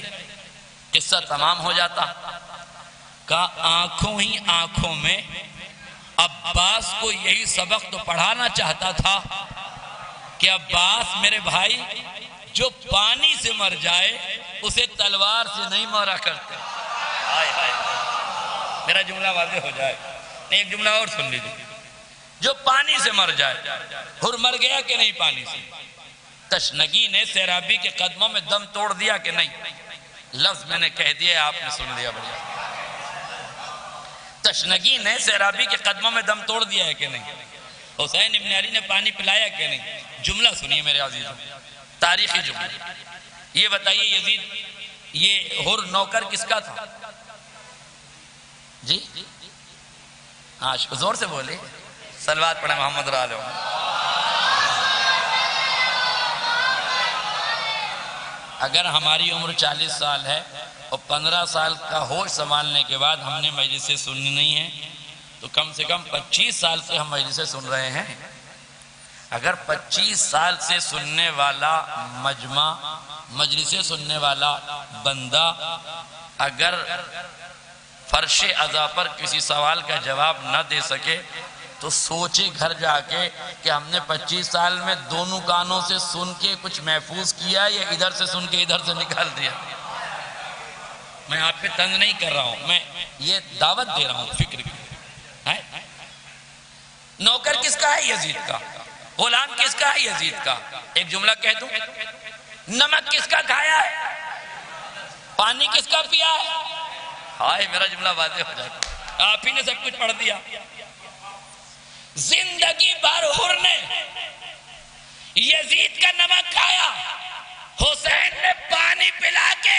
قصہ تمام ہو جاتا۔ کہا آنکھوں ہی آنکھوں میں عباس کو یہی سبق تو پڑھانا چاہتا تھا کہ عباس میرے بھائی، جو پانی سے مر جائے اسے تلوار سے نہیں مارا کرتے۔ میرا جملہ واضح ہو جائے، ایک جملہ اور سن لیجیے۔ جو پانی سے مر جائے، حر مر گیا کہ نہیں پانی سے؟ تشنگی نے سیرابی کے قدموں میں دم توڑ دیا کہ نہیں؟ لفظ میں نے کہہ دیا، آپ نے سن لیا۔ بڑھیا، تشنگی نے سیرابی کے قدموں میں دم توڑ دیا ہے کہ نہیں؟ حسین ابن علی نے پانی پلایا کہ نہیں؟ جملہ سنیے میرے عزیزوں، تاریخی جملہ۔ یہ بتائیے یزید، یہ حر نوکر کس کا تھا؟ جی ہاں زور سے بولے، صلوات پڑھیں محمد رسول اللہ۔ اگر ہماری عمر 40 سال ہے اور 15 سال کا ہوش سنبھالنے کے بعد ہم نے مجلسیں سننی نہیں ہیں تو کم سے کم 25 سال سے ہم مجلسیں سن رہے ہیں۔ اگر 25 سال سے سننے والا مجمع، مجلسیں سننے والا بندہ اگر فرش عزا پر کسی سوال کا جواب نہ دے سکے تو سوچے گھر جا کے کہ ہم نے 25 سال میں دونوں کانوں سے سن کے کچھ محفوظ کیا یا ادھر سے سن کے ادھر سے نکال دیا۔ میں آپ پہ تنگ نہیں کر رہا ہوں، میں یہ دعوت دے رہا ہوں فکر کی۔ نوکر کس کا ہے؟ یزید کا۔ غلام کس کا ہے؟ یزید کا۔ ایک جملہ کہہ دوں، نمک کس کا کھایا ہے؟ پانی کس کا پیا ہے؟ ہائے میرا جملہ واضح ہو جاتا، آپ ہی نے سب کچھ پڑھ دیا۔ زندگی بھر حر نے یزید کا نمک کھایا، حسین نے پانی پلا کے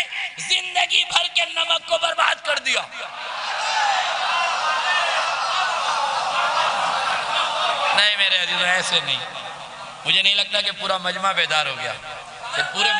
زندگی بھر کے نمک کو برباد کر دیا۔ نہیں میرے عزیزوں، ایسے نہیں، مجھے نہیں لگتا کہ پورا مجمع بیدار ہو گیا کہ پورے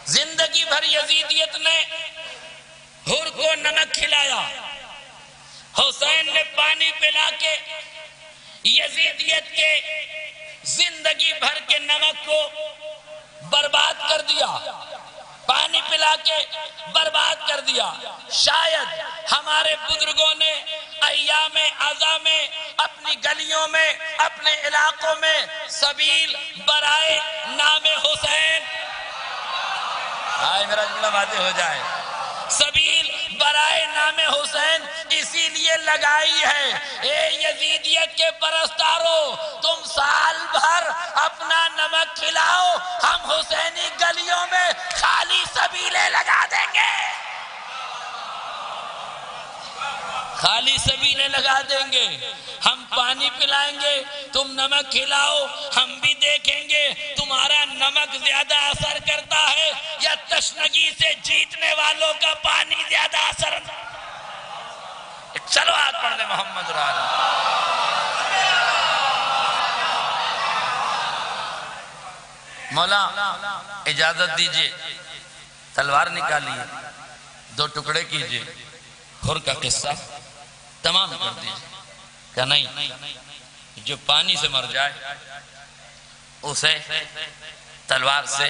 زندگی بھر یزیدیت نے حر کو نمک کھلایا، حسین نے پانی پلا کے یزیدیت کے زندگی بھر کے نمک کو برباد کر دیا۔ پانی پلا کے برباد کر دیا. شاید ہمارے بزرگوں نے ایام ازاں میں اپنی گلیوں میں اپنے علاقوں میں سبیل برائے نام حسین، میرا جملہ واضح ہو جائے، سبیل برائے نام حسین اسی لیے لگائی ہے. اے یزیدیت کے پرستاروں، تم سال بھر اپنا نمک کھلاؤ، ہم حسینی گلیوں میں خالی سبیلیں لگا دیں گے، خالی سبیلیں لگا دیں گے. ہم پانی پلائیں گے، تم نمک کھلاؤ، ہم بھی دیکھیں گے تمہارا نمک زیادہ اثر کرتا ہے یا تشنگی سے جیتنے والوں کا پانی زیادہ اثر. ایک صلوات پڑھ دیں محمد رسول. مولا اجازت دیجئے، تلوار نکالیے، 2 ٹکڑے کیجئے، ہر کا قصہ تمام کر دیجئے. کہ نہیں، جو پانی سے مر جائے اسے تلوار سے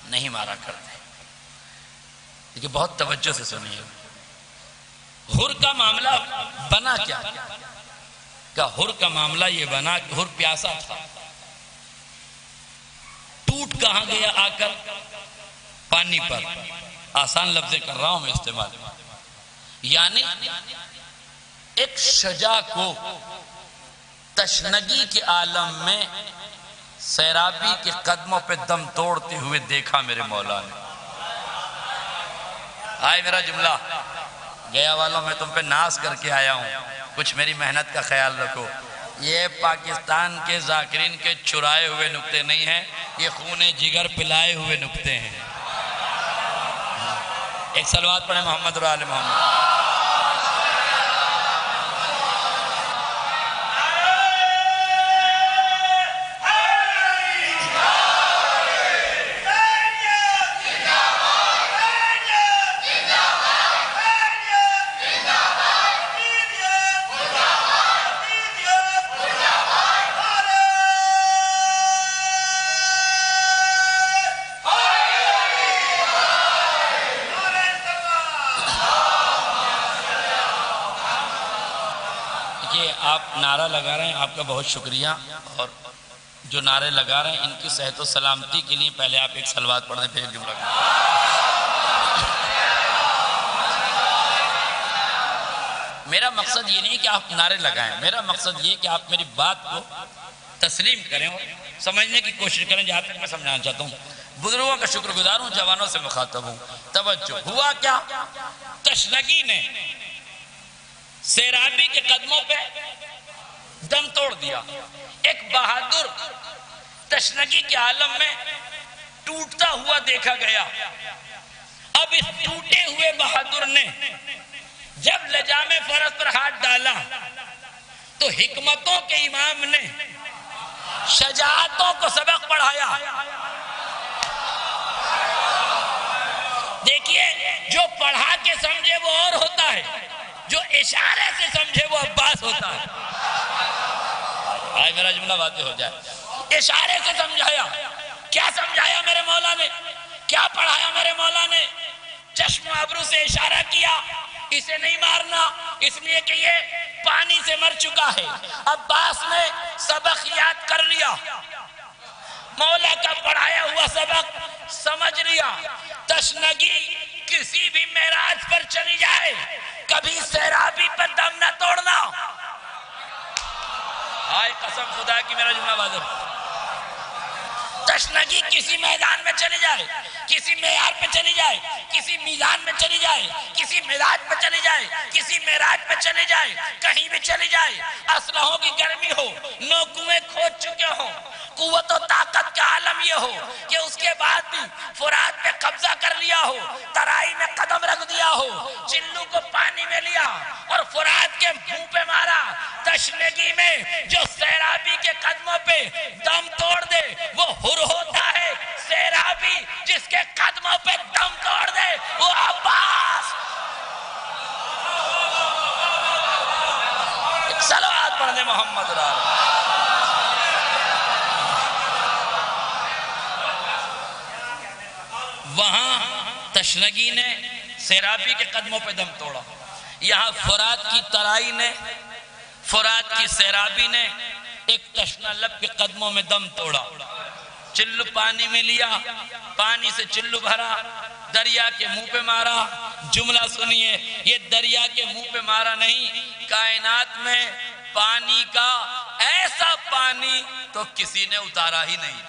نہیں مارا کرتے. لیکن بہت توجہ سے سنیے، ہر کا معاملہ بنا کیا؟ کہ ہر کا معاملہ یہ بنا کہ ہر پیاسا تھا، ٹوٹ کہاں گیا آ کر؟ پانی پر. آسان لفظیں کر رہا ہوں میں استعمال، یعنی ایک شجاع کو تشنگی کے عالم میں سیرابی کے قدموں پہ دم توڑتے ہوئے دیکھا میرے مولا نے. میرا جملہ گیا والوں میں تم پہ ناز کر کے آیا ہوں، کچھ میری محنت کا خیال رکھو. یہ پاکستان کے ذاکرین کے چرائے ہوئے نکتے نہیں ہیں، یہ خون جگر پلائے ہوئے نکتے ہیں. ایک صلوات پڑھیں محمد و آل محمد. آپ نعرہ لگا رہے ہیں، آپ کا بہت شکریہ. اور جو نعرے لگا رہے ہیں ان کی صحت و سلامتی کے لیے پہلے آپ ایک صلوات پڑھ دیں، پھر ایک جملہ. میرا مقصد یہ نہیں کہ آپ نعرے لگائیں، میرا مقصد یہ کہ آپ میری بات کو تسلیم کریں اور سمجھنے کی کوشش کریں. جہاں تک میں سمجھانا چاہتا ہوں، بزرگوں کا شکر گزار ہوں، جوانوں سے مخاطب ہوں. توجہ. ہوا کیا؟ تشنگی نے سیرابی کے قدموں پہ دم توڑ دیا. ایک بہادر تشنگی کے عالم میں ٹوٹتا ہوا دیکھا گیا. اب اس ٹوٹے ہوئے بہادر نے جب لجام فرس پر ہاتھ ڈالا تو حکمتوں کے امام نے شجاعتوں کو سبق پڑھایا. دیکھیے، جو پڑھا کے سمجھے وہ اور ہوتا ہے، جو اشارے سے سمجھے وہ عباس ہوتا ہے. میرا جملہ واضح ہو جائے. اشارے سے سمجھایا. کیا سمجھایا میرے مولا نے؟ کیا پڑھایا میرے مولا نے؟ چشم ابرو سے اشارہ کیا، اسے نہیں مارنا، اس لیے کہ یہ پانی سے مر چکا ہے. عباس نے سبق یاد کر لیا، مولا کا پڑھایا ہوا سبق سمجھ لیا. تشنگی کسی بھی معراج پر چلی جائے، کبھی سیرابی پر دم نہ توڑنا. قسم خدا کی، میرا جملہ واضح. تشنگی کسی میدان میں چلی جائے، کسی معیار پہ چلی جائے، کسی میدان میں چلی جائے، کسی معراج پہ چلی جائے، کسی معراج پہ چلی جائے، کہیں بھی چلی جائے، اسلحوں کی گرمی ہو، نو کنویں کھود چکے ہوں، قوت و طاقت کا عالم یہ ہو کہ اس کے بعد بھی فرات پہ قبضہ کر لیا ہو، ترائی میں قدم رکھ دیا ہو، چلو کو پانی میں لیا اور فرات کے منہ پہ مارا. تشنگی میں جو سیرابی کے قدموں پہ دم توڑ دے وہ ہر ہوتا ہے. سیرابی جس کے قدموں پہ دم توڑ دے وہ عباس. ایک صلوات پڑھ دے محمد رسول. وہاں تشنگی نے سیرابی کے قدموں پہ دم توڑا، یہاں فرات کی ترائی نے، فرات کی سیرابی نے ایک تشنہ لب کے قدموں میں دم توڑا، چلو پانی میں لیا، پانی سے چلو بھرا، دریا کے منہ پہ مارا۔ جملہ سنیے، یہ دریا کے منہ پہ مارا نہیں، کائنات میں پانی کا ایسا پانی تو کسی نے اتارا ہی نہیں۔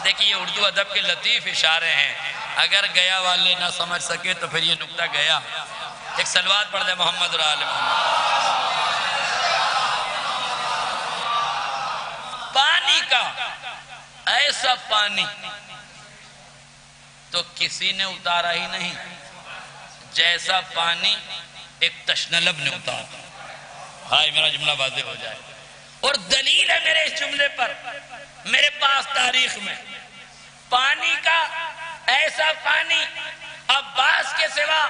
دیکھیے یہ اردو ادب کے لطیف اشارے ہیں، اگر گیا والے نہ سمجھ سکے تو پھر یہ نکتہ گیا۔ ایک صلوات پڑھ دے محمد اور آل محمد۔ پانی کا ایسا پانی تو کسی نے اتارا ہی نہیں جیسا پانی ایک تشنہ لب نے اتارا۔ ہائے میرا جملہ واضح ہو جائے، اور دلیل ہے میرے اس جملے پر، میرے پاس تاریخ میں پانی کا ایسا پانی عباس کے سوا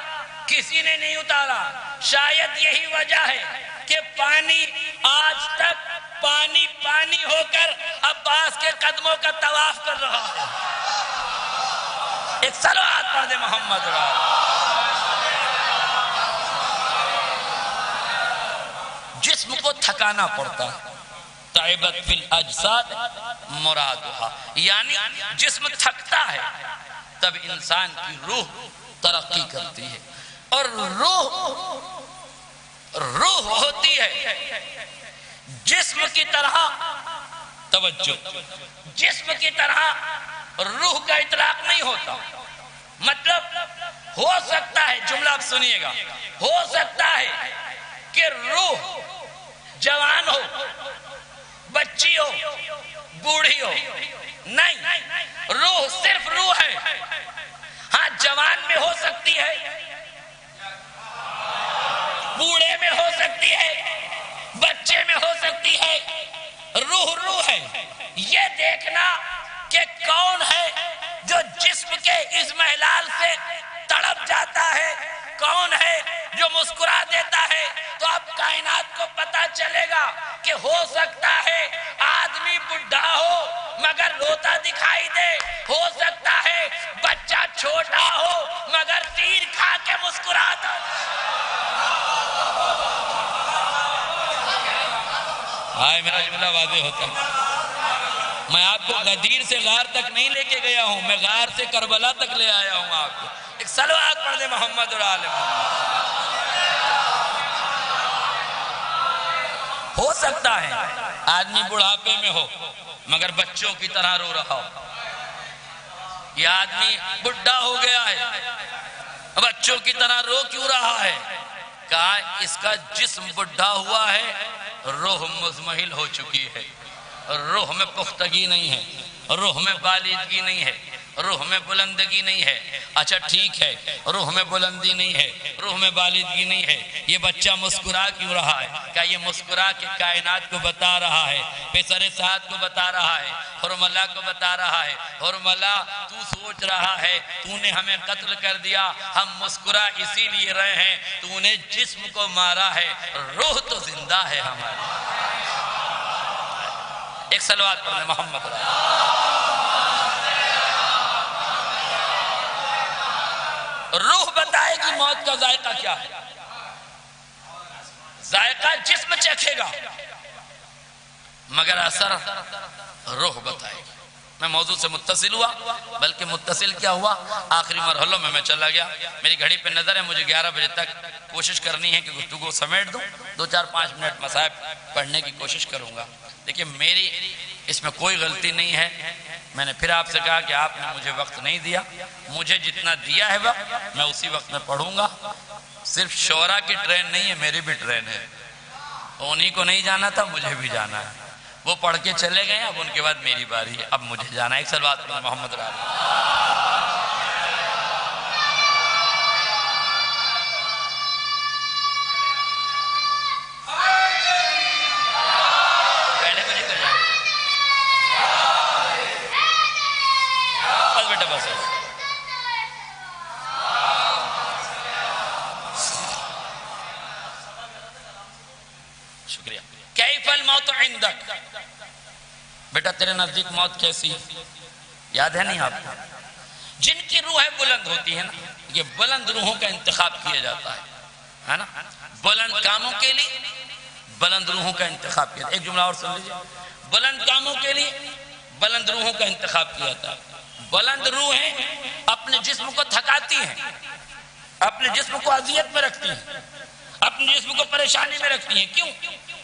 کسی نے نہیں اتارا۔ شاید یہی وجہ ہے کہ پانی آج تک پانی پانی ہو کر عباس کے قدموں کا طواف کر رہا ہے۔ ایک صلوات پڑھ دے محمد را۔ جسم کو تھکانا پڑتا ہے، تعبت فی الاجساد مرادها، یعنی جسم تھکتا ہے تب انسان کی روح ترقی کرتی ہے، اور روح ہوتی ہے جسم کی طرح، توجہ، جسم کی طرح روح کا اطلاق نہیں ہوتا۔ مطلب ہو سکتا ہے، جملہ آپ سنیے گا، ہو سکتا ہے کہ روح جوان ہو، بچی ہو، بوڑھی ہو، نہیں، روح صرف روح ہے۔ ہاں جوان میں ہو سکتی ہے، بوڑھے میں ہو سکتی ہے، بچے میں ہو سکتی ہے، روح ہے۔ یہ دیکھنا کہ کون ہے جو جسم کے اس محلال سے تڑپ جاتا ہے، کون ہے جو مسکرا دیتا ہے، تو اب کائنات کو پتا چلے گا کہ ہو سکتا ہے آدمی بڈھا ہو مگر روتا دکھائی دے، ہو سکتا ہے بچہ چھوٹا ہو مگر تیر کھا کے مسکراتا۔ ہائے میرا جملہ واضح ہوتا ہے۔ میں آپ کو غدیر سے غار تک نہیں لے کے گیا ہوں، میں غار سے کربلا تک لے آیا ہوں آپ کو۔ ایک صلوات پڑھ دے محمد اور آل محمد۔ ہو سکتا ہے آدمی بڑھاپے میں ہو مگر بچوں کی طرح رو رہا ہو، یہ آدمی بڈھا ہو گیا ہے بچوں کی طرح رو کیوں رہا ہے؟ کہا اس کا جسم بڈھا ہوا ہے، روح مزمحل ہو چکی ہے، روح میں پختگی نہیں ہے، روح میں بالغگی نہیں ہے، روح میں بلندگی نہیں ہے۔ اچھا ٹھیک ہے، روح میں بلندی نہیں ہے، روح میں بالغگی نہیں ہے، یہ بچہ مسکرا کیوں رہا ہے؟ کیا یہ مسکرا کے کائنات کو بتا رہا ہے، پسر سعد کو بتا رہا ہے، حرملہ کو بتا رہا ہے، حرملہ تو سوچ رہا ہے تو نے ہمیں قتل کر دیا، ہم مسکرا اسی لیے رہے ہیں، تو نے جسم کو مارا ہے، روح تو زندہ ہے ہماری۔ ایک صلوات پڑھنے محمد رہا۔ روح بتائے گی موت کا ذائقہ کیا ہے، ذائقہ جسم چکھے گا مگر اثر روح بتائے گی۔ میں موضوع سے متصل ہوا، بلکہ متصل کیا ہوا، آخری مرحلوں میں چلا گیا۔ میری گھڑی پہ نظر ہے، مجھے 11 بجے تک کوشش کرنی ہے کہ گفتگو سمیٹ دوں، 2-4-5 منٹ مصائب پڑھنے کی کوشش کروں گا۔ دیکھیے میری اس میں کوئی غلطی نہیں ہے، میں نے پھر آپ سے کہا کہ آپ نے مجھے وقت نہیں دیا، مجھے جتنا دیا ہے وقت میں اسی وقت میں پڑھوں گا۔ صرف شعراء کی ٹرین نہیں ہے، میری بھی ٹرین ہے، انہی کو نہیں جانا تھا، مجھے بھی جانا ہے، وہ پڑھ کے چلے گئے، اب ان کے بعد میری باری ہے، اب مجھے جانا ہے۔ ایک صلوات پڑھیں محمد رضی۔ شکریہ۔ کیف الموت عندک، بیٹا تیرے نزدیک موت کیسی ہے؟ یاد ہے نہیں آپ کو؟ جن کی روحیں بلند ہوتی ہیں نا، یہ بلند روحوں کا انتخاب کیا جاتا ہے نا، بلند کاموں کے لیے بلند روحوں کا انتخاب کیا جاتا ہے۔ ایک جملہ اور سن لیجیے، بلند کاموں کے لیے بلند روحوں کا انتخاب کیا جاتا ہے۔ بلند روحیں اپنے جسم کو تھکاتی ہیں، اپنے جسم کو اذیت میں رکھتی ہیں، اپنے جسم کو پریشانی میں رکھتی ہیں، کیوں؟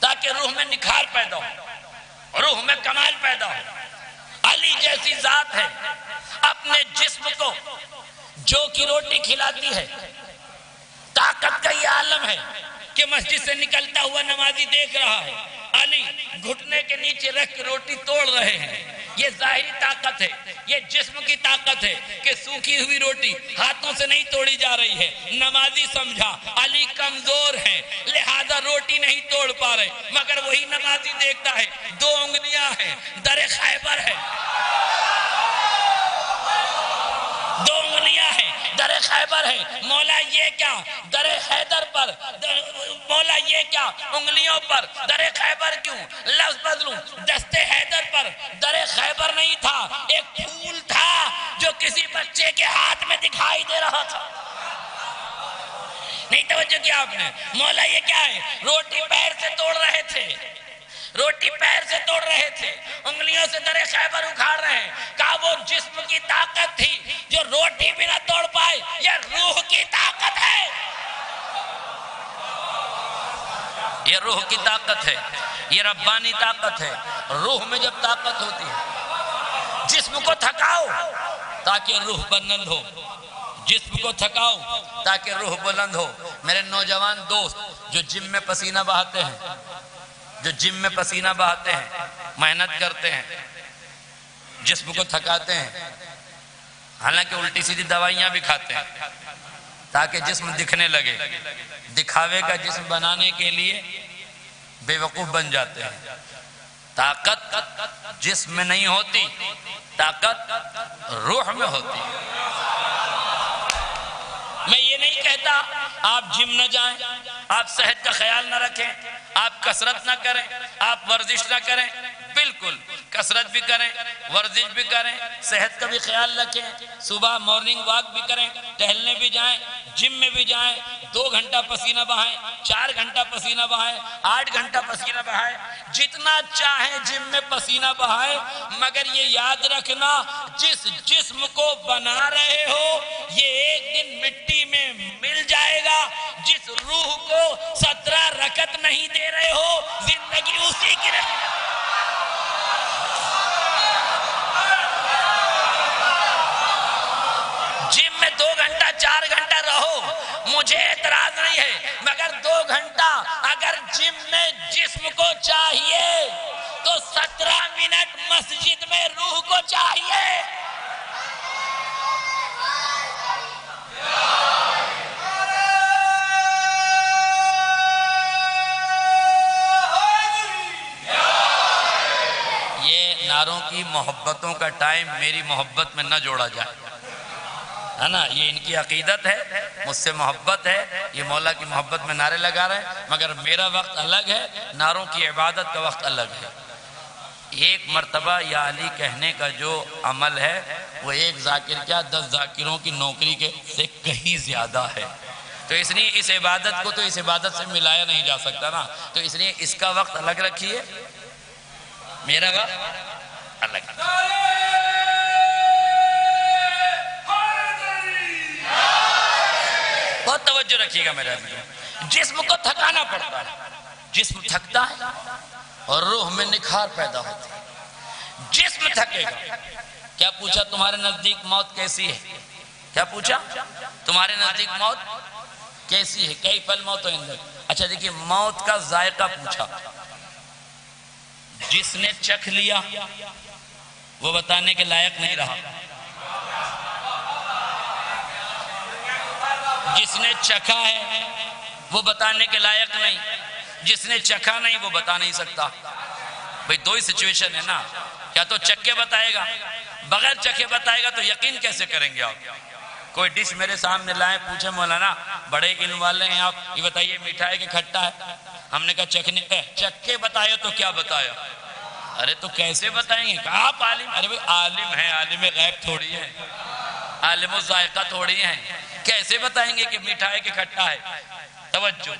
تاکہ روح میں نکھار پیدا ہو، روح میں کمال پیدا ہو۔ علی جیسی ذات ہے، اپنے جسم کو جو کی روٹی کھلاتی ہے۔ طاقت کا یہ عالم ہے کہ مسجد سے نکلتا ہوا نمازی دیکھ رہا ہے، علی گھٹنے کے نیچے رکھ کے روٹی توڑ رہے ہیں۔ یہ ظاہری طاقت ہے، یہ جسم کی طاقت ہے کہ سوکھی ہوئی روٹی ہاتھوں سے نہیں توڑی جا رہی ہے۔ نمازی سمجھا علی کمزور ہیں لہذا روٹی نہیں توڑ پا رہے، مگر وہی نمازی دیکھتا ہے 2 انگلیاں ہیں، در خیبر ہے، 2 انگلیاں ہیں، در خیبر ہے۔ مولا یہ کیا در حیدر پر، مولا یہ کیا انگلیوں پر، در خیبر کیوں؟ لفظ بدلوں، دست حیدر پر در خیبر نہیں تھا، ایک پھول تھا جو کسی بچے کے ہاتھ میں دکھائی دے رہا تھا۔ نہیں توجہ کیا آپ نے؟ مولا یہ کیا ہے؟ روٹی پیر سے توڑ رہے تھے، روٹی پیر سے توڑ رہے تھے، انگلیوں سے در خیبر اکھاڑ رہے ہیں۔ کہا وہ جسم کی طاقت تھی جو روٹی بھی نہ توڑ پائے، یہ روح کی طاقت ہے، یہ روح کی طاقت ہے، یہ ربانی طاقت ہے۔ روح میں جب طاقت ہوتی ہے، جسم کو تھکاؤ تاکہ روح بلند ہو، جسم کو تھکاؤ تاکہ روح بلند ہو۔ میرے نوجوان دوست جو جم میں پسینہ بہاتے ہیں، جو جم میں پسینہ بہاتے ہیں، محنت کرتے ہیں، جسم کو تھکاتے ہیں، حالانکہ الٹی سیدھی دوائیاں بھی کھاتے ہیں تاکہ جسم دکھنے لگے، دکھاوے کا جسم بنانے کے لیے بے وقوف بن جاتے ہیں۔ طاقت جسم میں نہیں ہوتی، طاقت روح میں ہوتی۔ میں یہ نہیں کہتا آپ جم نہ جائیں، آپ صحت کا خیال نہ رکھیں، آپ کثرت نہ کریں، آپ ورزش نہ کریں، بالکل کثرت بھی کریں، ورزش بھی کریں، صحت کا بھی خیال رکھیں، صبح مارننگ واک بھی کریں، ٹہلنے بھی جائیں، جم میں بھی جائیں، 2 گھنٹہ پسینہ بہائیں، 4 گھنٹہ پسینہ بہائیں، 8 گھنٹہ پسینہ بہائیں، جتنا چاہیں جم میں پسینہ بہائیں، مگر یہ یاد رکھنا جس جسم کو بنا رہے ہو یہ ایک دن مٹی میں مل جائے گا۔ جس روح کو 17 رکعت نہیں دے رہے ہو زندگی اسی کی رہے گی۔ جم میں 2 گھنٹہ 4 گھنٹہ رہو، مجھے اعتراض نہیں ہے، مگر 2 گھنٹہ اگر جم میں جسم کو چاہیے تو 17 منٹ مسجد میں روح کو چاہیے۔ یہ نعروں کی محبتوں کا ٹائم میری محبت میں نہ جوڑا جائے، ہے نا؟ یہ ان کی عقیدت ہے، مجھ سے محبت ہے، یہ مولا کی محبت میں نعرے لگا رہے ہیں، مگر میرا وقت الگ ہے، نعروں کی عبادت کا وقت الگ ہے۔ ایک مرتبہ یا علی کہنے کا جو عمل ہے وہ ایک ذاکر کیا 10 ذاکروں کی نوکری کے سے کہیں زیادہ ہے، تو اس لیے اس عبادت کو تو اس عبادت سے ملایا نہیں جا سکتا نا، تو اس لیے اس کا وقت الگ رکھیے، میرا وقت الگ رکھیے۔ بہت توجہ رکھیے گا میرا، جسم کو تھکانا پڑتا ہے، جسم تھکتا ہے اور روح میں نکھار پیدا ہوتی ہے۔ جسم تھکے گا، کیا پوچھا تمہارے نزدیک موت کیسی ہے؟ کیا پوچھا تمہارے نزدیک موت کیسی ہے؟ کیف الموت عندک؟ اچھا دیکھیے، موت کا ذائقہ پوچھا، جس نے چکھ لیا وہ بتانے کے لائق نہیں رہا، جس نے چکھا ہے وہ بتانے کے لائق نہیں، جس نے چکھا نہیں وہ بتا نہیں سکتا۔ بھئی 2 ہی سچویشن ہے نا، کیا تو چکھ کے بتائے گا، بغیر چکھے بتائے گا تو یقین کیسے کریں گے آپ؟ کوئی ڈش میرے سامنے لائیں، پوچھے مولانا بڑے علم والے ہیں آپ، یہ بتائیے میٹھا ہے کہ کھٹا ہے؟ ہم نے کہا چکھ کے بتایا تو کیا بتایا؟ ارے تو کیسے بتائیں گے؟ کہا آپ عالم؟ ارے بھئی عالم ہیں، عالم غیب تھوڑی ہے، عالم الذائقہ تھوڑی ہیں، کیسے بتائیں گے کہ میٹھا ہے کہ کھٹا ہے؟ توجہ،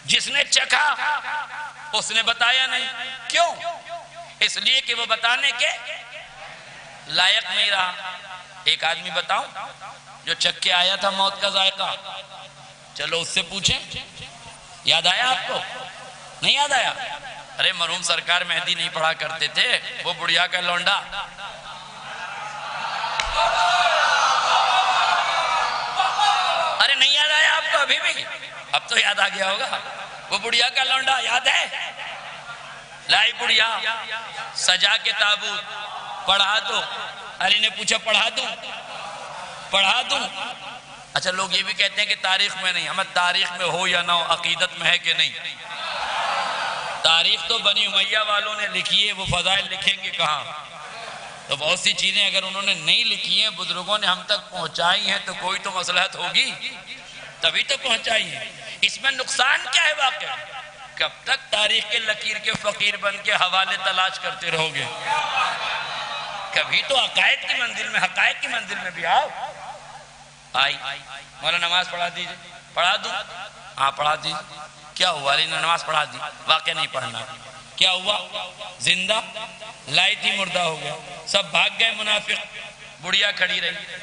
جس نے چکھا اس نے بتایا نہیں، کیوں؟ اس لیے کہ وہ بتانے کے لائق نہیں رہا۔ ایک آدمی بتاؤں جو چکھ کے آیا تھا موت کا ذائقہ، چلو اس سے پوچھیں، یاد آیا آپ کو؟ نہیں یاد آیا؟ ارے مرحوم سرکار مہدی نہیں پڑھا کرتے تھے، وہ بڑھیا کا لونڈا، ارے نہیں یاد آیا آپ کو ابھی بھی؟ اب تو یاد آ گیا ہوگا، وہ بڑھیا کا لونڈا یاد ہے؟ لائی بڑھیا سجا کے تابوت، پڑھا دو، علی نے پوچھا پڑھا دوں؟ پڑھا دوں؟ اچھا لوگ یہ بھی کہتے ہیں کہ تاریخ میں نہیں، ہمیں تاریخ میں ہو یا نہ ہو، عقیدت میں ہے کہ نہیں؟ تاریخ تو بنی امیہ والوں نے لکھی ہے، وہ فضائل لکھیں گے کہاں؟ تو بہت سی چیزیں اگر انہوں نے نہیں لکھی ہیں، بزرگوں نے ہم تک پہنچائی ہیں، تو کوئی تو مصلحت ہوگی تبھی تو پہنچائی ہے۔ اس میں نقصان کیا ہے واقعہ؟ کب تک تاریخ کے لکیر کے فقیر بن کے حوالے تلاش کرتے رہو گے؟ کبھی تو عقائد کی منزل میں، حقائق کی منزل میں بھی آؤ۔ آئی مولانا نماز پڑھا دیجئے، پڑھا دوں؟ ہاں پڑھا دیجئے۔ کیا ہوا؟ علی نے نماز پڑھا دی، واقعہ نہیں پڑھنا، کیا ہوا؟ زندہ لائی تھی، مردہ ہو گیا، سب بھاگ گئے منافق، بڑھیا کھڑی رہی۔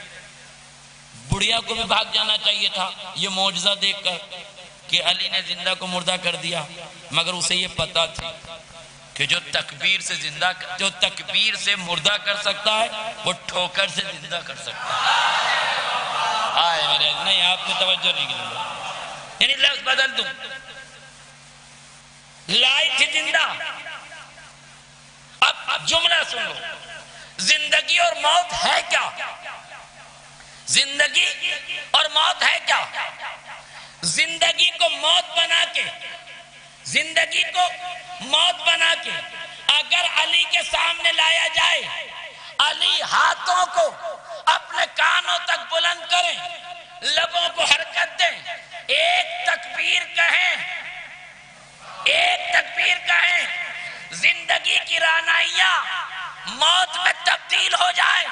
بڑھیا کو بھی بھاگ جانا چاہیے تھا یہ معجزہ دیکھ کر کہ علی نے زندہ کو مردہ کر دیا، مگر اسے یہ پتا تھی کہ جو تکبیر سے زندہ، جو تکبیر سے مردہ کر سکتا ہے وہ ٹھوکر سے زندہ کر سکتا ہے۔ آئے میرے، نہیں آپ نے توجہ نہیں کی، یعنی لفظ بدل دوں، لائی تھی زندہ۔ اب جملہ سن لو، زندگی اور موت ہے کیا؟ زندگی اور موت ہے کیا؟ زندگی کو موت بنا کے، زندگی کو موت بنا کے اگر علی کے سامنے لایا جائے، علی ہاتھوں کو اپنے کانوں تک بلند کریں، لبوں کو حرکت دیں، ایک تکبیر کہیں، ایک تکبیر کہیں، زندگی کی رعنائیاں موت میں تبدیل ہو جائے،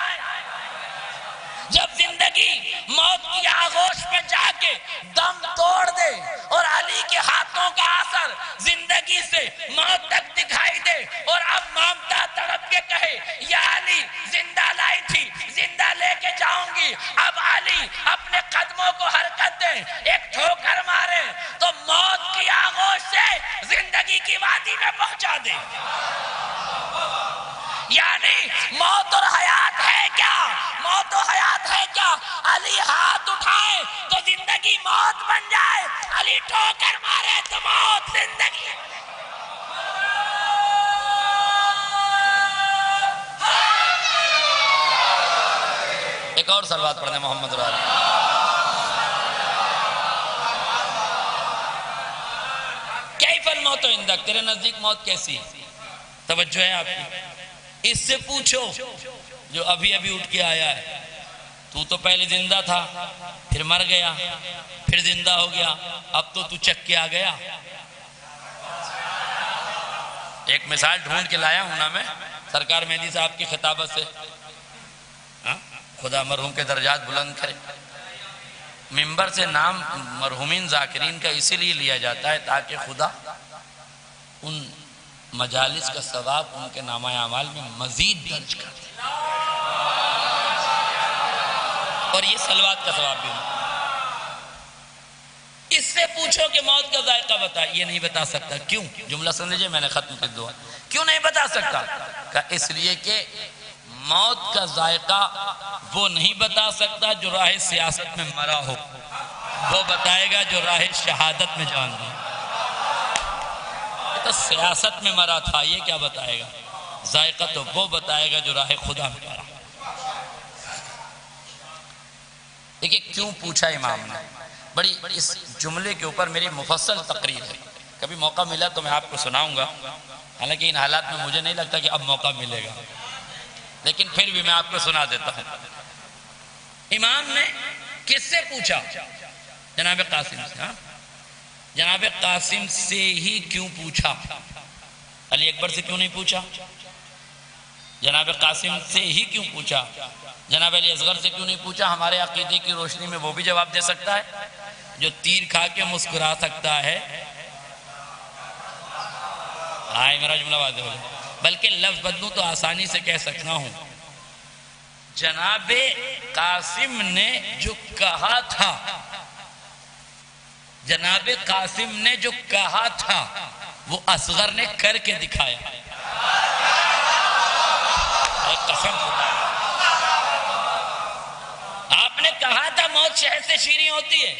جب زندگی موت کی آغوش میں جا کے دم توڑ دے اور علی کے ہاتھوں کا اثر زندگی سے موت تک دکھائی دے، اور اب مامتا تڑپ کے کہے یا علی زندہ لائی تھی، زندہ لے کے جاؤں گی، اب علی اپنے قدموں کو حرکت دیں، ایک ٹھوکر مارے تو موت کی آغوش سے زندگی کی وادی میں پہنچا دے۔ یعنی موت اور حیات ہے کیا؟ موت و حیات ہے کیا؟ علی ہاتھ اٹھائے تو زندگی موت بن جائے، علی ٹھوکر مارے تو موت زندگی۔ ایک اور صلوات پڑھنے محمد رسول اللہ۔ کیف الموت عندک، تیرے نزدیک موت کیسی ہے؟ توجہ ہے آپ کی؟ اس سے پوچھو جو ابھی ابھی اٹھ کے آیا ہے، تو پہلے زندہ تھا، پھر مر گیا، پھر زندہ ہو گیا، اب تو چک کے آ گیا۔ ایک مثال ڈھونڈ کے لایا ہوں نا میں سرکار مہدی صاحب کی خطابت سے، خدا مرحوم کے درجات بلند کرے۔ منبر سے نام مرحومین ذاکرین کا اسی لیے لیا جاتا ہے تاکہ خدا ان مجالس کا ثواب ان کے نامہ اعمال میں مزید درج کر دے، اور یہ صلوات کا ثواب بھی ہو۔ اس سے پوچھو کہ موت کا ذائقہ بتا، یہ نہیں بتا سکتا۔ کیوں؟ جملہ سن لیجئے، میں نے ختم کر دیا۔ کیوں نہیں بتا سکتا؟ کہ اس لیے کہ موت کا ذائقہ وہ نہیں بتا سکتا جو راہ سیاست میں مرا ہو، وہ بتائے گا جو راہ شہادت میں جان دے۔ تو سیاست میں مرا تھا، یہ کیا بتائے گا؟ ذائقہ تو وہ بتائے گا جو راہ خدا میں مرا۔ دیکھیں کیوں پوچھا امام نے، بڑی اس جملے کے اوپر میری مفصل تقریر ہے، کبھی موقع ملا تو میں آپ کو سناؤں گا، حالانکہ ان حالات میں مجھے نہیں لگتا کہ اب موقع ملے گا، لیکن پھر بھی میں آپ کو سنا دیتا ہوں۔ امام نے کس سے پوچھا؟ جناب قاسم سے۔ جناب قاسم سے ہی کیوں پوچھا؟ علی اکبر سے کیوں نہیں پوچھا؟ جناب قاسم سے ہی کیوں پوچھا؟ جناب علی اصغر سے کیوں نہیں پوچھا؟ ہمارے عقیدے کی روشنی میں وہ بھی جواب دے سکتا ہے جو تیر کھا کے مسکرا سکتا ہے. ہاں میرا جملہ واضح ہو جائے. بلکہ لفظ بدلوں تو آسانی سے کہہ سکتا ہوں. جناب قاسم نے جو کہا تھا، جناب قاسم نے جو کہا تھا وہ اصغر نے کر کے دکھایا. قسم خدا، آپ نے کہا تھا موت شہد سے شیریں ہوتی ہے،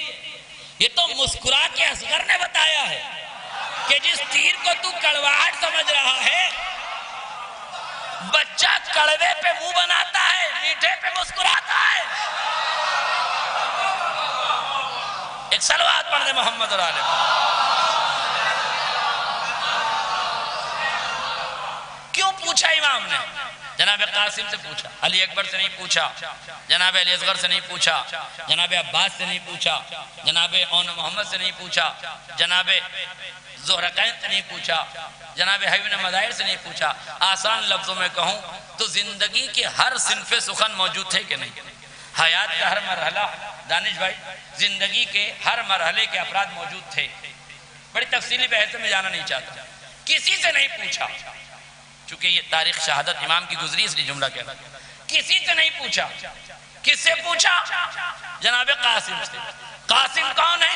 یہ تو مسکرا کے اصغر نے بتایا ہے کہ جس تیر کو تو کڑواہٹ سمجھ رہا ہے، بچہ کڑوے پہ منہ بناتا ہے، میٹھے پہ مسکراتا ہے. ایک صلوات پڑھ دے محمد اور آل محمد. کیوں پوچھا امام نے؟ جناب قاسم سے پوچھا، علی اکبر سے نہیں پوچھا، جناب علی اصغر سے نہیں پوچھا، جناب عباس سے نہیں پوچھا، جناب اون محمد سے نہیں پوچھا، جناب زہرقین سے نہیں پوچھا، جناب حیوان مظاہر سے نہیں پوچھا. آسان لفظوں میں کہوں تو زندگی کے ہر صنف سخن موجود تھے کہ نہیں؟ حیات کا ہر مرحلہ، دانش بھائی، زندگی کے ہر مرحلے کے افراد موجود تھے. بڑی تفصیلی بحث میں جانا نہیں چاہتا. کسی سے نہیں پوچھا، چونکہ یہ تاریخ شہادت امام کی گزری اس لیے جملہ کہہ رہا. کسی سے نہیں پوچھا. کس سے پوچھا؟ جناب قاسم سے. قاسم کون ہے؟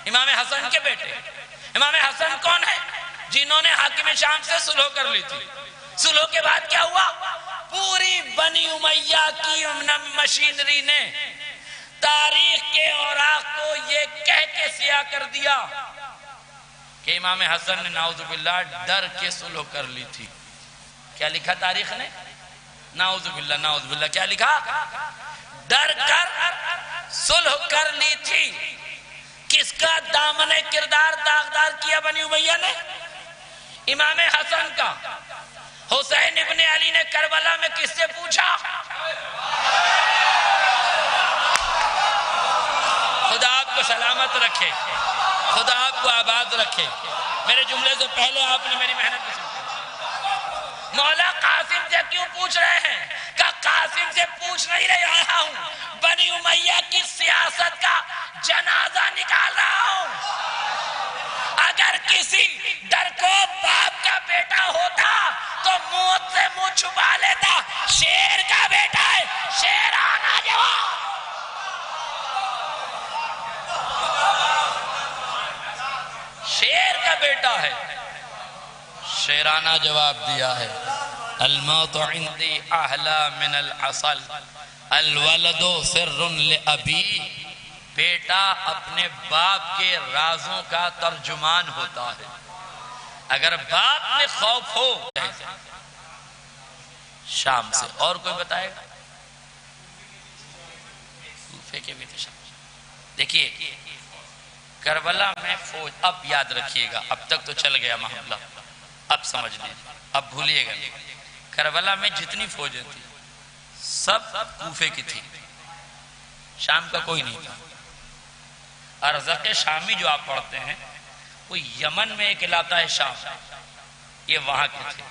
امام حسن کے بیٹے. امام حسن کون ہے؟ جنہوں نے حاکم شام سے صلح کر لی تھی. صلح کے بعد کیا ہوا؟ پوری بنی امیہ کی مشینری نے تاریخ کے اوراق کو یہ کہہ کے سیاہ کر دیا کہ امام حسن نے نعوذ باللہ ڈر کے صلح کر لی تھی. کیا لکھا تاریخ نے؟ نعوذ باللہ، نعوذ باللہ. کیا لکھا؟ ڈر کر صلح کر لی تھی. کس کا دامن کردار داغدار کیا بنی امیہ نے؟ امام حسن کا. حسین ابن علی نے کربلا میں کس سے پوچھا؟ خدا آپ کو سلامت رکھے، خدا آپ کو آباد رکھے. میرے جملے سے پہلے آپ نے میری محنت کی. مولا قاسم سے کیوں پوچھ رہے ہیں؟ کہ قاسم سے پوچھ نہیں رہا ہوں، بنی امیہ کی سیاست کا جنازہ نکال رہا ہوں. اگر کسی ڈرکوب باپ کا بیٹا ہوتا تو موت سے منہ چھپا لیتا. شیر کا بیٹا ہے، شیرانہ جواب. شیر کا بیٹا ہے، شیرانہ جواب دیا ہے. الموت عندی احلی من العسل الولد سر لابی. بیٹا اپنے باپ کے رازوں کا ترجمان ہوتا ہے. اگر باپ میں خوف ہو شام سے. اور کوئی بتائے گا؟ کوفے کے بھی تھے شام. دیکھیے کربلا میں فوج، اب یاد رکھیے گا، اب تک تو چل گیا معاملہ، اب سمجھ لیجیے، اب بھولیے گا. کربلا میں جتنی فوجیں تھی سب کوفے کی تھی، شام کا کوئی نہیں تھا. ارزق شامی جو آپ پڑھتے ہیں وہ یمن میں ایک علاقہ ہے شام، یہ وہاں کے تھے.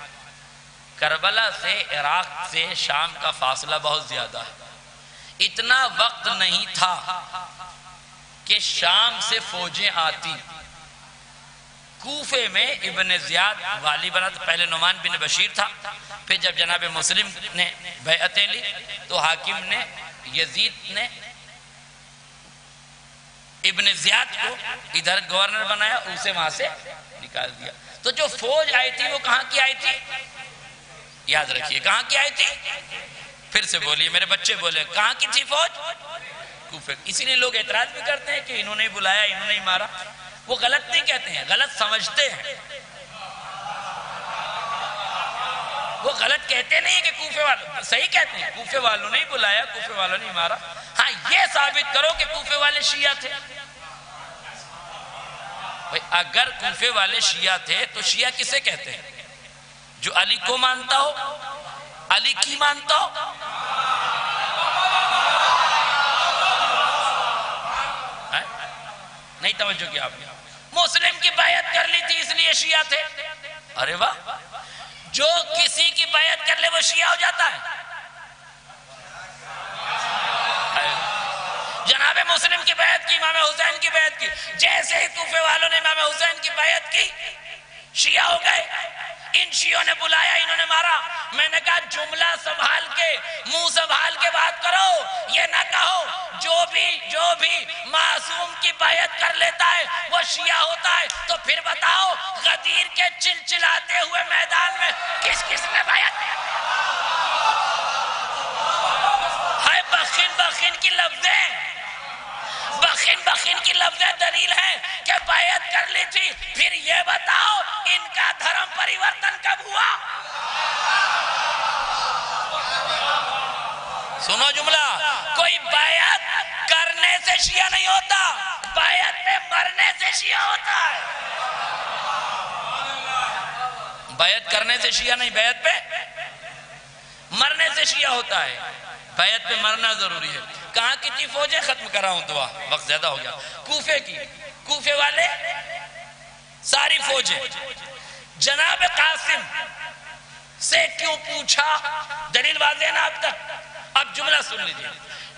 کربلا سے عراق سے شام کا فاصلہ بہت زیادہ ہے. اتنا وقت نہیں تھا کہ شام سے فوجیں آتی. کوفے میں ابن زیاد والی بنا تھا. پہلے نعمان بن بشیر تھا، پھر جب جناب مسلم نے بیعتیں لی تو حاکم نے، یزید نے ابن زیاد کو ادھر گورنر بنایا، اسے وہاں سے نکال دیا. تو جو فوج آئی تھی وہ کہاں کی آئی تھی؟ یاد رکھیے کہاں کی آئی تھی؟ پھر سے بولیے، میرے بچے بولے، کہاں کی تھی فوج؟ کوفے. اسی لیے لوگ اعتراض بھی کرتے ہیں کہ انہوں نے بلایا، انہوں نے مارا. وہ غلط نہیں کہتے ہیں، غلط سمجھتے ہیں. وہ غلط کہتے نہیں کہ کوفے والوں، صحیح کہتے ہیں کوفے والوں نے بلایا، کوفے والوں نے مارا. ہاں یہ ثابت کرو کہ کوفے والے شیعہ تھے. اگر کوفے والے شیعہ تھے تو شیعہ کسے کہتے ہیں؟ جو علی کو مانتا ہو، علی کی مانتا ہو. نہیں توجہ کیا آپ نے؟ مسلم کی بیعت کر لی تھی اس لیے شیعہ تھے. ارے واہ، جو کسی کی بیعت کر لے وہ شیعہ ہو جاتا ہے؟ جناب مسلم کی بیعت کی، امام حسین کی بیعت کی، جیسے ہی کوفے والوں نے امام حسین کی بیعت کی شیعہ ہو گئے۔ ان شیعوں نے بلایا، انہوں نے مارا۔ میں نے کہا جملہ سنبھال کے، منہ سنبھال کے بات کرو، یہ نہ کہو جو بھی معصوم کی بیعت کر لیتا ہے وہ شیعہ ہوتا ہے۔ تو پھر بتاؤ غدیر کے چلچلاتے ہوئے میدان میں کس کس نے بیعت کی؟ ہائے بخن بخن کی لفظیں، بخن بخن کی لفظیں دلیل ہے کہ بیعت کر لی تھی۔ پھر یہ بتاؤ ان کا دھرم پریورتن کب ہوا؟ سنو جملہ، کوئی بیعت کرنے سے شیعہ نہیں ہوتا، بیعت پہ مرنے سے شیعہ ہوتا ہے۔ بیعت کرنے سے شیعہ نہیں، بیعت پہ مرنے سے شیعہ ہوتا ہے۔ بیعت پہ مرنا ضروری ہے۔ کہاں کی تھی فوجیں؟ ختم کر رہا ہوں دعا، وقت زیادہ ہو گیا۔ کوفے کی، کوفے والے ساری فوجیں جناب قاسم سے کیوں پوچھا؟ دلیل واضح ہے نا اب تک؟ اب جملہ سن لیجیے۔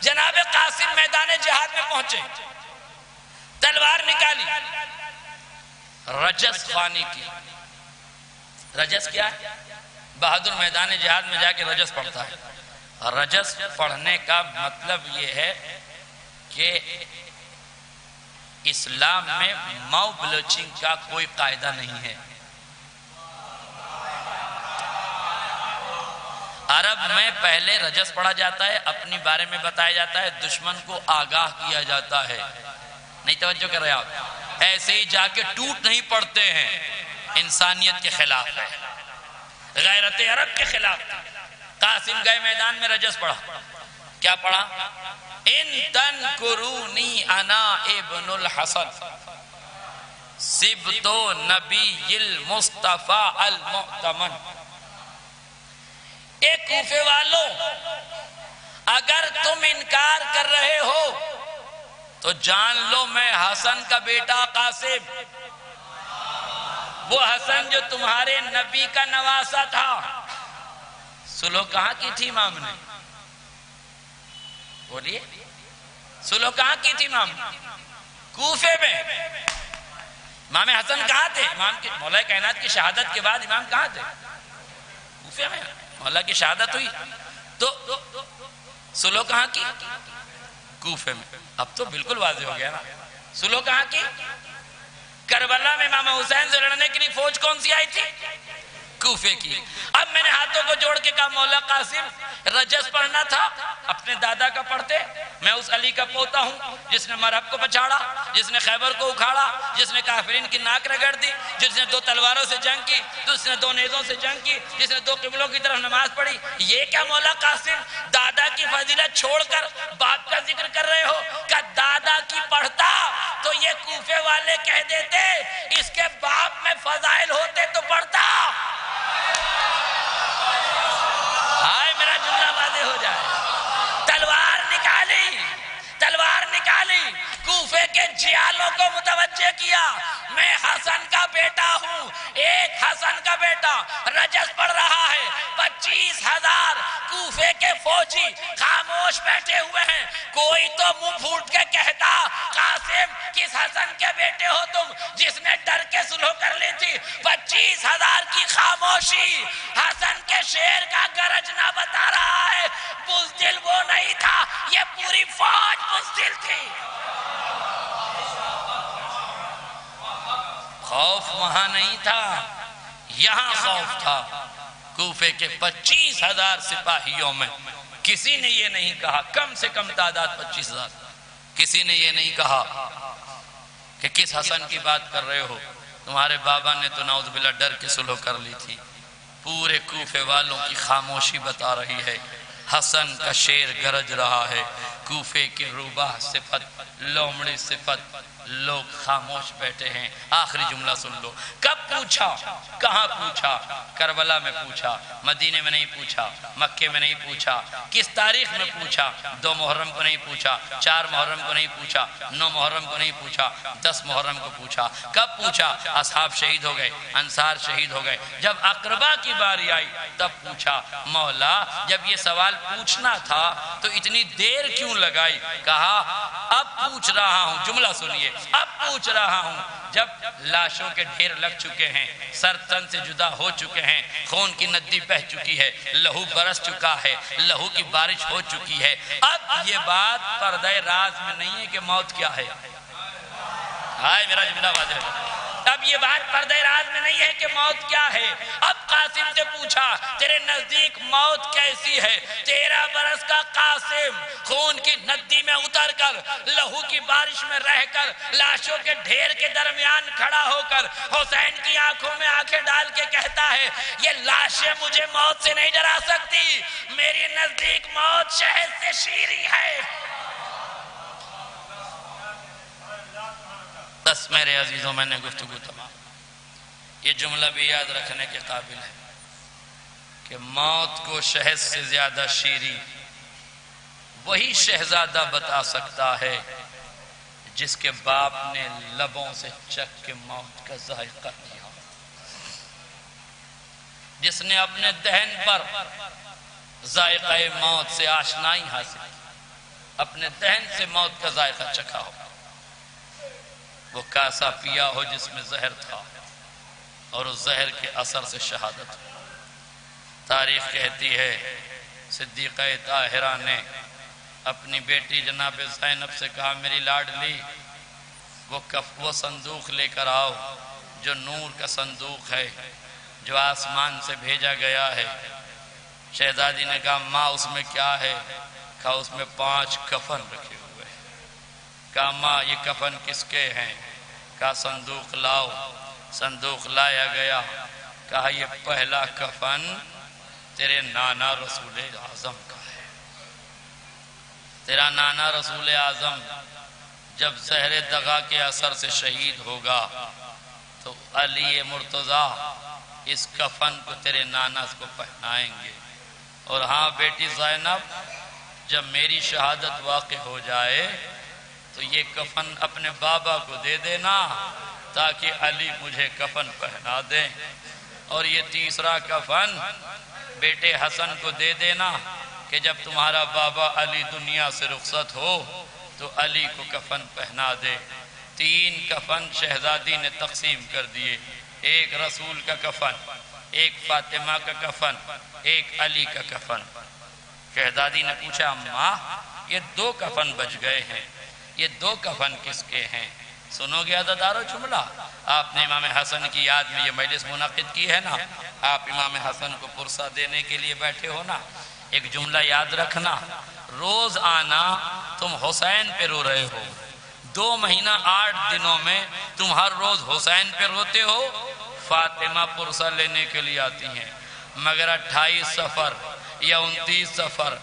جناب قاسم میدان جہاد میں پہنچے، تلوار نکالی، رجس خوانی کی۔ رجس کیا ہے؟ بہادر میدان جہاد میں جا کے رجس پڑھتا ہے۔ رجس پڑھنے کا مطلب یہ ہے کہ اسلام میں ماؤ بلوچنگ کا کوئی قاعدہ نہیں ہے۔ عرب میں پہلے رجس پڑھا جاتا ہے، اپنی بارے میں بتایا جاتا ہے، دشمن کو آگاہ کیا جاتا ہے۔ نہیں توجہ کر رہے آپ؟ ایسے ہی جا کے ٹوٹ نہیں پڑتے ہیں، انسانیت کے خلاف ہے، غیرت عرب کے خلاف۔ قاسم گئے میدان میں، رجس پڑھا۔ کیا پڑھا؟ ان تنکرونی انا ابن الحسن سبتو نبی المصطفیٰ المؤتمن۔ اے کوفے والوں، اگر تم انکار کر رہے ہو تو جان لو میں حسن کا بیٹا قاسم، وہ حسن جو تمہارے نبی کا نواسہ تھا۔ سلو کہاں کی تھی امام نے؟ بولیے، سلو کہاں کی تھی امام؟ کوفے میں۔ امام حسن کہاں تھے؟ امام کی مولا کائنات کی شہادت کے بعد امام کہاں تھے؟ کوفے میں۔ مولا کی شہادت ہوئی تو سلو کہاں کی؟ کوفے میں۔ اب تو بالکل واضح ہو گیا نا، سلو کہاں کی؟ کربلا میں امام حسین سے لڑنے کے لیے فوج کون سی آئی تھی؟ کوفے کی۔ اب میں نے ہاتھوں کو جوڑ کے کہا مولا قاسم، رجس پڑھنا تھا، اپنے دادا کا پڑھتے۔ میں اس علی کا پوتا ہوں جس نے مرحب کو بچاڑا، جس نے خیبر کو اکھاڑا، جس نے کافرین کی ناک رگڑ دی، جس نے 2 تلواروں سے جنگ کی، جس نے 2 نیزوں سے جنگ کی، جس نے 2 قبلوں کی طرف نماز پڑھی۔ یہ کیا مولا قاسم دادا کی فضیلت چھوڑ کر باپ کا ذکر کر رہے ہو؟ کہ دادا کی پڑھتا تو یہ کوفے والے کہہ دیتے اس کے باپ میں فضائل ہوتے تو پڑھتا۔ ہائے میرا جملہ واضح ہو جائے۔ تلوار نکالی، تلوار نکالی، کوفے کے جیالوں کو متوجہ کیا، میں حسن کا بیٹا ہوں۔ ایک حسن کا بیٹا رجس پڑھ رہا ہے، 25,000 کوفے کے فوجی خاموش بیٹھے ہوئے ہیں۔ کوئی تو منہ پھوٹ کے کہتا قاسم کس حسن کے بیٹے ہو تم جس نے ڈر کے سلح کر لی تھی؟ 25,000 کی خاموشی حسن کے شیر کا گرجنا بتا رہا ہے۔ بزدل وہ نہیں تھا، یہ پوری فوج بزدل تھی۔ خوف وہاں نہیں تھا، یہاں خوف تھا۔ کوفے کے 25,000 سپاہیوں میں کسی نے یہ نہیں کہا، کم سے کم تعداد 25,000، کسی نے یہ نہیں کہا کہ کس حسن کی بات کر رہے ہو، تمہارے بابا نے تو نعوذ باللہ ڈر کے سلح کر لی تھی۔ پورے کوفے والوں کی خاموشی بتا رہی ہے حسن کا شیر گرج رہا ہے، کوفے کی روبہ صفت، لومڑی صفت، لوگ خاموش بیٹھے ہیں۔ آخری جملہ سن لو، کب پوچھا، کہاں پوچھا؟ کربلا میں پوچھا، مدینے میں نہیں پوچھا، مکے میں نہیں پوچھا، کس تاریخ میں پوچھا؟ 2 محرم کو نہیں پوچھا، 4 محرم کو نہیں پوچھا، 9 محرم کو نہیں پوچھا، 10 محرم کو پوچھا۔ کب پوچھا؟ اصحاب شہید ہو گئے، انصار شہید ہو گئے، جب اقربا کی باری آئی تب پوچھا، مولا جب یہ سوال پوچھنا تھا تو اتنی دیر کیوں لگائی؟ کہا اب پوچھ رہا ہوں، جملہ سنیے، اب پوچھ رہا ہوں جب لاشوں کے ڈھیر لگ چکے ہیں، سر تن سے جدا ہو چکے ہیں، خون کی ندی بہہ چکی ہے، لہو برس چکا ہے، لہو کی بارش ہو چکی ہے، اب یہ بات پردہ راز میں نہیں ہے کہ موت کیا ہے۔ ہائے میرا جملہ واضح ہے، اب یہ بات پردہ راز میں نہیں ہے کہ موت کیا ہے۔ اب قاسم سے پوچھا تیرے نزدیک موت کیسی ہے؟ 13 برس کا قاسم خون کی ندی میں اتر کر، لہو کی بارش میں رہ کر، لاشوں کے ڈھیر کے درمیان کھڑا ہو کر حسین کی آنکھوں میں آنکھیں ڈال کے کہتا ہے یہ لاشیں مجھے موت سے نہیں ڈرا سکتی، میری نزدیک موت شہد سے شیریں ہے۔ بس میرے عزیزوں، میں نے گفتگو تمام، یہ جملہ بھی یاد رکھنے کے قابل ہے کہ موت کو شہد سے زیادہ شیریں وہی شہزادہ بتا سکتا ہے جس کے باپ نے لبوں سے چکھ کے موت کا ذائقہ لیا، جس نے اپنے دہن پر ذائقہ موت سے آشنائی حاصل کی، اپنے دہن سے موت کا ذائقہ چکھا ہو، وہ کاسا پیا ہو جس میں زہر تھا اور اس زہر کے اثر سے شہادت ہو۔ تاریخ کہتی ہے صدیقہ طاہرہ نے اپنی بیٹی جناب زینب سے کہا میری لاڈلی وہ صندوق لے کر آؤ جو نور کا صندوق ہے، جو آسمان سے بھیجا گیا ہے۔ شہزادی نے کہا ماں اس میں کیا ہے؟ کہا اس میں 5 کفن رکھے ہوئے ہیں۔ کہا ماں یہ کفن کس کے ہیں؟ کہا صندوق لاؤ۔ صندوق لایا گیا، کہا یہ پہلا کفن تیرے نانا رسول اعظم کا ہے، تیرا نانا رسول اعظم جب زہر دغا کے اثر سے شہید ہوگا تو علی مرتضیٰ اس کفن کو تیرے نانا کو پہنائیں گے، اور ہاں بیٹی زینب جب میری شہادت واقع ہو جائے تو یہ کفن اپنے بابا کو دے دینا تاکہ علی مجھے کفن پہنا دیں، اور یہ تیسرا کفن بیٹے حسن کو دے دینا کہ جب تمہارا بابا علی دنیا سے رخصت ہو تو علی کو کفن پہنا دے۔ 3 کفن شہزادی نے تقسیم کر دیے، ایک رسول کا کفن، ایک فاطمہ کا کفن، ایک علی کا کفن۔ شہزادی نے پوچھا اماں یہ 2 کفن بچ گئے ہیں، یہ 2 کفن کس کے ہیں؟ سنو گے عزادارو جملہ، آپ نے امام حسن کی یاد میں یہ مجلس منعقد کی ہے نا، آپ امام حسن کو پرسہ دینے کے لیے بیٹھے ہو نا، ایک جملہ یاد رکھنا، روز آنا تم حسین پہ رو رہے ہو، 2 مہینہ 8 دنوں میں تم ہر روز حسین پہ روتے ہو، فاطمہ پرسہ لینے کے لیے آتی ہیں، مگر 28 سفر یا 29 سفر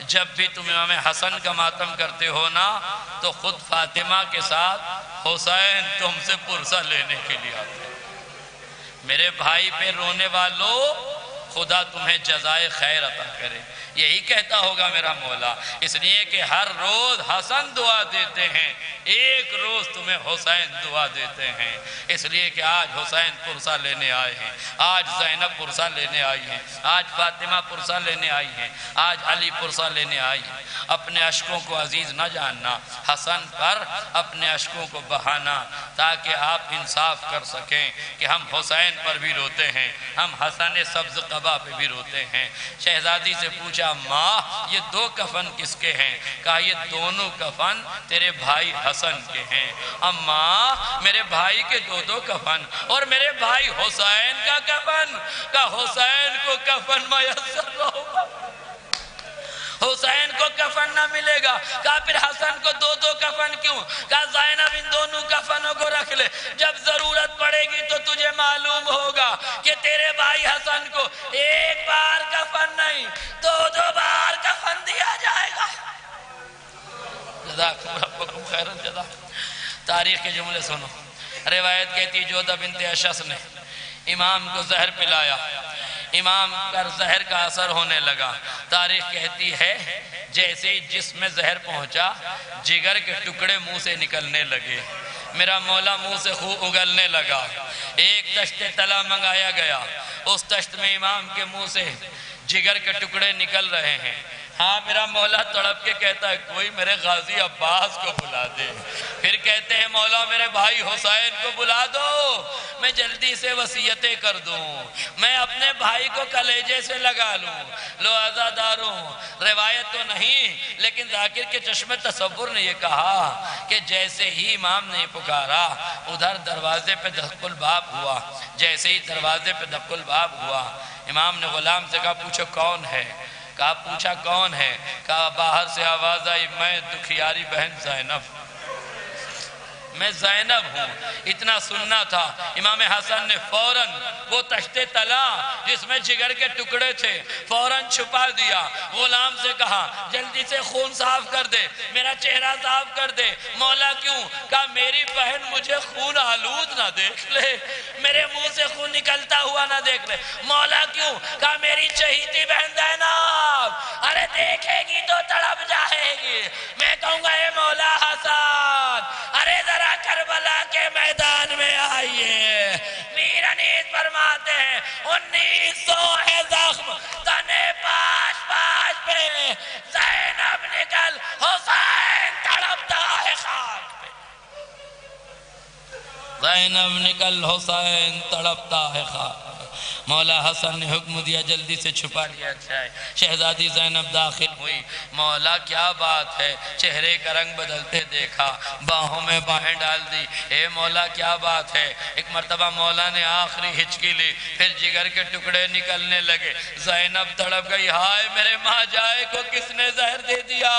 جب بھی تم امام حسن کا ماتم کرتے ہو نا تو خود فاطمہ کے ساتھ حسین تم سے پرسہ لینے کے لیے آتے ہیں۔ میرے بھائی پہ رونے والوں خدا تمہیں جزائے خیر عطا کرے، یہی کہتا ہوگا میرا مولا، اس لیے کہ ہر روز حسن دعا دیتے ہیں، ایک روز تمہیں حسین دعا دیتے ہیں، اس لیے کہ آج حسین پرسہ لینے آئے ہیں، آج زینب پرسہ لینے آئی ہیں، آج فاطمہ پرسہ لینے آئی ہیں، آج علی پرسہ لینے آئی ہیں۔ اپنے اشکوں کو عزیز نہ جاننا، حسن پر اپنے اشکوں کو بہانا تاکہ آپ انصاف کر سکیں کہ ہم حسین پر بھی روتے ہیں، ہم حسن سبز قبا پہ بھی روتے ہیں۔ شہزادی سے پوچھا ماں یہ 2 کفن کس کے ہیں؟ کہا یہ دونوں کفن تیرے بھائی حسن کے ہیں۔ اماں میرے بھائی کے 2 کفن اور میرے بھائی حسین کا کفن، کہا حسین کو کفن میسر نہ ہوگا، حسین کو کفن نہ ملے گا۔ کہا پھر حسن کو 2 کفن کیوں؟ کہا زینب ان دونوں کفنوں کو رکھ لے، جب ضرورت پڑے گی تو تجھے معلوم ہوگا کہ تیرے بھائی حسن کو 1 بار کفن نہیں 2 بار کفن جزاکم ربکم خیر الجزا۔ تاریخ کے جملے سنو۔ روایت کہتی جودہ بنت اشعث نے امام کو زہر پلایا، امام پر زہر کا اثر ہونے لگا۔ تاریخ کہتی ہے جیسے ہی جسم میں زہر پہنچا جگر کے ٹکڑے منہ سے نکلنے لگے، میرا مولا منہ سے خون اگلنے لگا۔ ایک تشت طلا منگایا گیا، اس تشت میں امام کے منہ سے جگر کے ٹکڑے نکل رہے ہیں۔ ہاں میرا مولا تڑپ کے کہتا ہے کوئی میرے غازی عباس کو بلا دے۔ پھر کہتے ہیں مولا میرے بھائی حسین کو بلا دو، میں جلدی سے وصیتیں کر دوں، میں اپنے بھائی کو کلیجے سے لگا لوں۔ لو عزاداروں، روایت تو نہیں لیکن ذاکر کے چشم تصور نے یہ کہا کہ جیسے ہی امام نے پکارا ادھر دروازے پہ دق الباب ہوا، جیسے ہی دروازے پہ دق الباب ہوا امام نے غلام سے کہا پوچھو کون ہے؟ کہا پوچھا کون ہے؟ کہا باہر سے آواز آئی میں دکھیاری بہن زینب، میں زینب ہوں۔ اتنا سننا تھا، امام حسن نے فوراً وہ تشت طلا جس میں جگر کے ٹکڑے تھے فوراً چھپا دیا۔ غلام سے کہا جلدی سے خون صاف کر دے، میرا چہرہ صاف کر دے۔ مولا کیوں؟ کہا میری بہن مجھے خون آلود نہ دیکھ لے، میرے منہ سے خون نکلتا ہوا نہ دیکھ لے۔ مولا کیوں؟ کہا میری چہیتی بہن زینب ارے دیکھے گی تو تڑپ جائے گی۔ میں کہوں گا اے مولا حسن ارے ذرا کربلا کے میدان میں آئیے۔ میر انیس فرماتے ہیں 1900 ہے زخم تنے پاش پاش پہ، زینب نکل حسین تڑپتا ہے خاک پہ، زینب نکل حسین تڑپتا ہے خاک۔ مولا حسن نے حکم دیا جلدی سے چھپا لیا جائے۔ شہزادی زینب داخل ہوئی، مولا کیا بات ہے؟ چہرے کا رنگ بدلتے دیکھا، باہوں میں باہیں ڈال دی۔ اے مولا کیا بات ہے؟ ایک مرتبہ مولا نے آخری ہچکی لی، پھر جگر کے ٹکڑے نکلنے لگے۔ زینب تڑپ گئی، ہائے میرے ماں جائے کو کس نے زہر دے دیا؟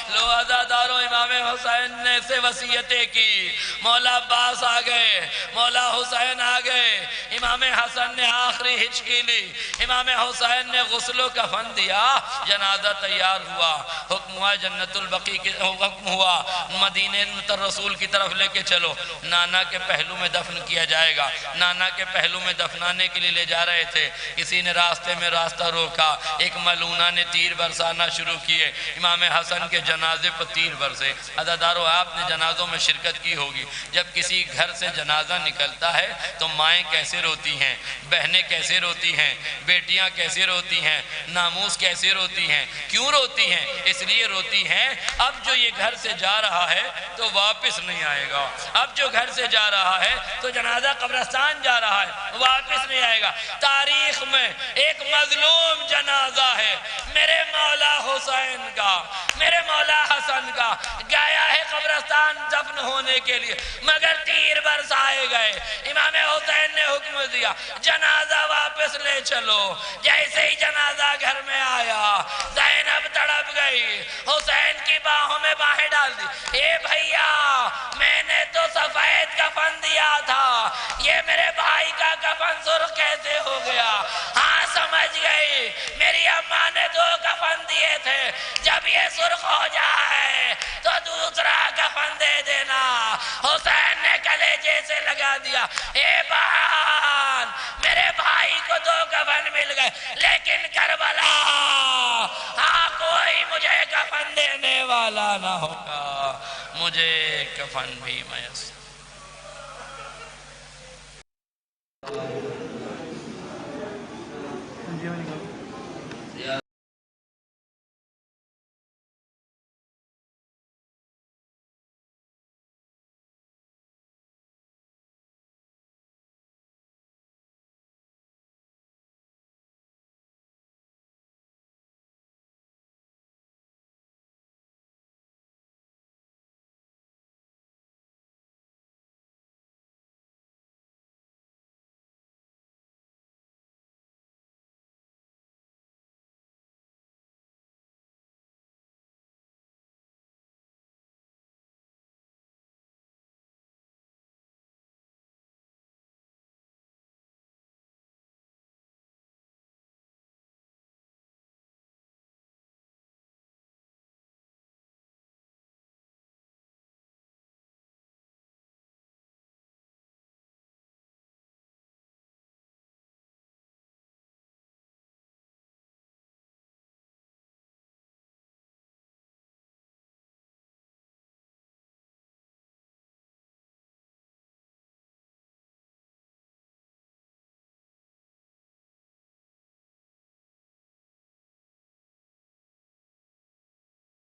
لو عزاداروں امام حسین نے سے وصیتیں کی، مولا عباس آ گئے، مولا حسین آ گئے، امام حسن نے آخری ہچکی لی، امام حسین نے غسل و کفن دیا، جنازہ تیار ہوا، حکم ہوا جنت البقیع کی حکم ہوا مدینہ رسول کی طرف لے کے چلو، نانا کے پہلو میں دفن کیا جائے گا۔ نانا کے پہلو میں دفنانے کے لیے لے جا رہے تھے، کسی نے راستے میں راستہ روکا، ایک ملونہ نے تیر برسانا شروع کیے، امام حسن کے جنازے پر تیر برسے۔ عزادارو آپ نے جنازوں میں شرکت کی ہوگی، جب کسی گھر سے جنازہ نکلتا ہے تو مائیں کیسے روتی ہیں، بہنیں کیسے روتی ہیں، بیٹیاں کیسے روتی ہیں، ناموس کیسے روتی ہیں، کیوں روتی ہیں؟ اس لیے روتی ہیں اب جو یہ گھر سے جا رہا ہے تو واپس نہیں آئے گا، اب جو گھر سے جا رہا ہے تو جنازہ قبرستان جا رہا ہے واپس نہیں آئے گا۔ تاریخ میں ایک مظلوم جنازہ ہے میرے مولا حسین کا، میرے مولا حسن کا، گیا ہے قبرستان دفن ہونے کے لیے مگر تیر برسائے گئے۔ امام حسین نے حکم دیا جنازہ واپس لے چلو، جیسے ہی جنازہ گھر میں آیا زینب تڑپ گئی، حسین کی باہوں میں باہیں ڈال دی۔ اے بھیا میں نے تو سفید کفن دیا تھا، یہ میرے بھائی کا کفن سرخ کیسے ہو گیا؟ ہاں سمجھ گئی، میری اماں نے 2 کفن دیے تھے، جب یہ سرخ ہو جائے تو دوسرا کفن دے دینا۔ حسین نے کلیجے سے لگا دیا، اے بہن میرے بھائی کو 2 کفن مل گئے لیکن کربلا ہاں کوئی مجھے کفن دینے والا نہ ہوگا، مجھے کفن بھی میسر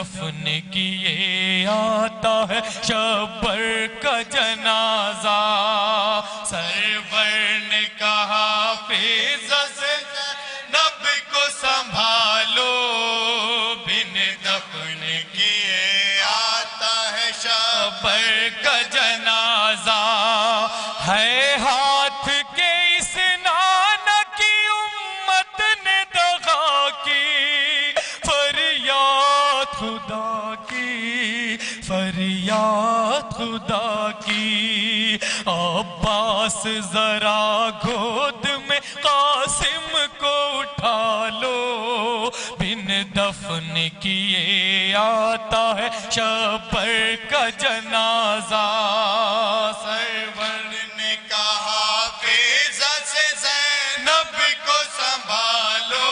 دفن کیے آتا ہے شبر کا جنازہ سرور نے کہا حافظ سے زینب کو سنبھالو بن دفن کیے آتا ہے شبر کا جنازہ ہے ہاتھ کے اس نانا کی امت نے دغا کی فریاد خدا کی فریاد خدا کی عباس ذرا گود میں قاسم کو اٹھا لو بن دفن کیے آتا ہے شبر کا جنازہ سرور نے کہا حافظ سے زینب کو سنبھالو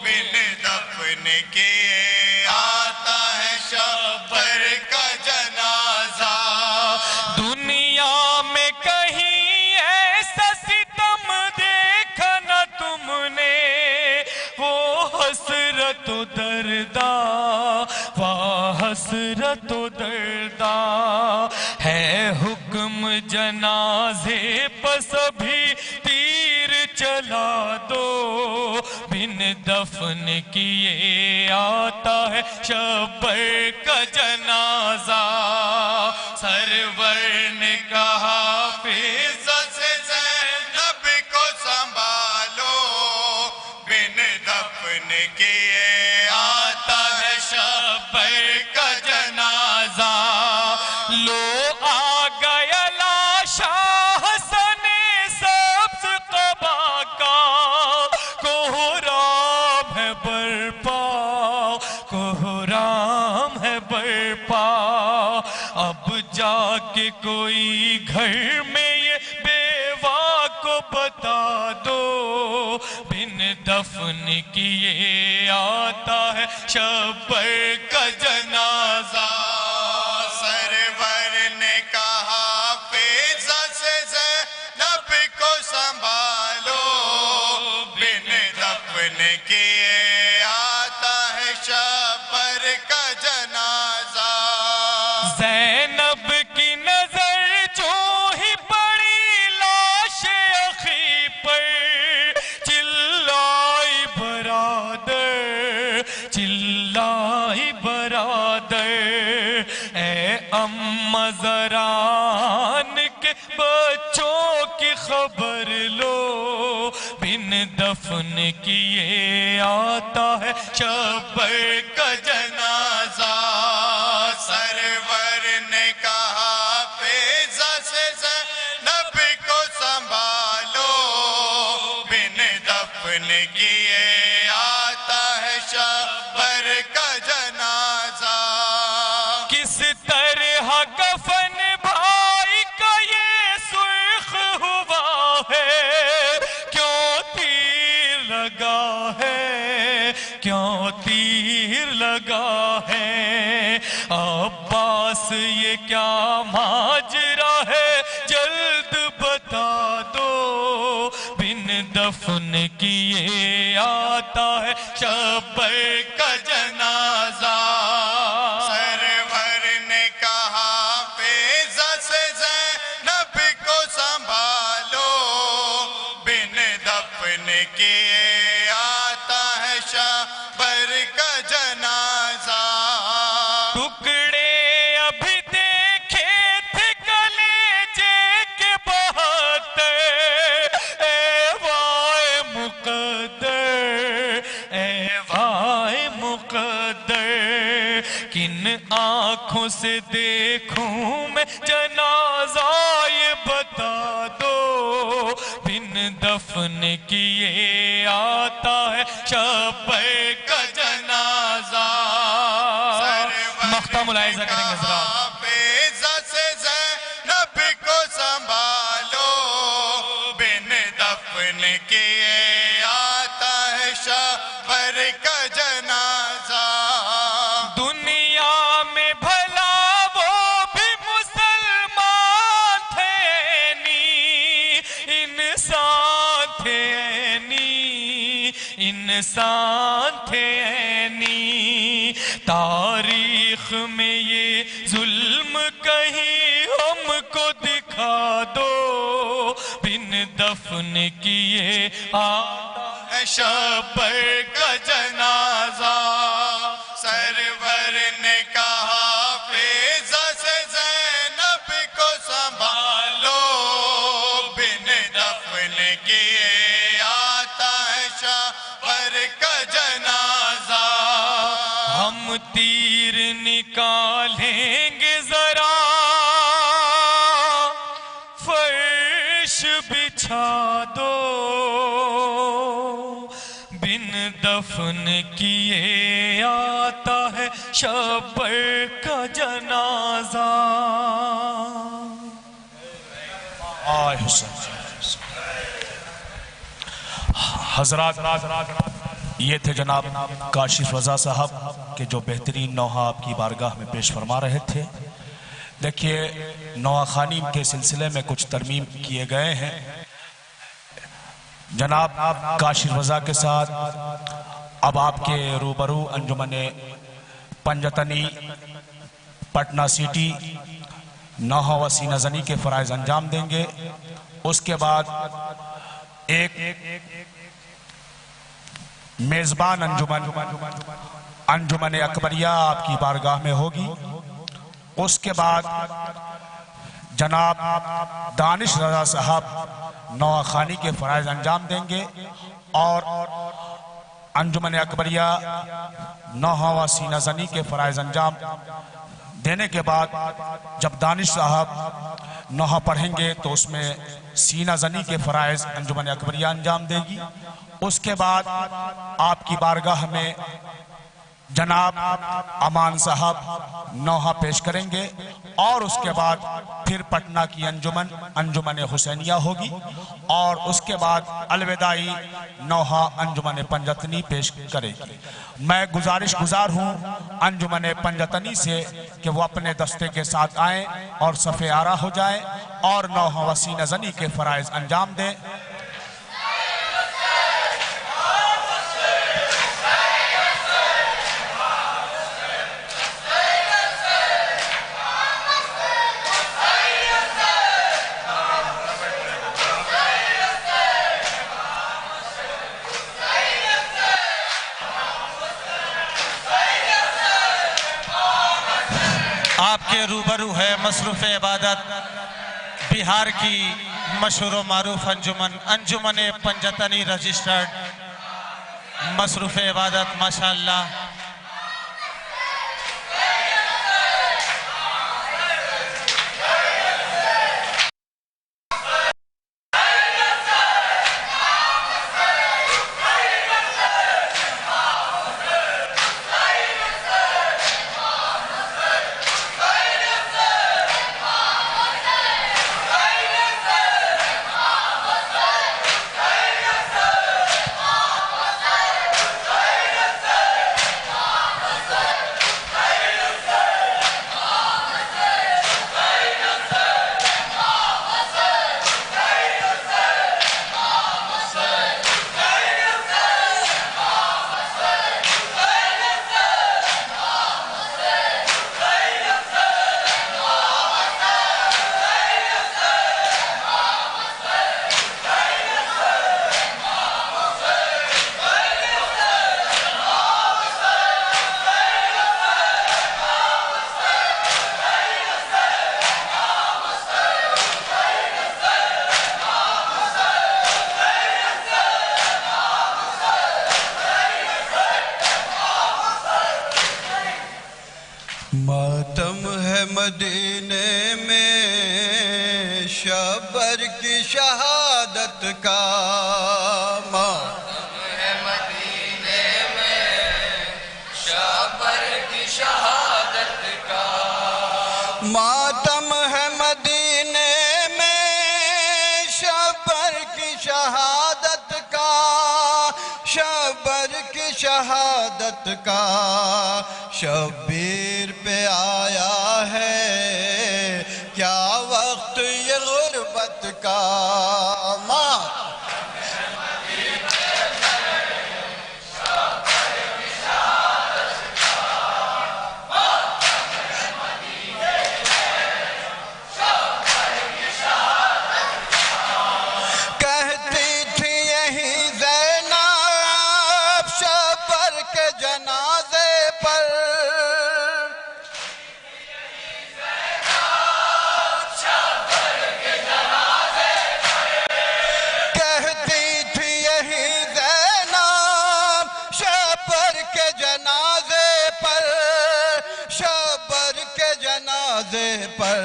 بن دفن کیے آتا ہے شبر کا جنازہ دنیا میں کہیں ایسا ستم دیکھا نہ تم نے وہ حسرت و دردہ وہ حسرت و دردہ ہے حکم جنازے پس بھی تیر چلا دو بن دفن کیے آتا ہے شبر کا جنازہ سرور نے کہا حافظ سے زینب کو سنبھالو بن دفن کیے آتا ہے شبر کا جنازہ لو آ گیا لاشا حسن سبز قبا کا کوہرام ہے برپا کوہرام ہے برپا اب جا کے کوئی گھر میں یہ بیوہ کو بتا دو بن دفن کیے آتا ہے شبر کا جنازہ سرور نے کہا حافظ سے زینب کو سنبھالو بن دفن کیے آتا ہے شبر کا جنازہ زینب کی نظر جو ہی پڑی لاش اخی پر چلائی برادر چلائی برادر اے اماں ذرا آن کے بچوں کی خبر لو بن دفن کیے آتا ہے شبر کا جنازہ سرور نے کہا حافظ سے زینب کو سنبھالو بن دفن کیے آتا ہے شبر کا جنازہ کس طرح کفن بھائی کا یہ سرخ ہوا ہے کیوں تیر لگا ہے کیوں تیر لگا ہے عباس یہ کیا ماجرا ہے جلد بتا دو بن دفن کیے آتا ہے شبر کا جنازہ سرور نے کہا حافظ سے زینب کو سنبھالو بن دفن کیے آتا ہے شبر کا جنازہ ٹکڑے ابھی دیکھے تھے کلیجے کے بہت اے وائے مقدر اے وائے مقدر کن آنکھوں سے دیکھوں میں جنازہ یہ بتا دو بن دفن کیے آتا ہے شبر کا جنازہ مختہ ملاحظہ کریں گے حضرات حافظ سے زینب کو سنبھالو بن دفن کیے آتا ہے شبر کا جنازہ دنیا میں بھلا وہ بھی مسلمان تھے نی انسان تھے نی انسان تھے نی تاریخ میں یہ ظلم کہیں ہم کو دکھا دو، بن دفن کیے آتا ہے شبر کا جنازہ۔ سرور نے کہا فیضہ سے زینب کو سنبھالو، بن دفن کیے آتا ہے شبر کا جنازہ۔ ہم تیر نکالیں گے ذرا فرش بچھا دو، بن دفن کیے آتا ہے شبر کا جنازہ۔ آئے حسین حضرات، یہ تھے جناب کاشف رضا صاحب کہ جو بہترین نوحہ آپ کی بارگاہ میں پیش فرما رہے تھے۔ دیکھیے نوحہ خوانی کے سلسلے میں کچھ ترمیم کیے گئے ہیں۔ جناب کاشف رضا کے ساتھ اب آپ کے روبرو انجمن پنجتنی پٹنہ سٹی نوحہ و سینہ زنی کے فرائض انجام دیں گے۔ اس کے بعد ایک میزبان انجمن اکبریہ آپ کی بارگاہ میں ہوگی۔ اس کے بعد جناب دانش رضا صاحب نوحہ خوانی کے فرائض انجام دیں گے، اور انجمن اکبریہ نوحہ و سینہ زنی کے فرائض انجام دینے کے بعد جب دانش صاحب نوحہ پڑھیں گے تو اس میں سینہ زنی کے فرائض انجمن اکبریہ انجام دے گی۔ اس کے بعد آپ کی بارگاہ میں جناب امان صاحب نوحہ پیش کریں گے، اور اس کے بعد پھر پٹنہ کی انجمن حسینیہ ہوگی، اور اس کے بعد الوداعی نوحہ انجمن پنجتنی پیش کرے گی۔ میں گزار ہوں انجمن پنجتنی سے کہ وہ اپنے دستے کے ساتھ آئیں اور صف آرا ہو جائیں اور نوحہ و سینہ زنی کے فرائض انجام دیں۔ آپ کے روبرو ہے مصروف عبادت بہار کی مشہور و معروف انجمن پنجتنی رجسٹرڈ مصروف عبادت ماشاءاللہ۔ ماتم ہے مدینے میں شبر کی شہادت کا، ماتم ہے مدینے میں شبر کی شہادت کا، ماتم ہے مدینے میں شبر کی شہادت کا، شبر کی شہادت کا، شبیر پہ آیا ہے کیا وقت یہ غربت کا، پر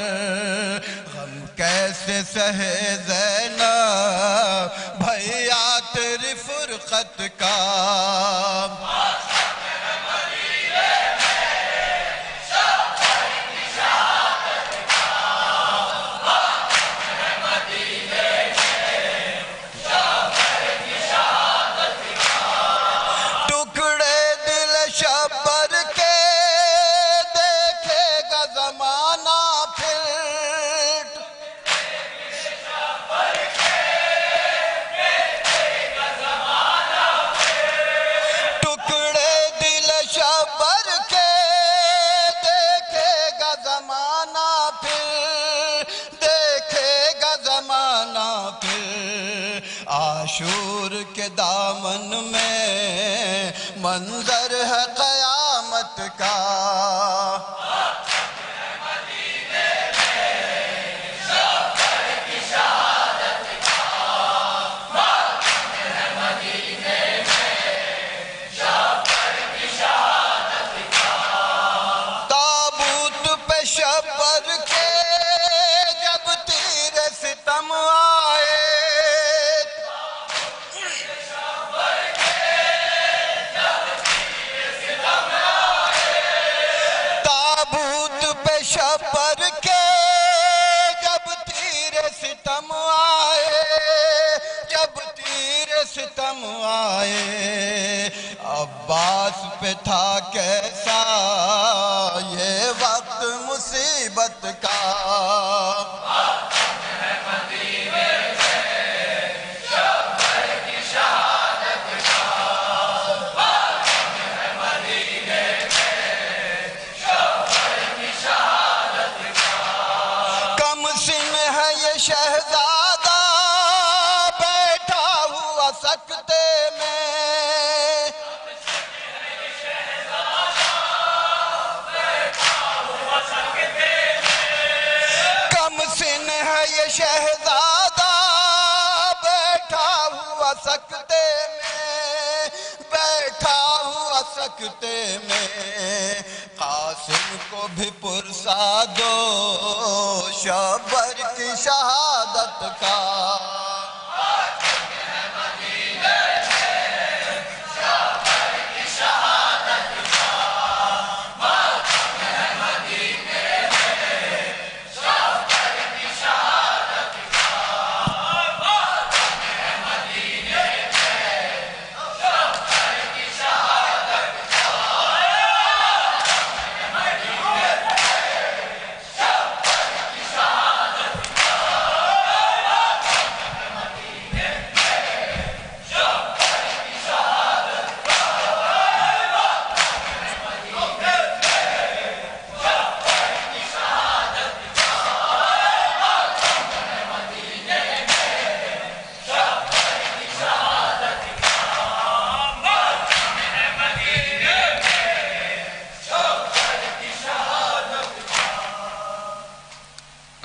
غم کیسے سہے زینب بھیا تیری فرقت کا عاشور کے دامن میں منظر ہے قیامت کا تابوت پہ شبر کے جب تیر ستم آئے شبر کے جب تیر ستم آئے جب تیر ستم آئے عباس پہ تھا کیسا یہ وقت مصیبت کا شہزادہ بیٹھا ہوا سکتے میں کم سن ہے یہ شہزادہ بیٹھا ہوا سکتے میں بیٹھا ہوا سکتے میں قاسم کو بھی پرسا دو شبر کی شہادت کا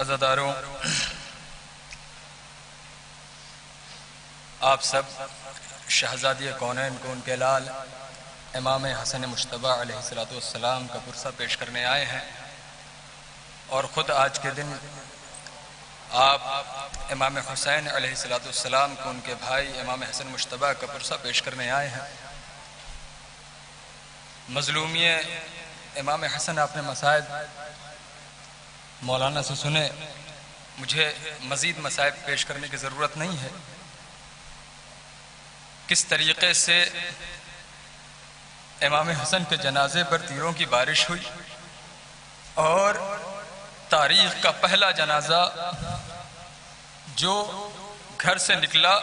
عزاداروں، آپ سب شہزادی کونین کو ان کے لال امام حسن مجتبی علیہ السلام کا پرسہ پیش کرنے آئے ہیں، اور خود آج کے دن آپ امام حسین علیہ السلام کو ان کے بھائی امام حسن مجتبی کا پرسہ پیش کرنے آئے ہیں۔ مظلومی امام حسن آپ نے مسائب مولانا سے سنے، مجھے مزید مسائب پیش کرنے کی ضرورت نہیں ہے۔ کس طریقے سے امام حسن کے جنازے پر تیروں کی بارش ہوئی، اور تاریخ کا پہلا جنازہ جو گھر سے نکلا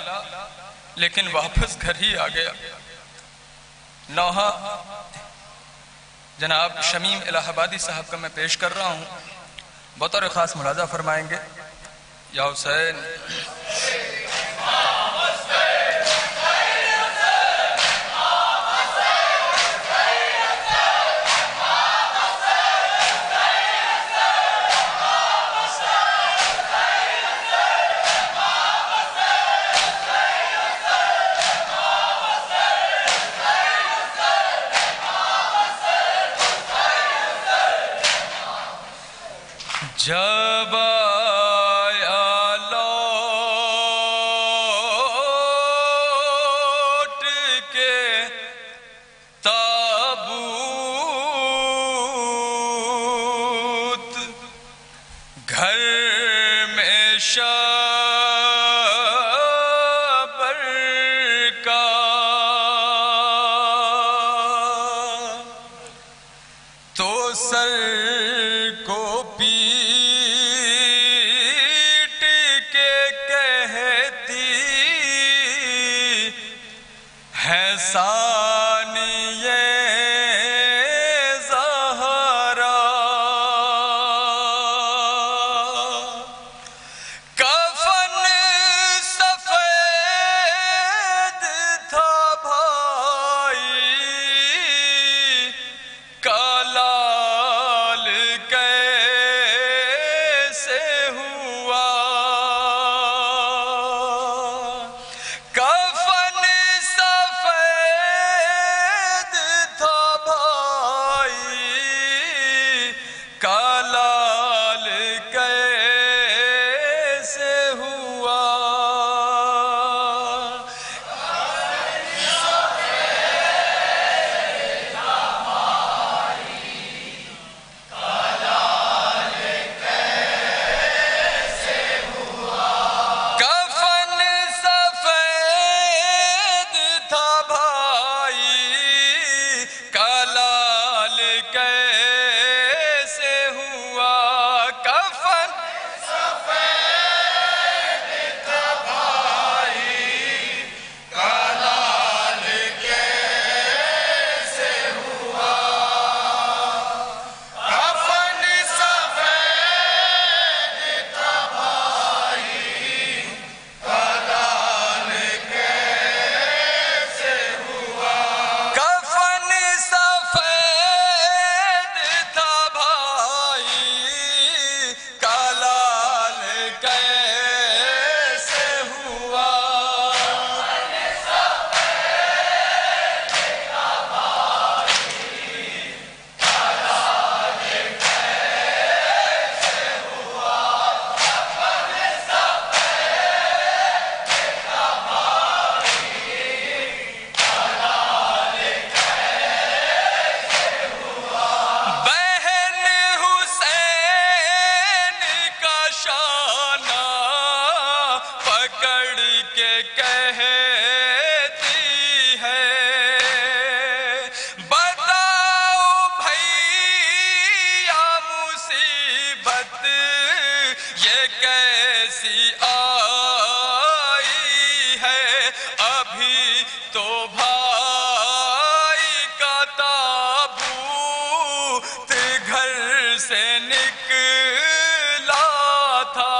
لیکن واپس گھر ہی آ گیا، نوحہ جناب شمیم الہ آبادی صاحب کا میں پیش کر رہا ہوں، بطور خاص ملاحظہ فرمائیں گے۔ یا حسین جب آیا لوٹ کے تابوت گھر میں شبر کا تو سر کو پیٹ کے کہتی ہے ثانیہ زہرا کفن سفید تھا بھائی کلال کیسے ہوا کفن سفید تھا بھائی کلال کیسے ہوا کفن سفید تھا بھائی کلال کیسے ہوا کفن سفید تھا بھائی کلال کیسے ہوا کفن سفید تھا بھائی کلال کیسے ہوا کفن سفید تھا بھائی کلال کیسے ہوا بہن حسین کا شانہ پکڑ کے کہتی ہے بتاؤ بھیا مصیبت یہ کیسی آئی ہے ابھی تو بھائی کا تابوت گھر سے نکلا تھا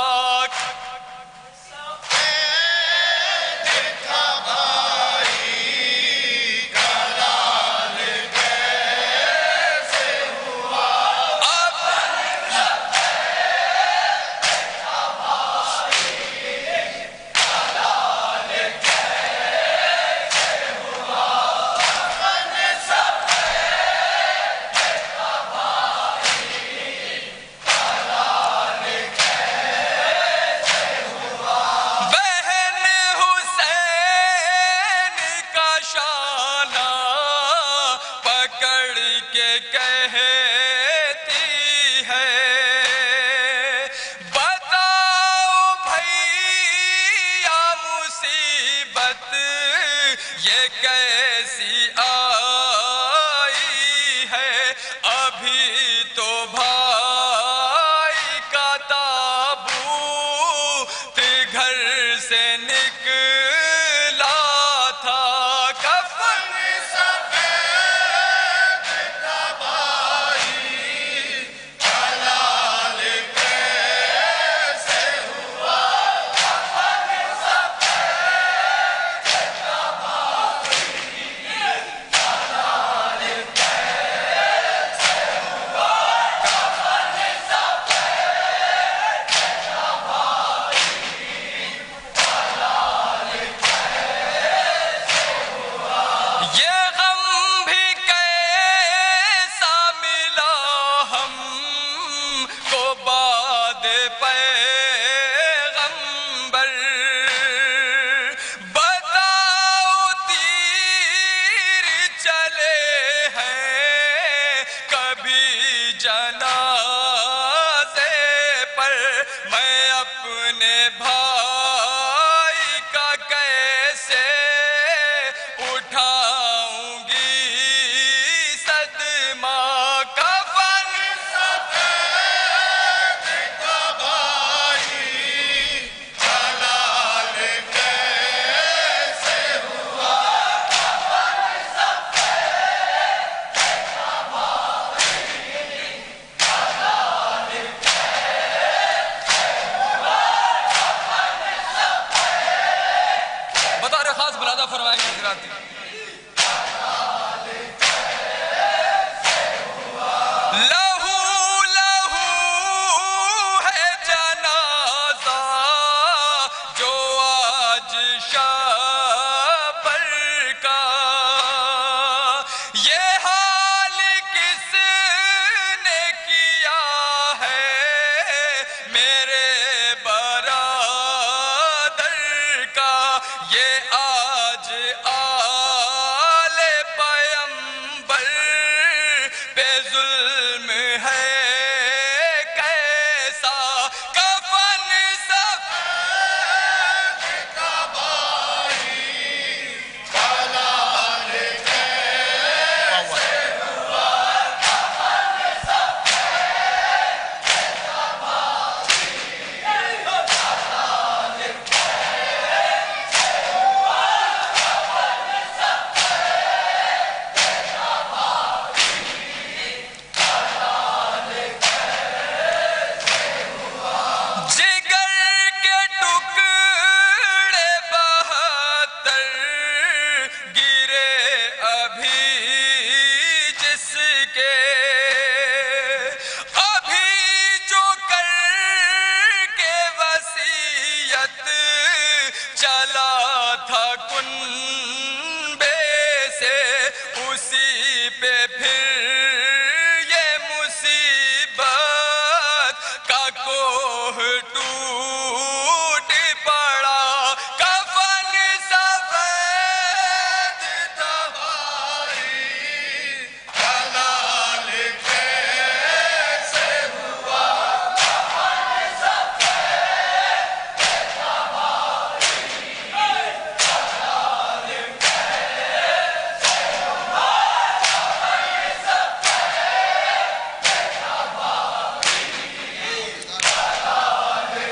بہن حسین کا شانہ پکڑ کے کہتی ہے بتاؤ بھیا مصیبت یہ کیسی آئی ہے ابھی تو بھائی کا تابوت گھر سے نکلا تھا کفن سفید تھا بھائی کلال کیسے ہوا کفن سفید تھا بھائی پیغمبر بتاؤ تیر چلے ہیں کبھی جنازے پر میں اپنے بھائی کا کیسے اٹھاؤں گی صدمہ کفن سفید کا بھائی جلال کیسے ہوا کفن سفید کا بھائی جلال کیسے ہوا کفن سفید بطور خاص بلادہ فرمائیں گے حضرات لہو لہو ہے جنازہ جو آج شابر کا یہ حال کس نے کیا ہے میرے برادر کا یہ آج آل پیمبر پہ ظلم ہے کیسا کفن سفید کا بھائی جلال کیسے ہوا کفن سفید کا بھائی جلال کیسے ہوا کفن سفید کا بھائی جگر کے ٹکڑے 72 گرے ابھی جس کے ابھی جو کر کے وصیت چلا تھا کنبے سے اسی پہ پھر یہ مصیبت کا کوہ ٹوٹ پڑا کفن سفید تھا بھائی جلال کیسے ہوا کفن سفید تھا بھائی جلال کیسے ہوا کفن سفید تھا بھائی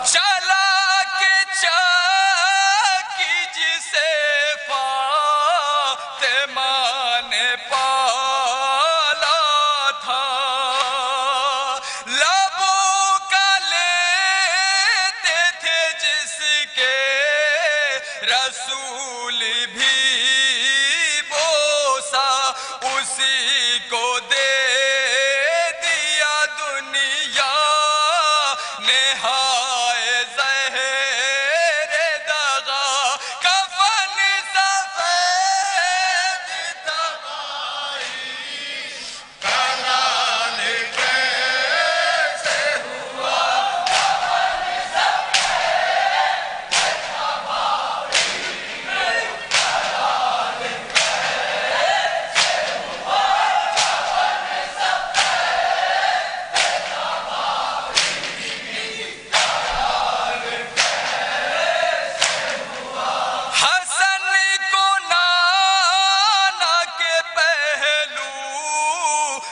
چلا کے چاکی جسے فاطمہ نے پالا تھا لبوں کا لیتے تھے جس کے رسول بھی بوسا اسی کو دے دیا دنیا نہائے زہر دغا کفن سفید تھا بھائی جلال کیسے ہوا کفن سفید تھا بھائی جلال کیسے ہوا کفن سفید تھا بھائی حسن کو نانا کے پہلو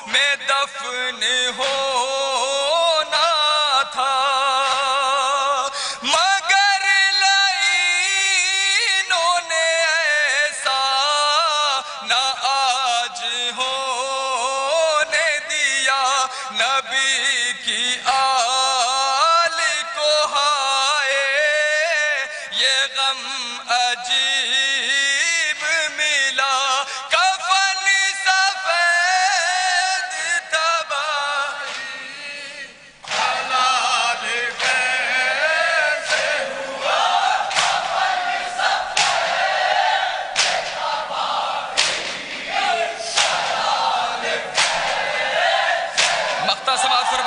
میں دفن ہونا تھا مگر لعینوں نے ایسا نہ آج ہونے دیا نبی کی آل کو ہائے یہ غم عجیب ملا کفن سفید تھا بھائی جلال کیسے ہوا کفن سفید تھا بھائی جلال کیسے مقطع سماعت فرمائیں